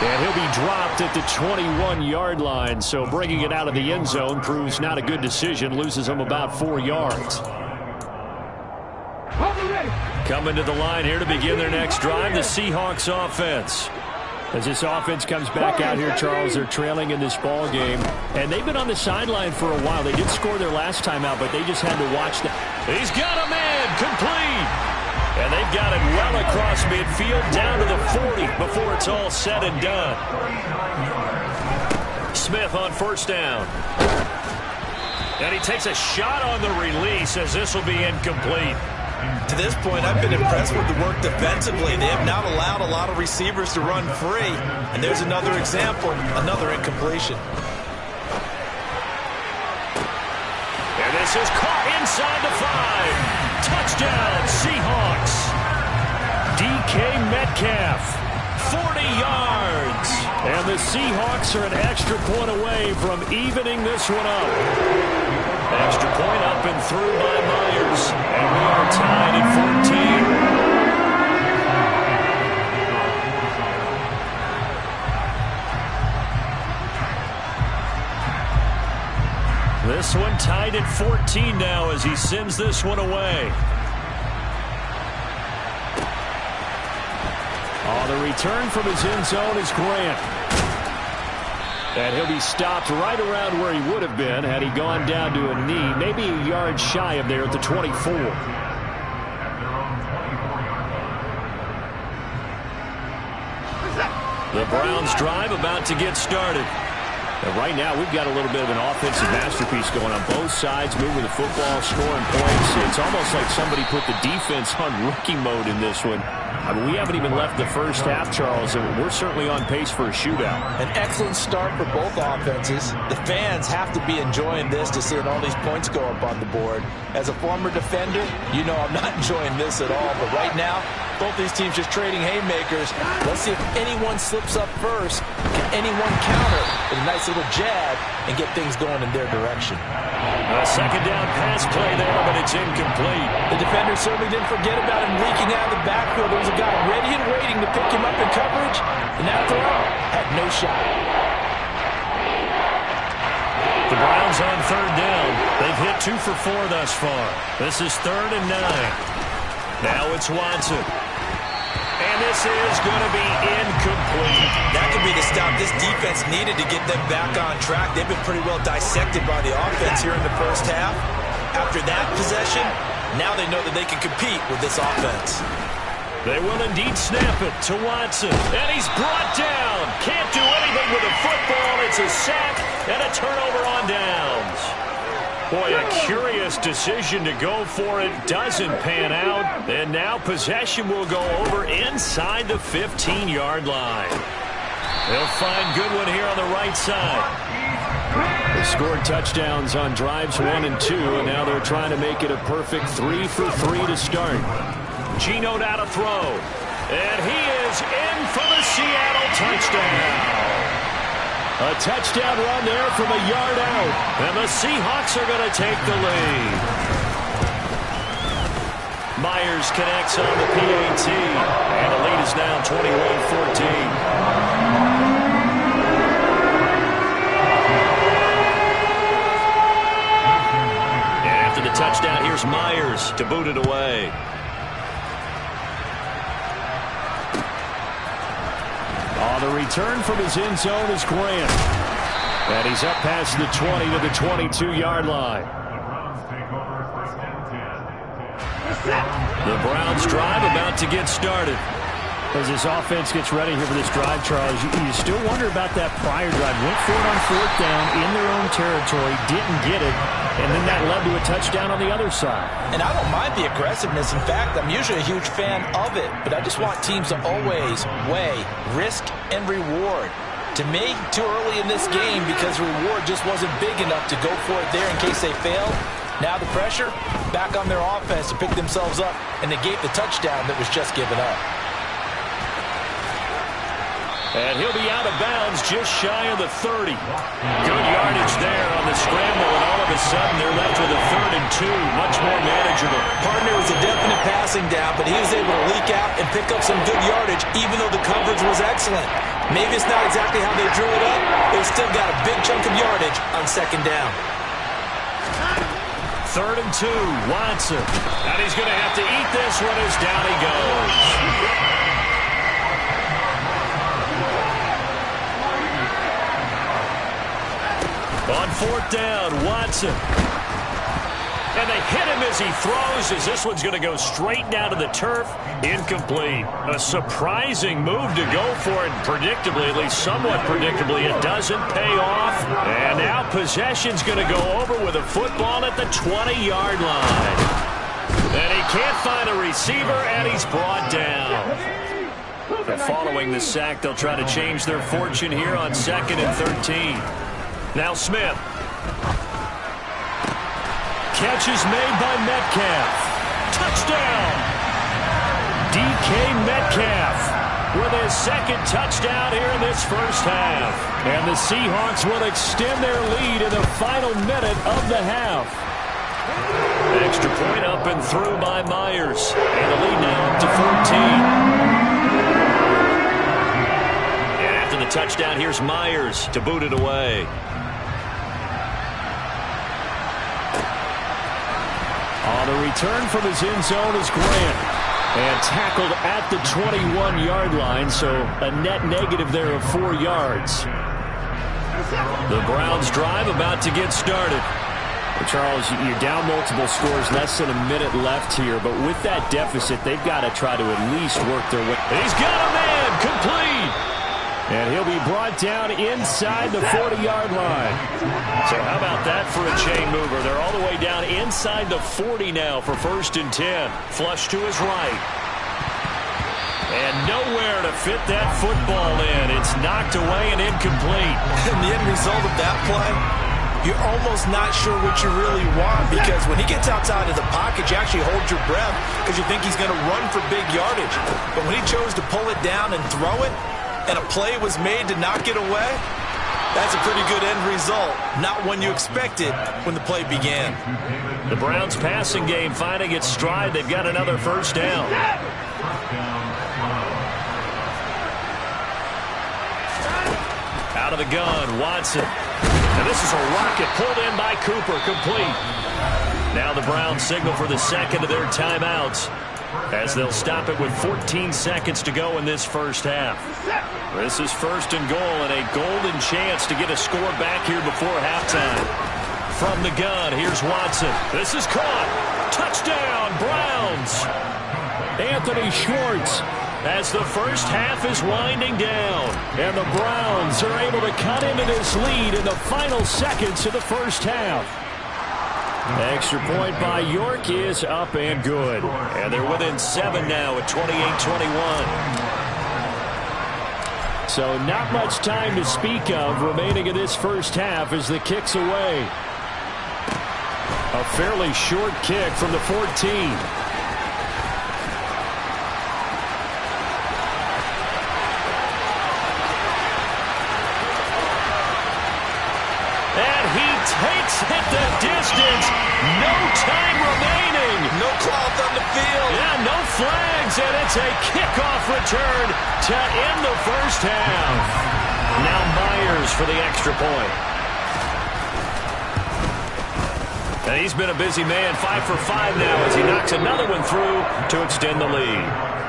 And he'll be dropped at the 21-yard line, so bringing it out of the end zone proves not a good decision, loses him about 4 yards. Coming to the line here to begin their next drive, the Seahawks offense. As this offense comes back out here, Charles, they're trailing in this ball game. And they've been on the sideline for a while. They did score their last time out, but they just had to watch that. He's got a man complete. And they've got it well across midfield down to the 40 before it's all said and done. Smith on first down. And he takes a shot on the release as this will be incomplete. To this point, I've been impressed with the work defensively. They have not allowed a lot of receivers to run free. And there's another example, another incompletion. And this is caught inside the 5. Touchdown, Seahawks. DK Metcalf, 40 yards. And the Seahawks are an extra point away from evening this one up. Extra point up and through by Myers. And we are tied at 14. This one tied at 14 now as he sends this one away. The return from his end zone is Grant. And he'll be stopped right around where he would have been had he gone down to a knee, maybe a yard shy of there at the 24. The Browns drive about to get started. And right now, we've got a little bit of an offensive masterpiece going on both sides, moving the football, scoring points. It's almost like somebody put the defense on rookie mode in this one. I mean, we haven't even left the first half, Charles, and we're certainly on pace for a shootout. An excellent start for both offenses. The fans have to be enjoying this to seeing all these points go up on the board. As a former defender, you know I'm not enjoying this at all. But right now, both these teams just trading haymakers. Let's see if anyone slips up first. Can anyone counter with a nice little jab and get things going in their direction? A second down pass play there, but it's incomplete. The defender certainly didn't forget about him leaking out of the backfield. There was a guy ready and waiting to pick him up in coverage, and that throw had no shot. The Browns on third down. They've hit 2 for 4 thus far. This is 3rd and 9. Now it's Watson. And this is going to be incomplete. That could be the stop this defense needed to get them back on track. They've been pretty well dissected by the offense here in the first half. After that possession, now they know that they can compete with this offense. They will indeed snap it to Watson. And he's brought down. Can't do anything with the football. It's a sack and a turnover on downs. Boy, a curious decision to go for it. Doesn't pan out. And now possession will go over inside the 15-yard line. They'll find Goodwin here on the right side. They scored touchdowns on drives 1 and 2, and now they're trying to make it a perfect 3 for 3 to start. Geno out to throw. And he is in for the Seattle touchdown. A touchdown run there from a yard out. And the Seahawks are going to take the lead. Myers connects on the PAT. And the lead is now 21-14. And after the touchdown, here's Myers to boot it away. The return from his end zone is Grant. And he's up past the 20 to the 22-yard line. The Browns drive about to get started. As this offense gets ready here for this drive, Charles, you still wonder about that prior drive. Went for it on 4th down in their own territory, didn't get it, and then that led to a touchdown on the other side. And I don't mind the aggressiveness. In fact, I'm usually a huge fan of it, but I just want teams to always weigh risk and reward. To me, too early in this game because reward just wasn't big enough to go for it there in case they failed. Now the pressure back on their offense to pick themselves up and negate the touchdown that was just given up. And he'll be out of bounds just shy of the 30. Good yardage there on the scramble, and all of a sudden they're left with a 3rd and 2. Much more manageable. Partner was a definite passing down, but he was able to leak out and pick up some good yardage, even though the coverage was excellent. Maybe it's not exactly how they drew it up. They still got a big chunk of yardage on 2nd down. 3rd and 2, Watson. And he's going to have to eat this one as down he goes. On 4th down, Watson. And they hit him as he throws, as this one's going to go straight down to the turf. Incomplete. A surprising move to go for it. Predictably, at least somewhat predictably, it doesn't pay off. And now possession's going to go over with a football at the 20-yard line. And he can't find a receiver, and he's brought down. And following the sack, they'll try to change their fortune here on 2nd and 13. Now Smith. Catch is made by Metcalf. Touchdown! DK Metcalf with his 2nd touchdown here in this first half. And the Seahawks will extend their lead in the final minute of the half. Extra point up and through by Myers. And the lead now up to 14. And after the touchdown, here's Myers to boot it away. On the return from his end zone is Grant. And tackled at the 21-yard line, so a net negative there of 4 yards. The Browns drive about to get started. Well, Charles, you're down multiple scores, less than a minute left here, but with that deficit, they've got to try to at least work their way. He's got a man, complete! And he'll be brought down inside the 40-yard line. So how about that for a chain mover? They're all the way down inside the 40 now for 1st and 10. Flush to his right. And nowhere to fit that football in. It's knocked away and incomplete. And the end result of that play, you're almost not sure what you really want, because when he gets outside of the pocket, you actually hold your breath because you think he's going to run for big yardage. But when he chose to pull it down and throw it, and a play was made to knock it away, that's a pretty good end result. Not one you expected when the play began. The Browns passing game finding its stride. They've got another 1st down. Out of the gun, Watson. And this is a rocket pulled in by Cooper, complete. Now the Browns signal for the 2nd of their timeouts, as they'll stop it with 14 seconds to go in this first half. This is 1st and goal and a golden chance to get a score back here before halftime. From the gun, here's Watson. This is caught. Touchdown, Browns. Anthony Schwartz, as the first half is winding down. And the Browns are able to cut into this lead in the final seconds of the first half. Extra point by York is up and good. And they're within 7 now at 28-21. So not much time to speak of remaining in this first half as the kick's away. A fairly short kick from the 14. Takes it the distance. No time remaining. No cloth on the field. Yeah, no flags, and it's a kickoff return to end the first half. Now Myers for the extra point. And he's been a busy man, 5 for 5 now as he knocks another one through to extend the lead.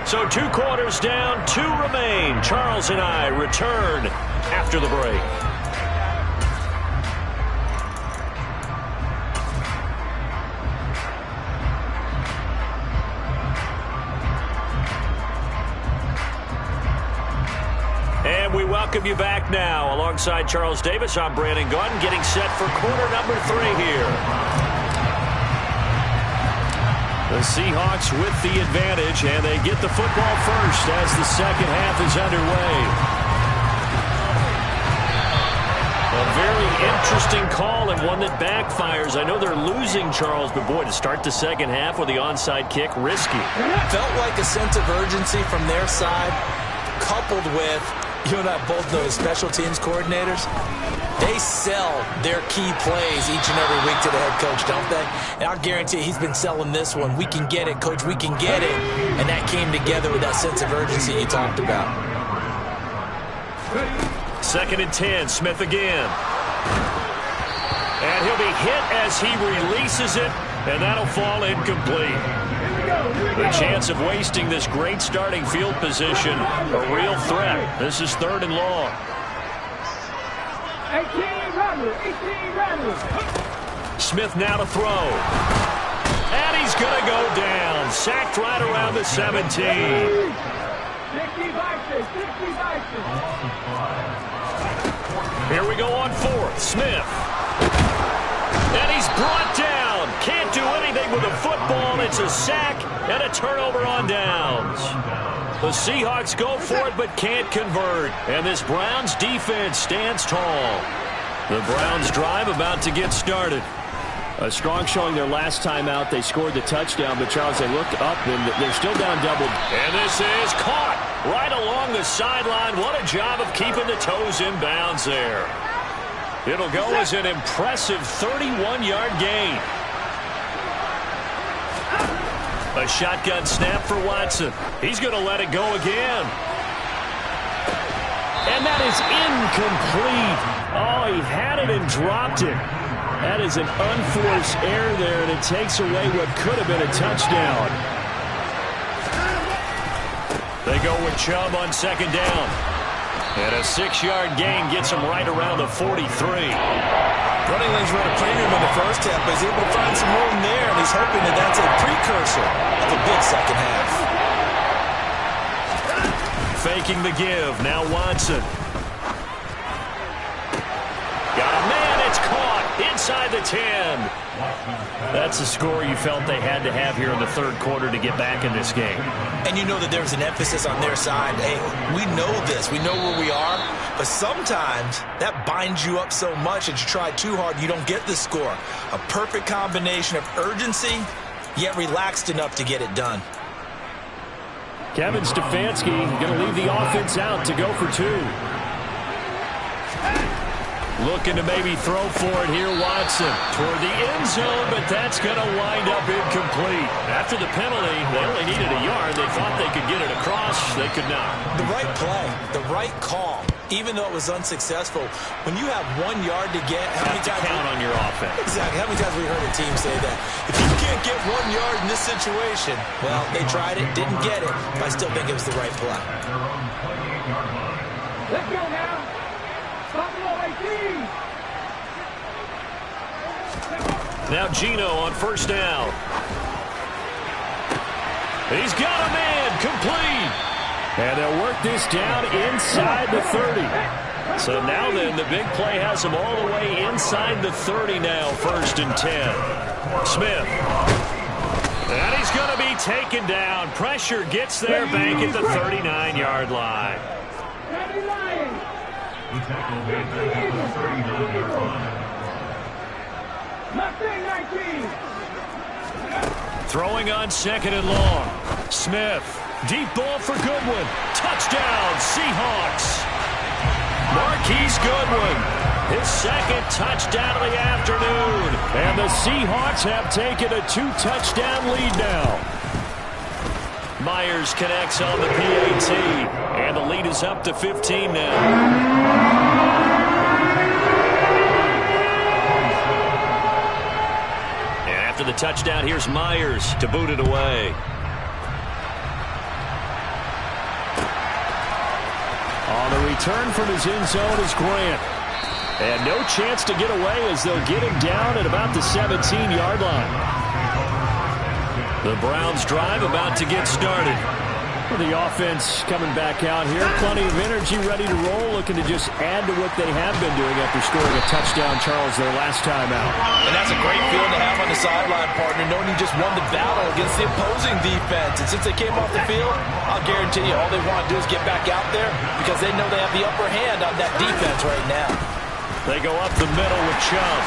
So 2 quarters down, 2 remain. Charles and I return after the break. And we welcome you back now. Alongside Charles Davis, I'm Brandon Gaudin, getting set for quarter number 3 here. The Seahawks with the advantage, and they get the football first as the second half is underway. A very interesting call and one that backfires. I know they're losing, Charles, but boy, to start the second half with the onside kick, risky. Felt like a sense of urgency from their side, coupled with, you and I both know, special teams coordinators, they sell their key plays each and every week to the head coach, don't they? And I'll guarantee he's been selling this one. We can get it, coach, we can get it. And that came together with that sense of urgency you talked about. 2nd and 10, Smith again. And he'll be hit as he releases it And that'll fall incomplete. The chance of wasting this great starting field position, a real threat. This is 3rd and long. 18 runners. Smith now to throw. And he's going to go down. Sacked right around the 17. 60 Here we go on 4th. Smith. And he's brought down. Can't do anything with the football. It's a sack and a turnover on downs. The Seahawks go for it but can't convert. And this Browns defense stands tall. The Browns drive about to get started. A strong showing their last time out. They scored the touchdown, but Charles, they look up and they're still down double. And this is caught right along the sideline. What a job of keeping the toes in bounds there. It'll go as an impressive 31-yard gain. A shotgun snap for Watson. He's going to let it go again. And that is incomplete. Oh, he had it and dropped it. That is an unforced error there, and it takes away what could have been a touchdown. They go with Chubb on 2nd down. And a 6-yard gain gets him right around the 43. Running lanes were at a premium in the first half, but he's able to find some room there, and he's hoping that that's a precursor of a big second half. Faking the give. Now Watson. Got a man. It's caught inside the 10. That's the score you felt they had to have here in the 3rd quarter to get back in this game. And you know that there's an emphasis on their side. Hey, we know this. We know where we are. But sometimes that binds you up so much that you try too hard, you don't get the score. A perfect combination of urgency, yet relaxed enough to get it done. Kevin Stefanski going to leave the offense out to go for 2. Looking to maybe throw for it here, Watson. Toward the end zone, but that's going to wind up incomplete. After the penalty, they only needed a yard. They thought they could get it across. They could not. The right play, the right call, even though it was unsuccessful. When you have 1 yard to get, how many times count on your offense? Exactly. How many times we heard a team say that? If you can't get 1 yard in this situation, well, they tried it, didn't get it, but I still think it was the right play. Let's go now. Now Gino on 1st down. He's got a man complete. And they'll work this down inside the 30. So now then, the big play has him all the way inside the 30 now, 1st and 10. Smith. And he's going to be taken down. Pressure gets there, bank at the 39-yard line. Throwing on 2nd and long. Smith. Deep ball for Goodwin. Touchdown, Seahawks. Marquise Goodwin. His 2nd touchdown of the afternoon. And the Seahawks have taken a 2-touchdown lead now. Myers connects on the PAT. And the lead is up to 15 now. After the touchdown, here's Myers to boot it away. On the return from his end zone is Grant. And no chance to get away as they'll get him down at about the 17-yard line. The Browns drive about to get started. The offense coming back out here. Plenty of energy, ready to roll, looking to just add to what they have been doing after scoring a touchdown, Charles, their last time out. And that's a great feeling to have on the sideline, partner, knowing you just won the battle against the opposing defense. And since they came off the field, I'll guarantee you all they want to do is get back out there because they know they have the upper hand on that defense right now. They go up the middle with Chubb.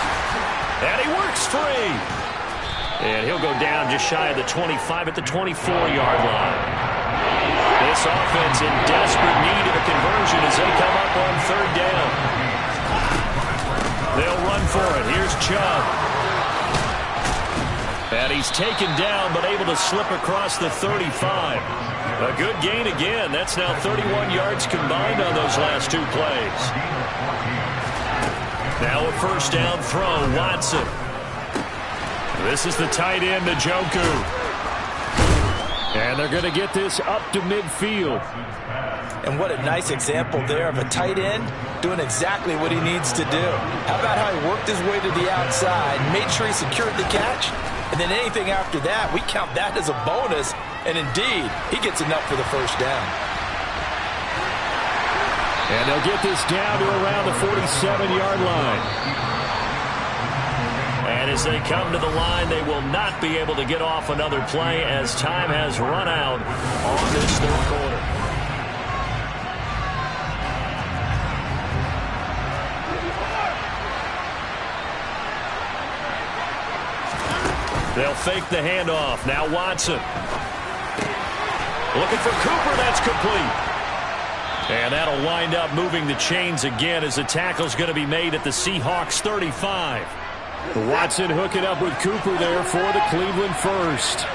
And he works free. And he'll go down just shy of the 25 at the 24-yard line. This offense in desperate need of a conversion as they come up on 3rd down. They'll run for it. Here's Chubb. And he's taken down but able to slip across the 35. A good gain again. That's now 31 yards combined on those last 2 plays. Now a 1st down throw. Watson. This is the tight end, Njoku. And they're going to get this up to midfield. And what a nice example there of a tight end doing exactly what he needs to do. How about how he worked his way to the outside, made sure he secured the catch, and then anything after that, we count that as a bonus. And indeed, he gets enough for the first down. And they'll get this down to around the 47-yard line. And as they come to the line, they will not be able to get off another play as time has run out on this third quarter. They'll fake the handoff. Now Watson. Looking for Cooper. That's complete. And that'll wind up moving the chains again as the tackle's going to be made at the Seahawks 35. Watson hooking up with Cooper there for the Cleveland first.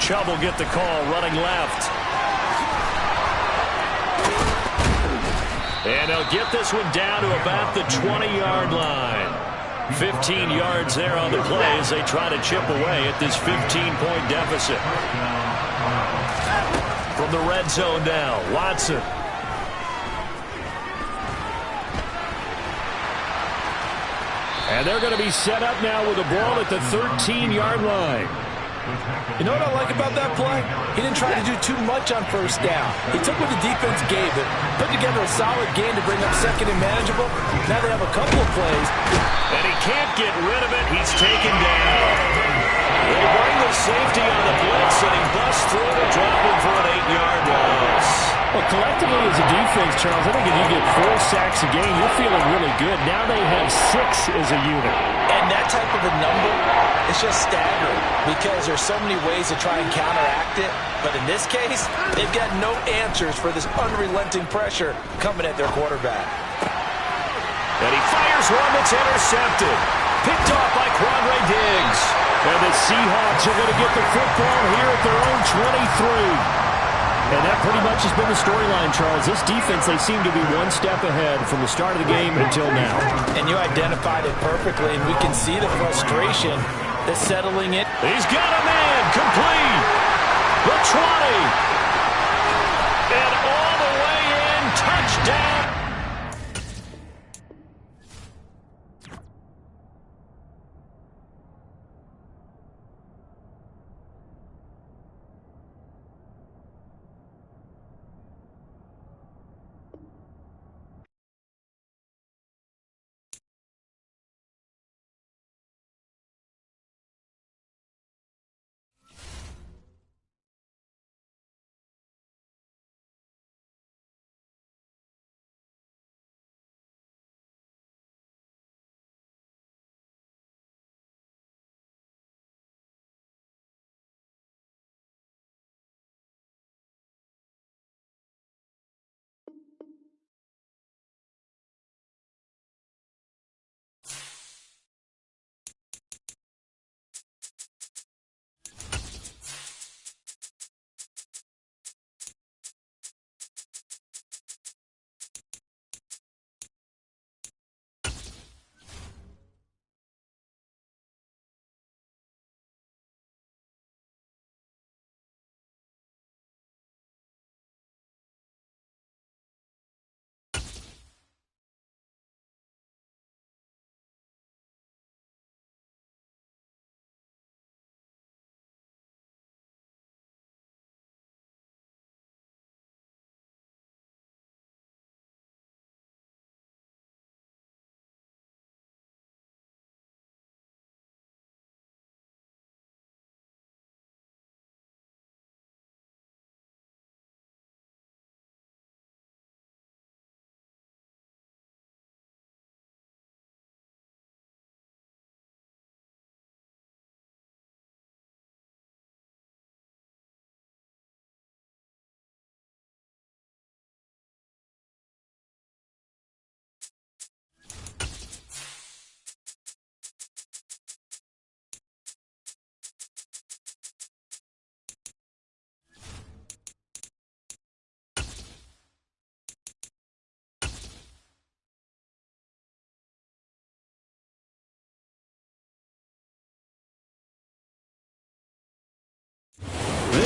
Chubb will get the call running left. And they'll get this one down to about the 20-yard line. 15 yards there on the play as they try to chip away at this 15-point deficit. From the red zone now, Watson. And they're going to be set up now with the ball at the 13-yard line. You know what I like about that play? He didn't try to do too much on first down. He took what the defense gave it, put together a solid game to bring up second and manageable. Now they have a couple of plays. And he can't get rid of it. He's taken down. They bring the safety on the blitz, and he busts through to drop him for an 8-yard loss. Well, collectively as a defense, Charles, I think if you get 4 sacks a game, you're feeling really good. Now they have 6 as a unit. And that type of a number is just staggering because there's so many ways to try and counteract it. But in this case, they've got no answers for this unrelenting pressure coming at their quarterback. And he fires one that's intercepted. Picked off by Quandre Diggs. And the Seahawks are going to get the football here at their own 23. And that pretty much has been the storyline, Charles. This defense, they seem to be one step ahead from the start of the game until now. And you identified it perfectly, and we can see the frustration that's settling in. He's got a man complete. The 20. And all the way in, touchdown.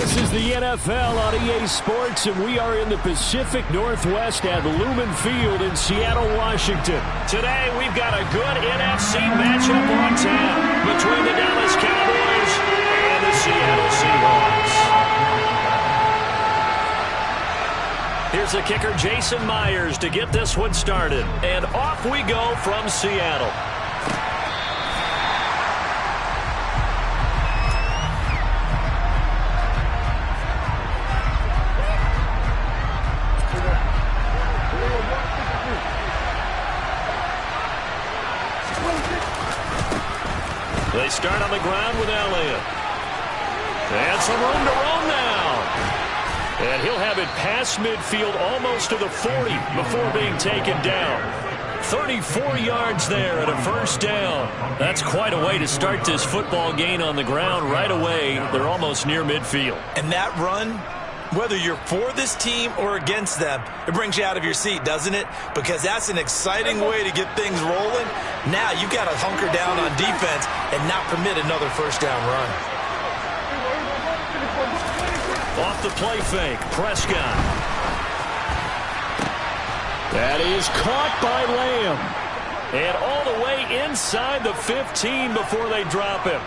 This is the NFL on EA Sports, and we are in the Pacific Northwest at Lumen Field in Seattle, Washington. Today, we've got a good NFC matchup on tap between the Dallas Cowboys and the Seattle Seahawks. Here's the kicker, Jason Myers, to get this one started. And off we go from Seattle. They start on the ground with Elliott. And some room to roam now. And he'll have it past midfield almost to the 40 before being taken down. 34 yards there at a first down. That's quite a way to start this football game on the ground right away. They're almost near midfield. And that run, whether you're for this team or against them, it brings you out of your seat, doesn't it? Because that's an exciting way to get things rolling. Now you've got to hunker down on defense and not permit another first down run. Off the play fake, Prescott. That is caught by Lamb. And all the way inside the 15 before they drop him.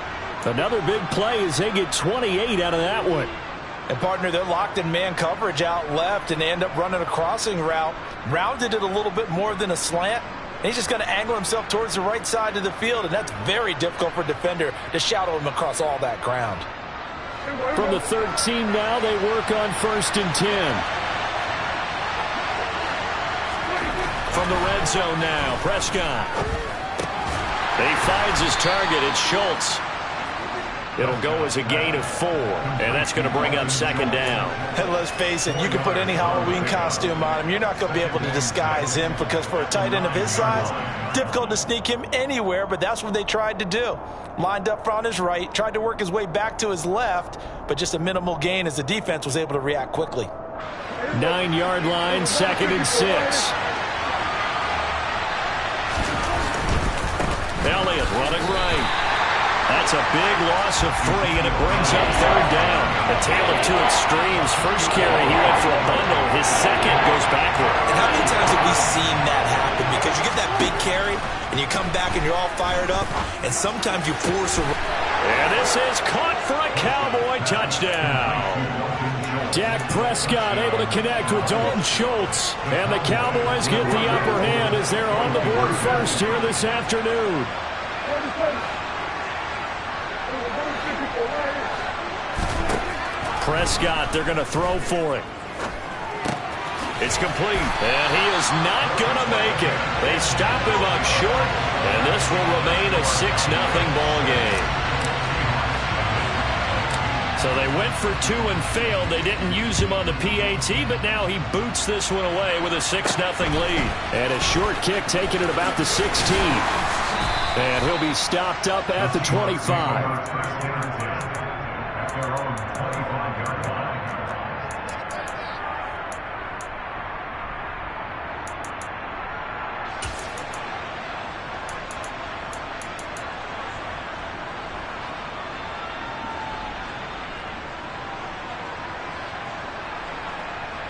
Another big play as they get 28 out of that one. And, partner, they're locked in man coverage out left, and they end up running a crossing route. Rounded it a little bit more than a slant. And he's just going to angle himself towards the right side of the field, and that's very difficult for a defender to shadow him across all that ground. From the 13 now, they work on 1st and 10. From the red zone now, Prescott. He finds his target. It's Schultz. It'll go as a gain of 4, and that's going to bring up 2nd down. And let's face it, you can put any Halloween costume on him. You're not going to be able to disguise him because for a tight end of his size, difficult to sneak him anywhere, but that's what they tried to do. Lined up on his right, tried to work his way back to his left, but just a minimal gain as the defense was able to react quickly. 9-yard line, 2nd and 6. Elliott running right. That's a big loss of 3, and it brings up 3rd down. A tale of two extremes. First carry, he went for a bundle. His second goes backward. And how many times have we seen that happen? Because you get that big carry, and you come back and you're all fired up, and sometimes you force a... And this is caught for a Cowboy touchdown. Dak Prescott able to connect with Dalton Schultz. And the Cowboys get the upper hand as they're on the board first here this afternoon. Prescott, they're going to throw for it. It's complete, and he is not going to make it. They stop him up short, and this will remain a 6-0 ball game. So they went for 2 and failed. They didn't use him on the PAT, but now he boots this one away with a 6-0 lead. And a short kick taken at about the 16. And he'll be stopped up at the 25.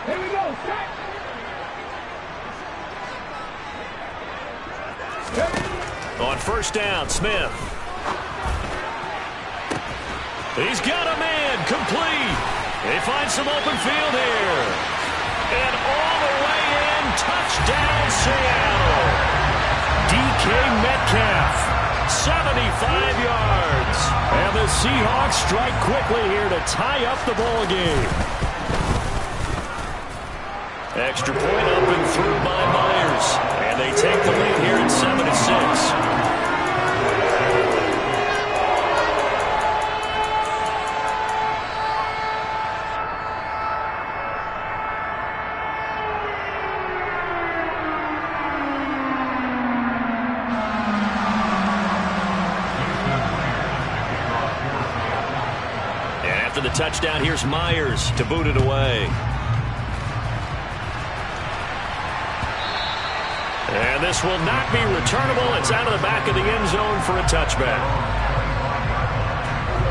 Here we go, set. On 1st down, Smith. He's got a man, complete. They find some open field here. And all the way in, touchdown Seattle. DK Metcalf, 75 yards. And the Seahawks strike quickly here to tie up the ball game. Extra point up and through by Myers. And they take the lead here at 7-6. And after the touchdown, here's Myers to boot it away. And this will not be returnable. It's out of the back of the end zone for a touchback.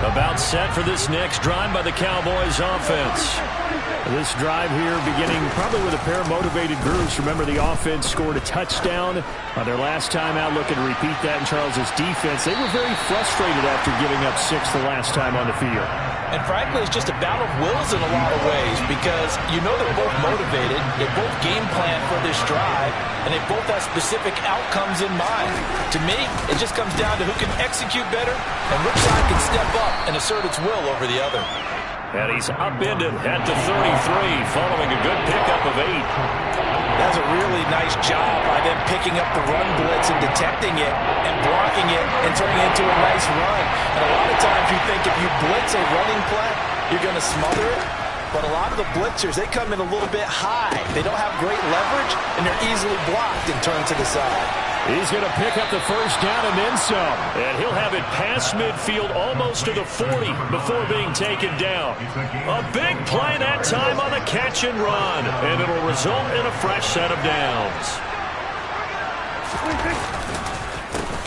About set for this next drive by the Cowboys offense. This drive here beginning probably with a pair of motivated groups. Remember, the offense scored a touchdown on their last time out, looking to repeat that in Charles's defense. They were very frustrated after giving up 6 the last time on the field. And frankly, it's just a battle of wills in a lot of ways because you know they're both motivated, they both game plan for this drive, and they both have specific outcomes in mind. To me, it just comes down to who can execute better and which side can step up and assert its will over the other. And he's upended at the 33 following a good pickup of 8. That's a really nice job by them picking up the run blitz and detecting it and blocking it and turning it into a nice run. And a lot of times you think if you blitz a running play, you're going to smother it. But a lot of the blitzers, they come in a little bit high. They don't have great leverage, and they're easily blocked and turned to the side. He's going to pick up the first down and then some. And he'll have it past midfield almost to the 40 before being taken down. A big play that time on the catch and run. And it'll result in a fresh set of downs.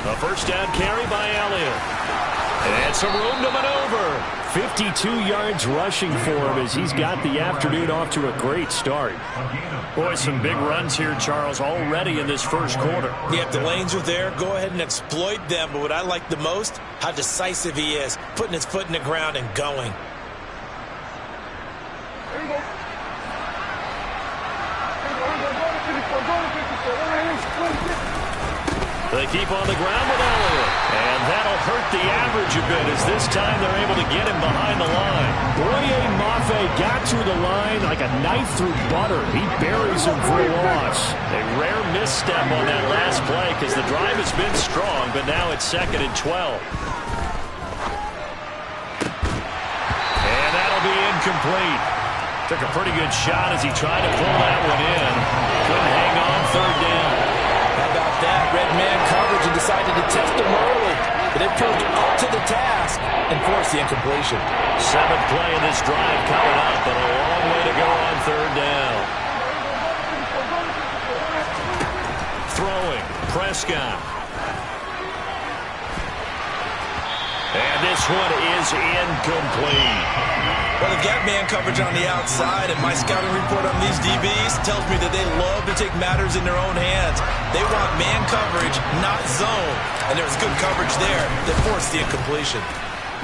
A first down carry by Elliott. And some room to maneuver. 52 yards rushing for him as he's got the afternoon off to a great start. Boy, some big runs here, Charles, already in this first quarter. Yeah, if the lanes are there, go ahead and exploit them. But what I like the most, how decisive he is, putting his foot in the ground and going. They keep on the ground with Elliott. And that'll hurt the average a bit as this time they're able to get him behind the line. Boye Mafe got to the line like a knife through butter. He buries him for a loss. A rare misstep on that last play because the drive has been strong, but now it's 2nd and 12. And that'll be incomplete. Took a pretty good shot as he tried to pull that one in. Couldn't hang on 3rd down. How about that? Red man coverage and decided to test him early. But it proved up to the task and forced the incompletion. 7th play in this drive coming up, but a long way to go on 3rd down. Throwing, Prescott. And this one is incomplete. Well, they've got man coverage on the outside, and my scouting report on these DBs tells me that they love to take matters in their own hands. They want man coverage, not zone. And there's good coverage there that forced the incompletion.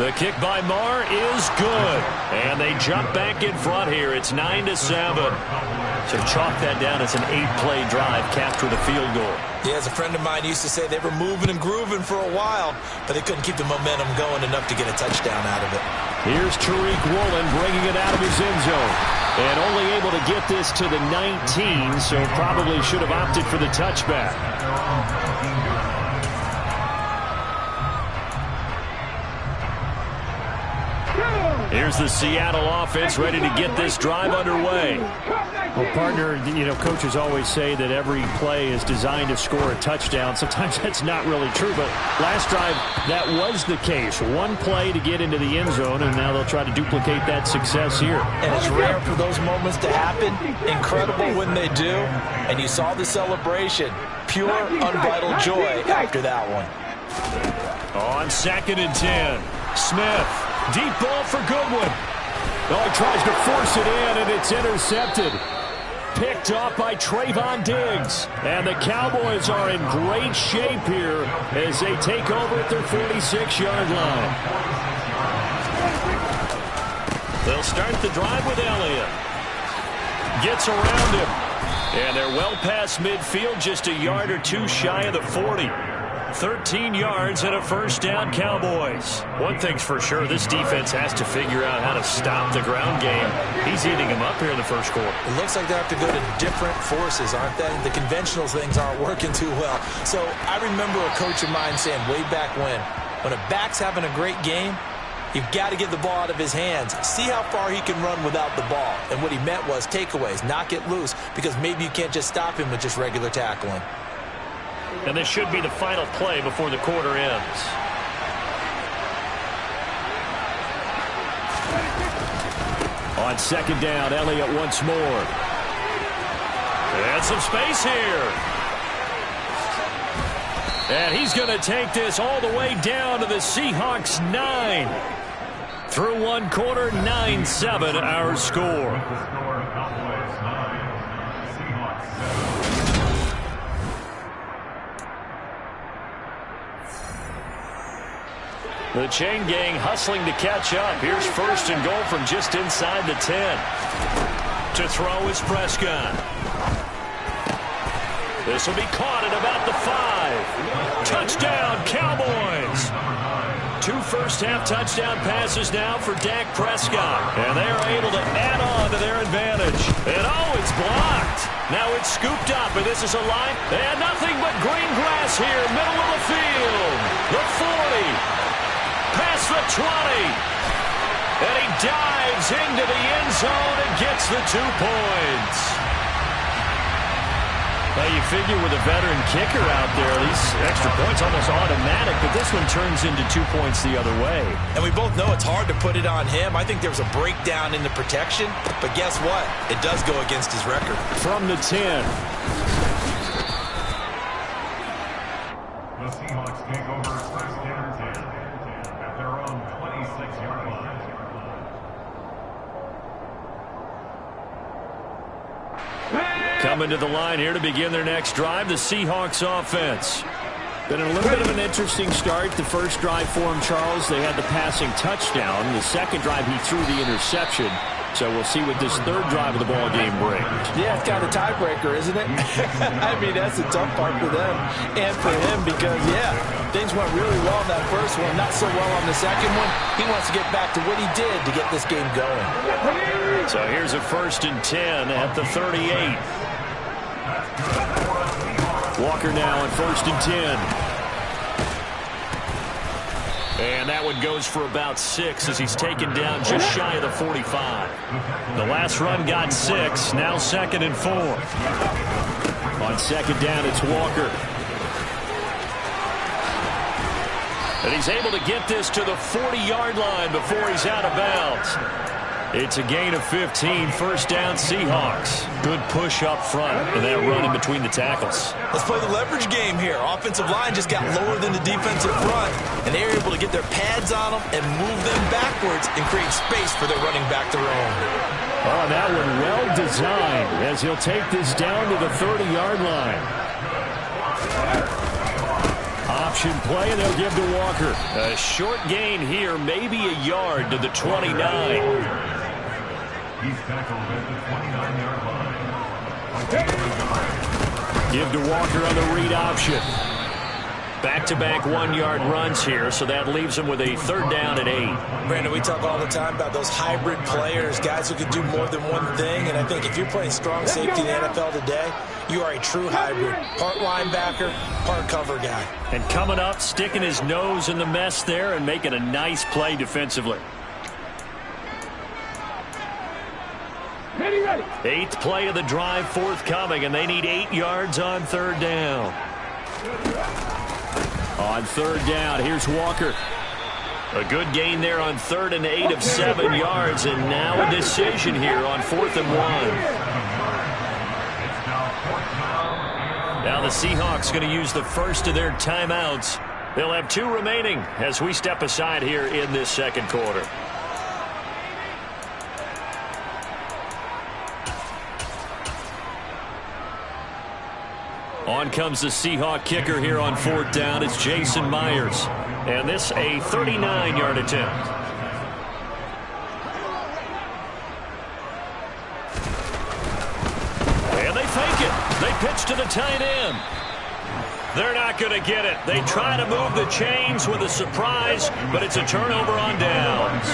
The kick by Marr is good. And they jump back in front here. It's 9-7. So chalk that down as an 8-play drive, capture the field goal. Yeah, as a friend of mine used to say, they were moving and grooving for a while, but they couldn't keep the momentum going enough to get a touchdown out of it. Here's Tariq Woolen bringing it out of his end zone. And only able to get this to the 19, so probably should have opted for the touchback. Here's the Seattle offense ready to get this drive underway. Well, partner, you know, coaches always say that every play is designed to score a touchdown. Sometimes that's not really true, but last drive, that was the case. One play to get into the end zone, and now they'll try to duplicate that success here. And it's rare for those moments to happen. Incredible when they do. And you saw the celebration. Pure, unbridled joy after that one. On 2nd and 10, Smith. Deep ball for Goodwin. Oh, he tries to force it in, and it's intercepted. Picked off by Trayvon Diggs. And the Cowboys are in great shape here as they take over at their 46-yard line. They'll start the drive with Elliott. Gets around him. And they're well past midfield, just a yard or two shy of the 40. 13 yards and a first down, Cowboys. One thing's for sure, this defense has to figure out how to stop the ground game. He's eating them up here in the first quarter. It looks like they have to go to different forces, aren't they? The conventional things aren't working too well. So I remember a coach of mine saying way back when a back's having a great game, you've got to get the ball out of his hands. See how far he can run without the ball. And what he meant was takeaways, knock it loose, because maybe you can't just stop him with just regular tackling. And this should be the final play before the quarter ends. On 2nd down, Elliott once more. And some space here. And he's going to take this all the way down to the Seahawks 9. Through one quarter, 9-7 our score. The chain gang hustling to catch up. Here's first and goal from just inside the 10. To throw is Prescott. This will be caught at about the 5. Touchdown, Cowboys. 2 first-half touchdown passes now for Dak Prescott. And they are able to add on to their advantage. And it's blocked. Now it's scooped up, and this is a line. And nothing but green grass here, middle of the field. The 40. Past the 20. And he dives into the end zone and gets the 2 points. Well, you figure with a veteran kicker out there, these extra points almost automatic, but this one turns into 2 points the other way. And we both know it's hard to put it on him. I think there was a breakdown in the protection, but guess what? It does go against his record. From the 10. The Seahawks take over first down 10 at their own 26-yard line. Coming to the line here to begin their next drive, the Seahawks offense. Been a little bit of an interesting start. The first drive for him, Charles, they had the passing touchdown. The second drive, he threw the interception. So we'll see what this third drive of the ball game brings. Yeah, it's kind of a tiebreaker, isn't it? I mean, that's the tough part for them and for him because, yeah, things went really well in that first one, not so well on the second one. He wants to get back to what he did to get this game going. So here's a first and 10 at the 38. Walker now on first and 10. And that one goes for about 6 as he's taken down just shy of the 45. The last run got 6. Now second and 4. On second down, it's Walker. And he's able to get this to the 40-yard line before he's out of bounds. It's a gain of 15, first down Seahawks. Good push up front and that run in between the tackles. Let's play the leverage game here. Offensive line just got lower than the defensive front, and they were able to get their pads on them and move them backwards and create space for their running back to roam. Oh, that one well designed as he'll take this down to the 30-yard line. Option play, and they'll give to Walker. A short gain here, maybe a yard to the 29. He's tackled at the 29-yard line. Give to Walker on the read option. Back-to-back 1-yard runs here, so that leaves him with a third down and 8. Brandon, we talk all the time about those hybrid players, guys who can do more than one thing, and I think if you're playing strong safety in the NFL today, you are a true hybrid. Part linebacker, part cover guy. And coming up, sticking his nose in the mess there and making a nice play defensively. Ready. 8th play of the drive forthcoming, and they need 8 yards on third down. On third down, here's Walker. A good gain there on third and 8 of 7 yards, and now a decision here on 4th and 1. Now the Seahawks going to use the first of their timeouts. They'll have 2 remaining as we step aside here in this second quarter. On comes the Seahawk kicker here on 4th down. It's Jason Myers. And this a 39-yard attempt. And they fake it. They pitch to the tight end. They're not going to get it. They try to move the chains with a surprise, but it's a turnover on downs.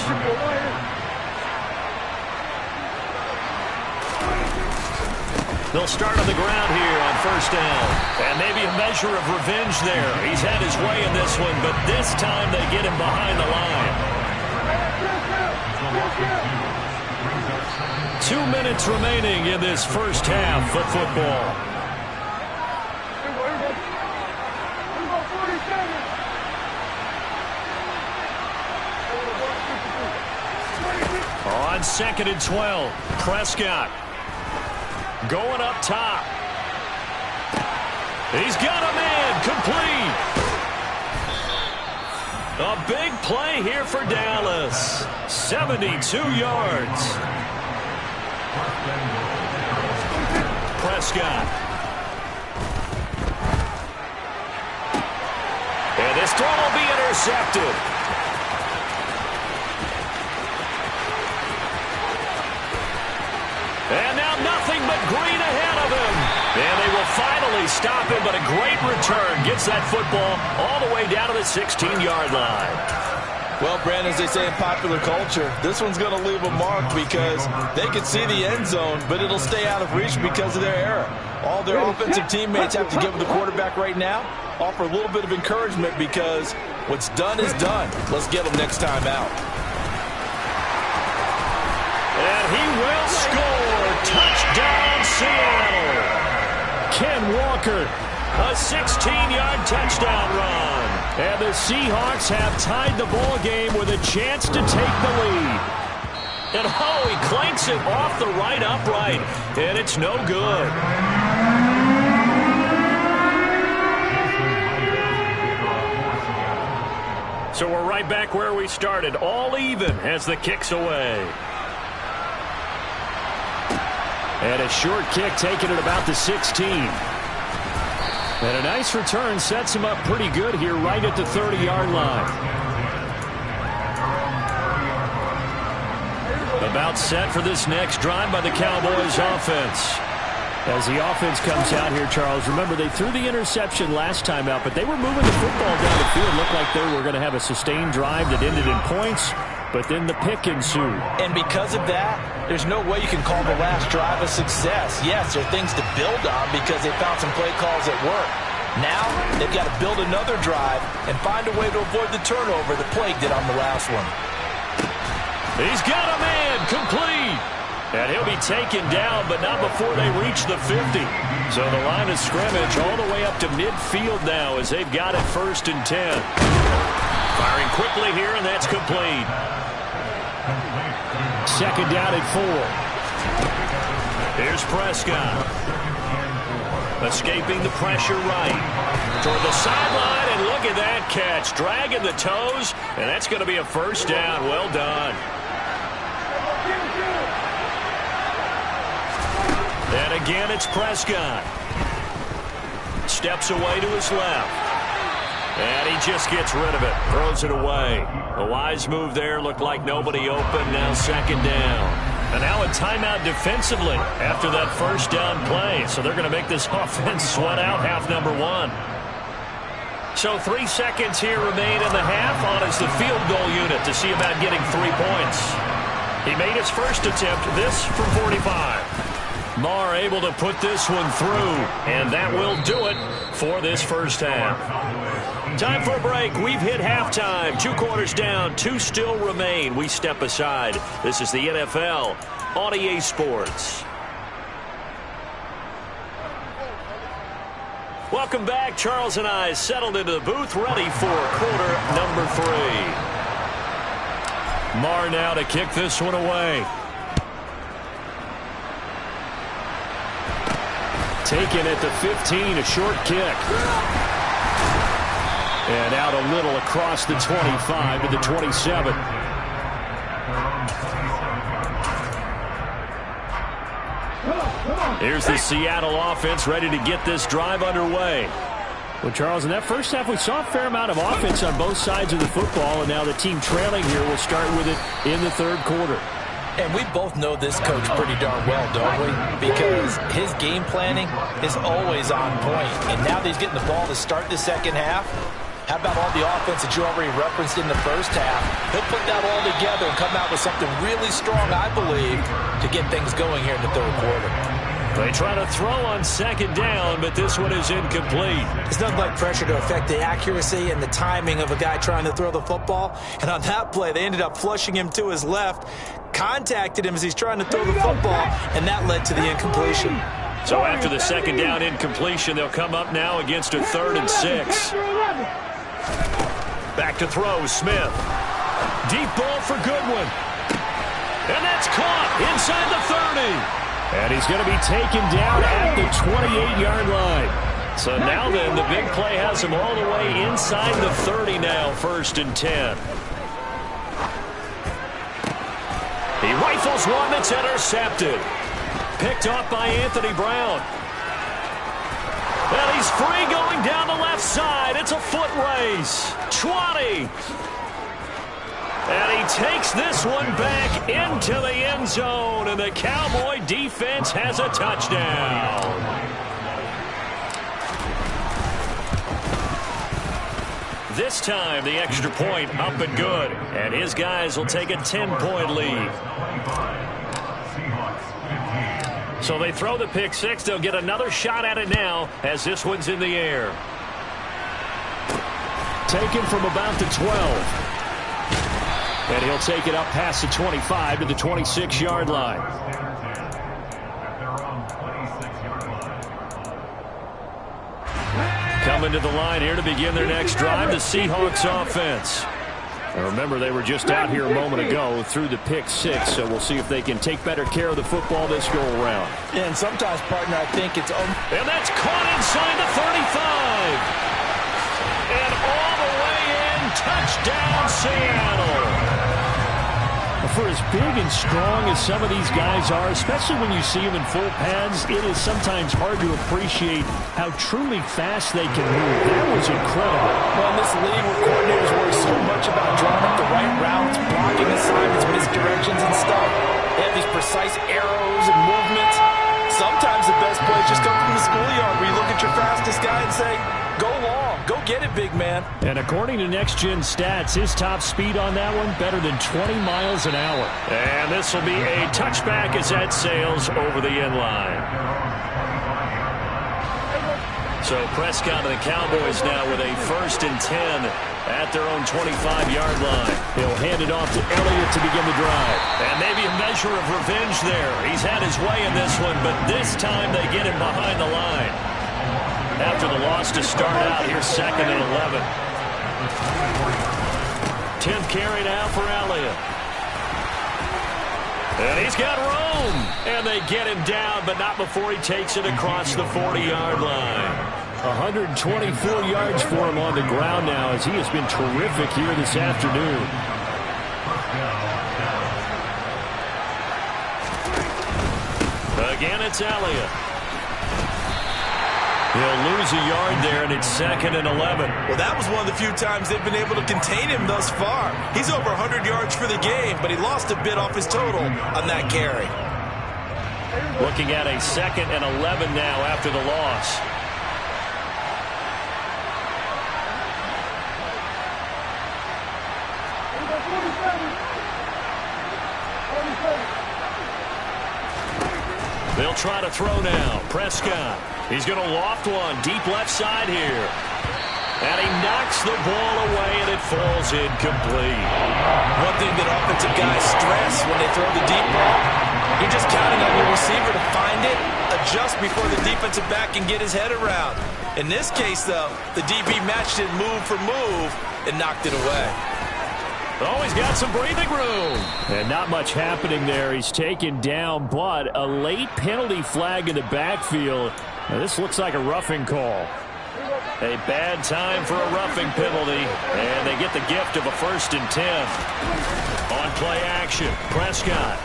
They'll start on the ground here on first down. And maybe a measure of revenge there. He's had his way in this one, but this time they get him behind the line. 2 minutes remaining in this first half of football. On second and 12, Prescott. Going up top. He's got a man complete. A big play here for Dallas. 72 yards. Prescott. And this throw will be intercepted. And now nothing but green ahead of him. And they will finally stop him, but a great return. Gets that football all the way down to the 16-yard line. Well, Brandon, as they say in popular culture, this one's going to leave a mark because they can see the end zone, but it'll stay out of reach because of their error. All their offensive teammates have to give the quarterback right now, offer a little bit of encouragement because what's done is done. Let's get them next time out. And he will score. Touchdown, Seattle. Ken Walker, a 16-yard touchdown run. And the Seahawks have tied the ball game with a chance to take the lead. And oh, he clanks it off the right upright, and it's no good. So we're right back where we started, all even as the kick's away. And a short kick taken at about the 16. And a nice return sets him up pretty good here right at the 30-yard line. About set for this next drive by the Cowboys offense. As the offense comes out here, Charles, remember they threw the interception last time out, but they were moving the football down the field. Looked like they were going to have a sustained drive that ended in points, but then the pick ensued. And because of that, there's no way you can call the last drive a success. Yes, there are things to build on because they found some play calls that work. Now, they've got to build another drive and find a way to avoid the turnover that plagued it on the last one. He's got a man, complete. And he'll be taken down, but not before they reach the 50. So the line of scrimmage all the way up to midfield now as they've got it 1st and 10. Firing quickly here, and that's complete. 2nd down at 4. Here's Prescott. Escaping the pressure right. Toward the sideline, and look at that catch. Dragging the toes, and that's going to be a 1st down. Well done. And again, it's Prescott. Steps away to his left. And he just gets rid of it. Throws it away. A wise move there. Looked like nobody open. Now 2nd down. And now a timeout defensively after that 1st down play. So they're going to make this offense sweat out half number 1. So 3 seconds here remain in the half on as the field goal unit to see about getting 3 points. He made his first attempt, this from 45. Marr able to put this one through, and that will do it for this 1st half. Time for a break. We've hit halftime. 2 quarters down, 2 still remain. We step aside. This is the NFL on EA Sports. Welcome back. Charles and I settled into the booth, ready for quarter number 3. Marr now to kick this one away. Taken at the 15, a short kick. And out a little across the 25 to the 27. Here's the Seattle offense ready to get this drive underway. Well, Charles, in that 1st half, we saw a fair amount of offense on both sides of the football, and now the team trailing here will start with it in the 3rd quarter. And we both know this coach pretty darn well, don't we? Because his game planning is always on point. And now that he's getting the ball to start the 2nd half, how about all the offense that you already referenced in the 1st half? He'll put that all together and come out with something really strong, I believe, to get things going here in the 3rd quarter. They try to throw on 2nd down, but this one is incomplete. There's nothing like pressure to affect the accuracy and the timing of a guy trying to throw the football. And on that play, they ended up flushing him to his left, contacted him as he's trying to throw the football, and that led to the incompletion. So after the 2nd down incompletion, they'll come up now against a 3rd and 6. Back to throw, Smith. Deep ball for Goodwin. And that's caught inside the 30. And he's going to be taken down at the 28-yard line. So now then, the big play has him all the way inside the 30 now, 1st and 10. He rifles one that's intercepted. Picked off by Anthony Brown. And he's free going down the left side. It's a foot race. 20. And he takes this one back into the end zone. And the Cowboy defense has a touchdown. This time, the extra point up and good. And his guys will take a 10-point lead. So they throw the pick six. They'll get another shot at it now as this one's in the air. Taken from about the 12. And he'll take it up past the 25 to the 26-yard line. Coming to the line here to begin their next drive, the Seahawks offense. Now remember, they were just out here a moment ago through the pick six, so we'll see if they can take better care of the football this go-around. And sometimes, partner, I think it's... And that's caught inside the 35. And all the way in, touchdown Seattle. For as big and strong as some of these guys are, especially when you see them in full pads, it is sometimes hard to appreciate how truly fast they can move. That was incredible. Well, in this league where coordinators worry so much about drawing up the right routes, blocking assignments, misdirections and stuff, they have these precise arrows and movements. Sometimes the best plays just come from the schoolyard where you look at your fastest guy and say, go long, go get it, big man. And according to Next Gen Stats, his top speed on that one better than 20 miles an hour. And this will be a touchback as that sails over the end line. So Prescott and the Cowboys now with a 1st and 10 at their own 25-yard line. He'll hand it off to Elliott to begin the drive. And maybe a measure of revenge there. He's had his way in this one, but this time they get him behind the line. After the loss to start out, here's 2nd and 11. 10th carry now for Elliott. And he's got room. And they get him down, but not before he takes it across the 40-yard line. 124 yards for him on the ground now as he has been terrific here this afternoon. Again, it's Elliott. He'll lose a yard there, and it's 2nd and 11. Well, that was one of the few times they've been able to contain him thus far. He's over 100 yards for the game, but he lost a bit off his total on that carry. Looking at a 2nd and 11 now after the loss. They'll try to throw now. Prescott. He's going to loft one deep left side here. And he knocks the ball away, and it falls incomplete. One thing that offensive guys stress when they throw the deep ball, you're just counting on your receiver to find it, adjust before the defensive back can get his head around. In this case, though, the DB matched it move for move and knocked it away. Oh, he's got some breathing room. And not much happening there. He's taken down, but a late penalty flag in the backfield. Now, this looks like a roughing call. A bad time for a roughing penalty, and they get the gift of a 1st and 10. On play action, Prescott.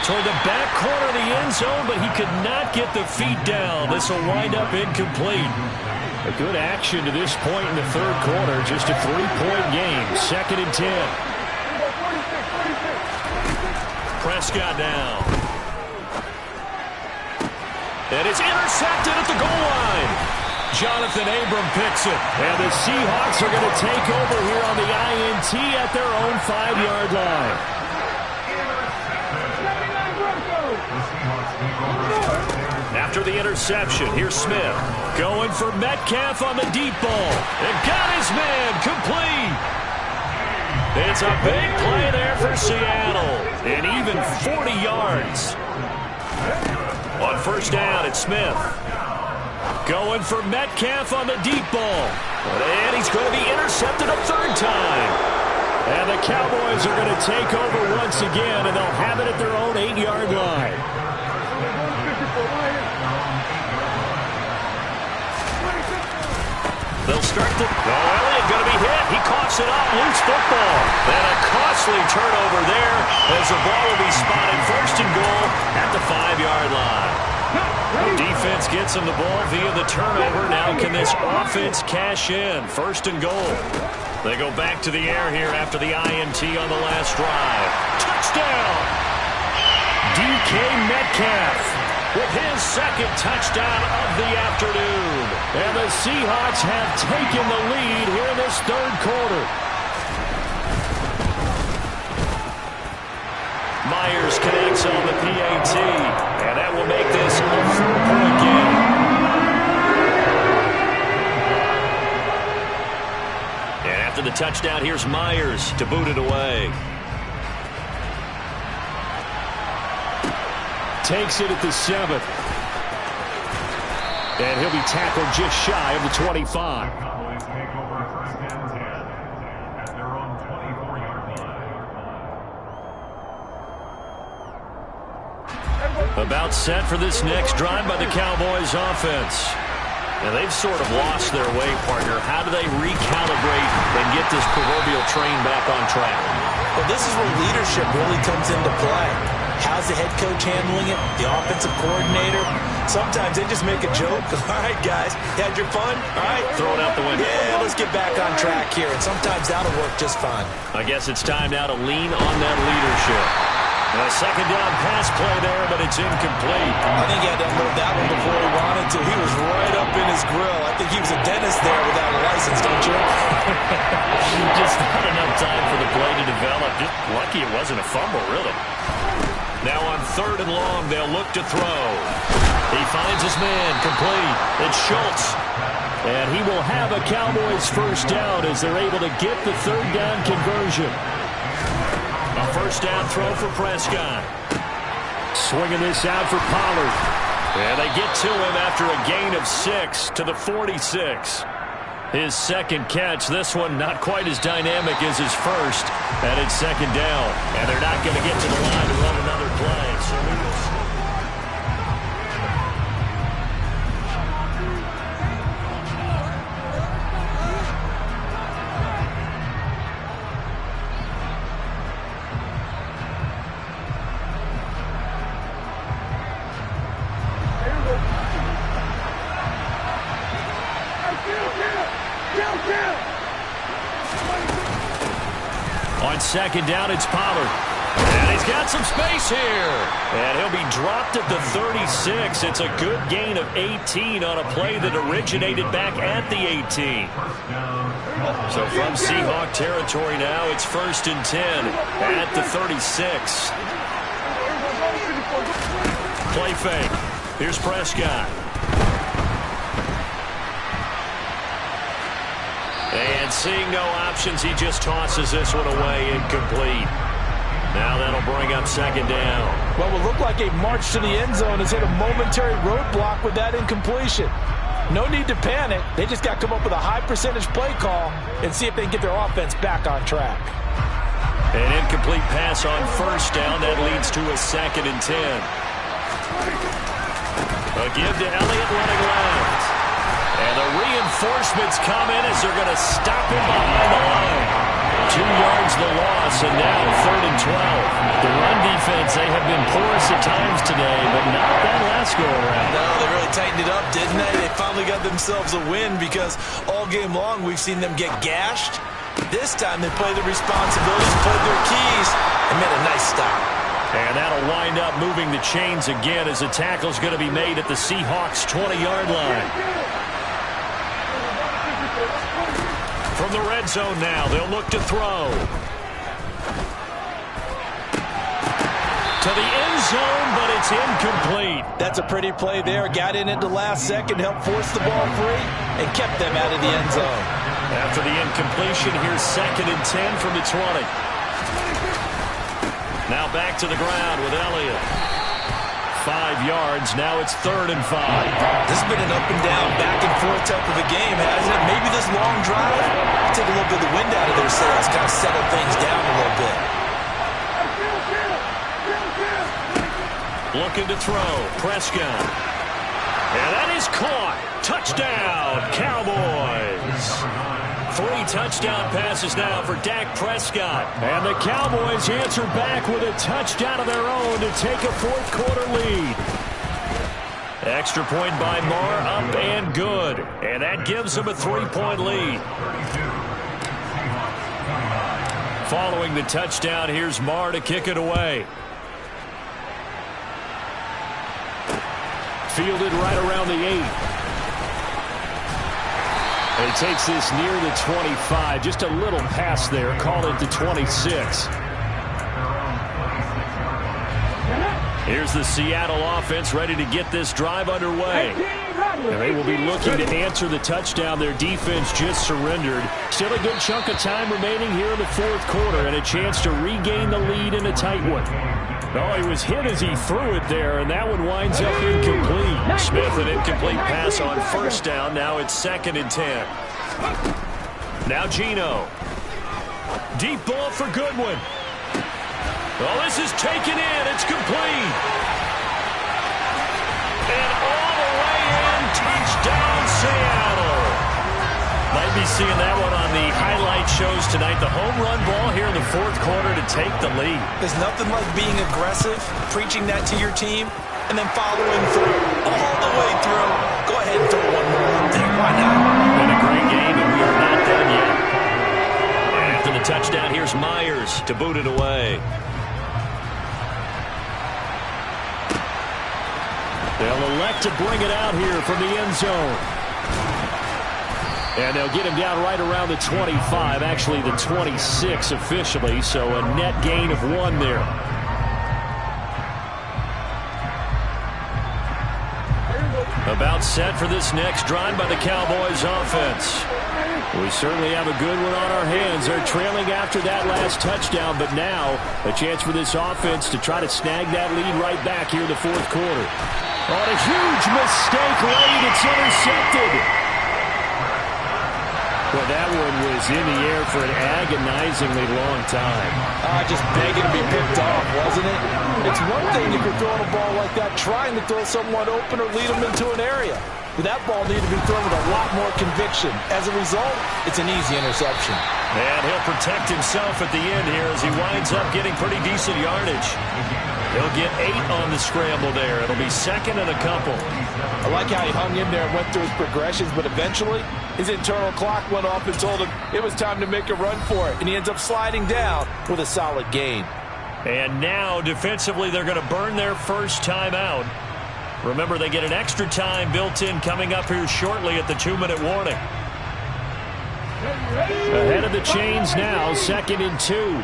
Toward the back corner of the end zone, but he could not get the feet down. This will wind up incomplete. A good action to this point in the 3rd quarter. Just a 3-point game. 2nd and 10. Prescott now. And it's intercepted at the goal line. Jonathan Abram picks it. And the Seahawks are going to take over here on the INT at their own 5-yard line. After the interception, here's Smith. Going for Metcalf on the deep ball. And got his man complete. It's a big play there for Seattle. And even 40 yards. On 1st down, it's Smith. Going for Metcalf on the deep ball. And he's going to be intercepted a 3rd time. And the Cowboys are going to take over once again, and they'll have it at their own 8-yard line. start to... Oh, Elliott going to be hit. He coughs it up. Loose football. And a costly turnover there as the ball will be spotted first and goal at the 5-yard line. Defense gets him the ball via the turnover. Now can this offense cash in? First and goal. They go back to the air here after the INT on the last drive. Touchdown! DK Metcalf with his second touchdown of the afternoon. And the Seahawks have taken the lead here in this third quarter. Myers connects on the PAT, and that will make this a 4-point game. And after the touchdown, here's Myers to boot it away. Takes it at the 7. And he'll be tackled just shy of the 25. Cowboys take over first and 10 at their own 24-yard line. About set for this next drive by the Cowboys offense. And they've sort of lost their way, partner. How do they recalibrate and get this proverbial train back on track? Well, this is where leadership really comes into play. How's the head coach handling it? The offensive coordinator? Sometimes they just make a joke. All right, guys, you had your fun? All right. Throw it out the window. Yeah, let's get back on track here. And sometimes that'll work just fine. I guess it's time now to lean on that leadership. A second down pass play there, but it's incomplete. I think he had to unload that one before he wanted to. He was right up in his grill. I think he was a dentist there without a license, don't you? Just not enough time for the play to develop. Just lucky it wasn't a fumble, really. Now on 3rd and long, they'll look to throw. He finds his man, complete. It's Schultz. And he will have a Cowboys first down as they're able to get the 3rd down conversion. A first down throw for Prescott. Swinging this out for Pollard. And they get to him after a gain of 6 to the 46. His second catch, this one not quite as dynamic as his first. And it's 2nd down. And they're not going to get to the line to run another play. So we will see. On 2nd down, it's Pollard. And he's got some space here. And he'll be dropped at the 36. It's a good gain of 18 on a play that originated back at the 18. So from Seahawk territory now, it's 1st and 10 at the 36. Play fake. Here's Prescott. And seeing no options, he just tosses this one away, incomplete. Now that'll bring up 2nd down. Well, it will look like a march to the end zone has hit a momentary roadblock with that incompletion. No need to panic. They just got to come up with a high percentage play call and see if they can get their offense back on track. An incomplete pass on 1st down. That leads to a 2nd and 10. A give to Elliott running left. And the reinforcements come in as they're going to stop him behind the line. 2 yards the loss, and now 3rd and 12. The run defense, they have been porous at times today, but not that last go-around. No, they really tightened it up, didn't they? They finally got themselves a win because all game long we've seen them get gashed. This time they played their responsibilities, played their keys, and made a nice stop. And that'll wind up moving the chains again as the tackle's going to be made at the Seahawks' 20-yard line. From the red zone now, they'll look to throw. To the end zone, but it's incomplete. That's a pretty play there. Got in at the last second, helped force the ball free, and kept them out of the end zone. After the incompletion, here's 2nd and 10 from the 20. Now back to the ground with Elliott. 5 yards. Now it's 3rd and 5. This has been an up and down, back and forth type of a game, hasn't it? Maybe this long drive take a little bit of the wind out of their sails, kind of settle things down a little bit. Looking to throw. Prescott. And that is caught. Touchdown, Cowboys. 3 touchdown passes now for Dak Prescott. And the Cowboys answer back with a touchdown of their own to take a fourth-quarter lead. Extra point by Marr, up and good. And that gives them a 3-point lead. Following the touchdown, here's Marr to kick it away. Fielded right around the 8. And he takes this near the 25. Just a little pass there. Call it the 26. Here's the Seattle offense ready to get this drive underway. And they will be looking to answer the touchdown their defense just surrendered. Still a good chunk of time remaining here in the fourth quarter and a chance to regain the lead in a tight one. Oh, he was hit as he threw it there, and that one winds up incomplete. Smith, an incomplete pass on first down. Now it's 2nd and 10. Now Geno. Deep ball for Goodwin. Oh, this is taken in. It's complete. And all the way in. Touchdown, Seattle. Might be seeing that one on the highlight shows tonight. The home run ball here in the fourth quarter to take the lead. There's nothing like being aggressive, preaching that to your team, and then following through all the way through. Go ahead and throw one more out there. Why not? Been a great game, and we are not done yet. And after the touchdown, here's Myers to boot it away. They'll elect to bring it out here from the end zone. And they'll get him down right around the 25, actually the 26 officially, so a net gain of 1 there. About set for this next drive by the Cowboys offense. We certainly have a good one on our hands. They're trailing after that last touchdown, but now a chance for this offense to try to snag that lead right back here in the fourth quarter. On a huge mistake late, it's intercepted. Well, that one was in the air for an agonizingly long time. Just begging to be picked off, wasn't it? It's one thing if you're throwing a ball like that, trying to throw someone open or lead them into an area. But that ball needed to be thrown with a lot more conviction. As a result, it's an easy interception. And he'll protect himself at the end here as he winds up getting pretty decent yardage. He'll get 8 on the scramble there. It'll be 2nd and a couple. I like how he hung in there and went through his progressions, but eventually his internal clock went off and told him it was time to make a run for it, and he ends up sliding down with a solid gain. And now, defensively, they're going to burn their first time out. Remember, they get an extra time built in coming up here shortly at the 2-minute warning. Ahead of the chains now, 2nd and 2.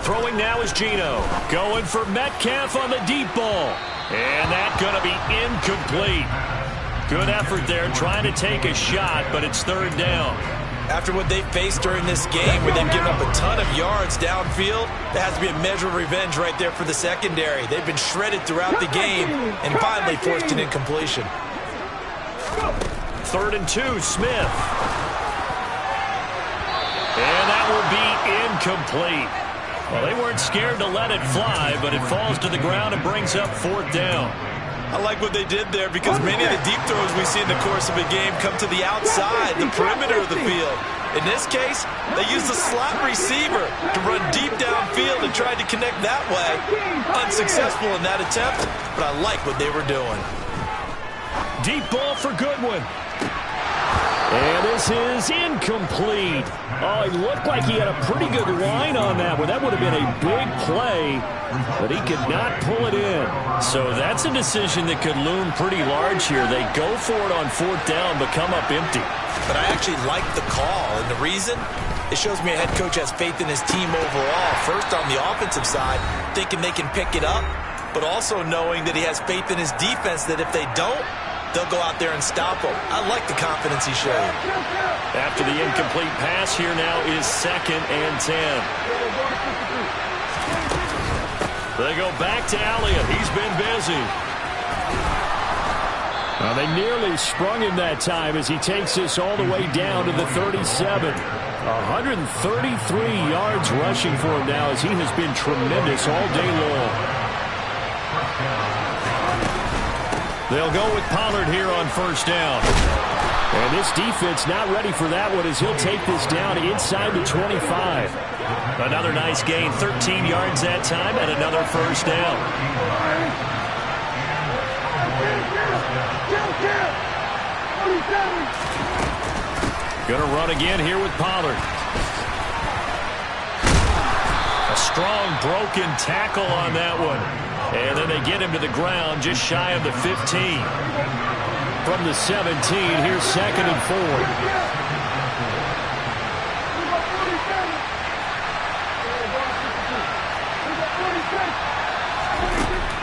Throwing now is Geno. Going for Metcalf on the deep ball. And that's going to be incomplete. Good effort there trying to take a shot, but it's 3rd down. After what they faced during this game where they've given up a ton of yards downfield, there has to be a measure of revenge right there for the secondary. They've been shredded throughout the game and finally forced an incompletion. 3rd and 2, Smith. And that will be incomplete. Well, they weren't scared to let it fly, but it falls to the ground and brings up 4th down. I like what they did there because many of the deep throws we see in the course of a game come to the outside, the perimeter of the field. In this case, they used the slot receiver to run deep downfield and tried to connect that way. Unsuccessful in that attempt, but I like what they were doing. Deep ball for Goodwin. And this is incomplete. Oh, it looked like he had a pretty good line on that one. That would have been a big play, but he could not pull it in. So that's a decision that could loom pretty large here. They go for it on 4th down, but come up empty. But I actually like the call, and the reason? It shows me a head coach has faith in his team overall. First, on the offensive side, thinking they can pick it up, but also knowing that he has faith in his defense that if they don't, they'll go out there and stop him. I like the confidence he showed. After the incomplete pass, here now is 2nd and 10. They go back to Elliott. He's been busy. Well, they nearly sprung him that time as he takes this all the way down to the 37. 133 yards rushing for him now as he has been tremendous all day long. They'll go with Pollard here on first down. And this defense not ready for that one as he'll take this down inside the 25. Another nice gain, 13 yards that time, and another first down. Going to run again here with Pollard. A strong broken tackle on that one. And then they get him to the ground just shy of the 15. From the 17, here's 2nd and 4.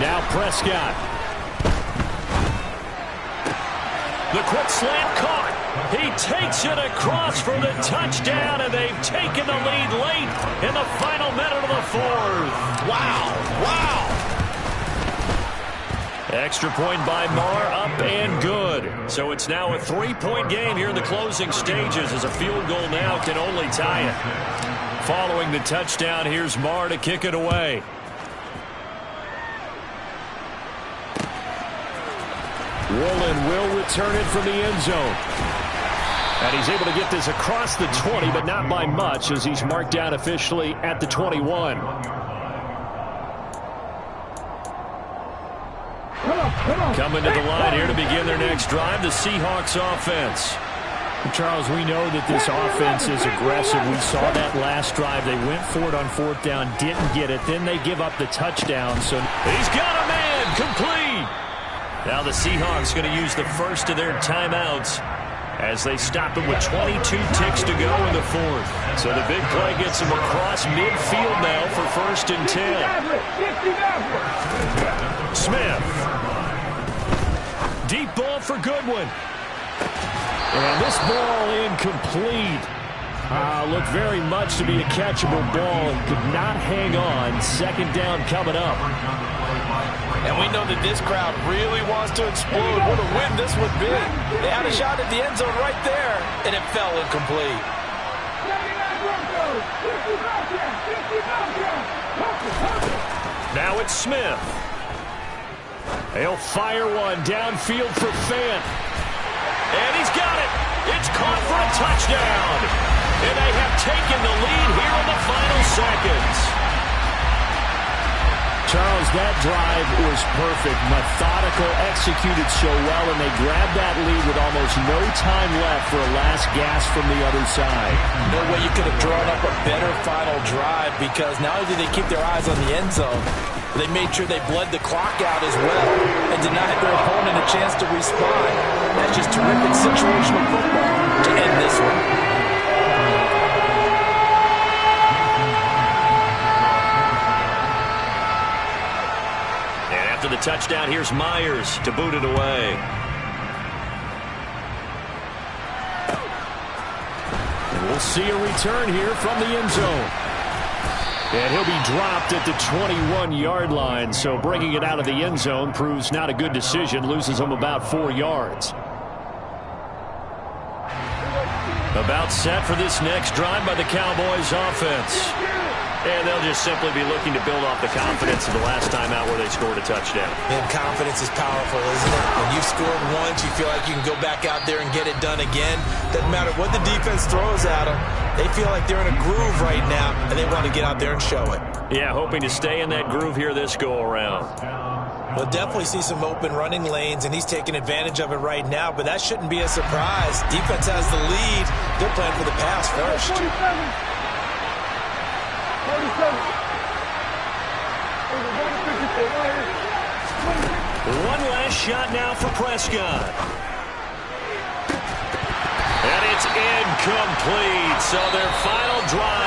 Now Prescott. The quick slant caught. He takes it across for the touchdown, and they've taken the lead late in the final minute of the 4th. Wow. Wow. Extra point by Marr, up and good. So it's now a 3-point game here in the closing stages as a field goal now can only tie it. Following the touchdown, here's Marr to kick it away. Woolen will return it from the end zone. And he's able to get this across the 20, but not by much as he's marked down officially at the 21. Coming to the line here to begin their next drive, the Seahawks offense. Charles, we know that this offense is aggressive. We saw that last drive. They went for it on 4th down, didn't get it. Then they give up the touchdown. So he's got a man, complete. Now the Seahawks going to use the first of their timeouts as they stop it with 22 ticks to go in the 4th. So the big play gets them across midfield now for 1st and 10. Smith. Deep ball for Goodwin. And this ball incomplete. Looked very much to be a catchable ball and could not hang on. 2nd down coming up. And we know that this crowd really wants to explode. What a win this would be. They had a shot at the end zone right there, and it fell incomplete. Now it's Smith. They'll fire one downfield for Fant. And he's got it. It's caught for a touchdown. And they have taken the lead here in the final seconds. Charles, that drive was perfect. Methodical, executed so well, and they grabbed that lead with almost no time left for a last gasp from the other side. No way you could have drawn up a better final drive because not only did they keep their eyes on the end zone, they made sure they bled the clock out as well and denied their opponent a chance to respond. That's just terrific situational football to end this one. The touchdown, here's Myers to boot it away. And we'll see a return here from the end zone. And he'll be dropped at the 21-yard line, so bringing it out of the end zone proves not a good decision, loses him about 4 yards. About set for this next drive by the Cowboys offense. And they'll just simply be looking to build off the confidence of the last time out where they scored a touchdown. And confidence is powerful, isn't it? When you've scored once, you feel like you can go back out there and get it done again. Doesn't matter what the defense throws at them. They feel like they're in a groove right now, and they want to get out there and show it. Yeah, hoping to stay in that groove here this go-around. We'll definitely see some open running lanes, and he's taking advantage of it right now, but that shouldn't be a surprise. Defense has the lead. They're playing for the pass first. One last shot now for Prescott. And it's incomplete. So their final drive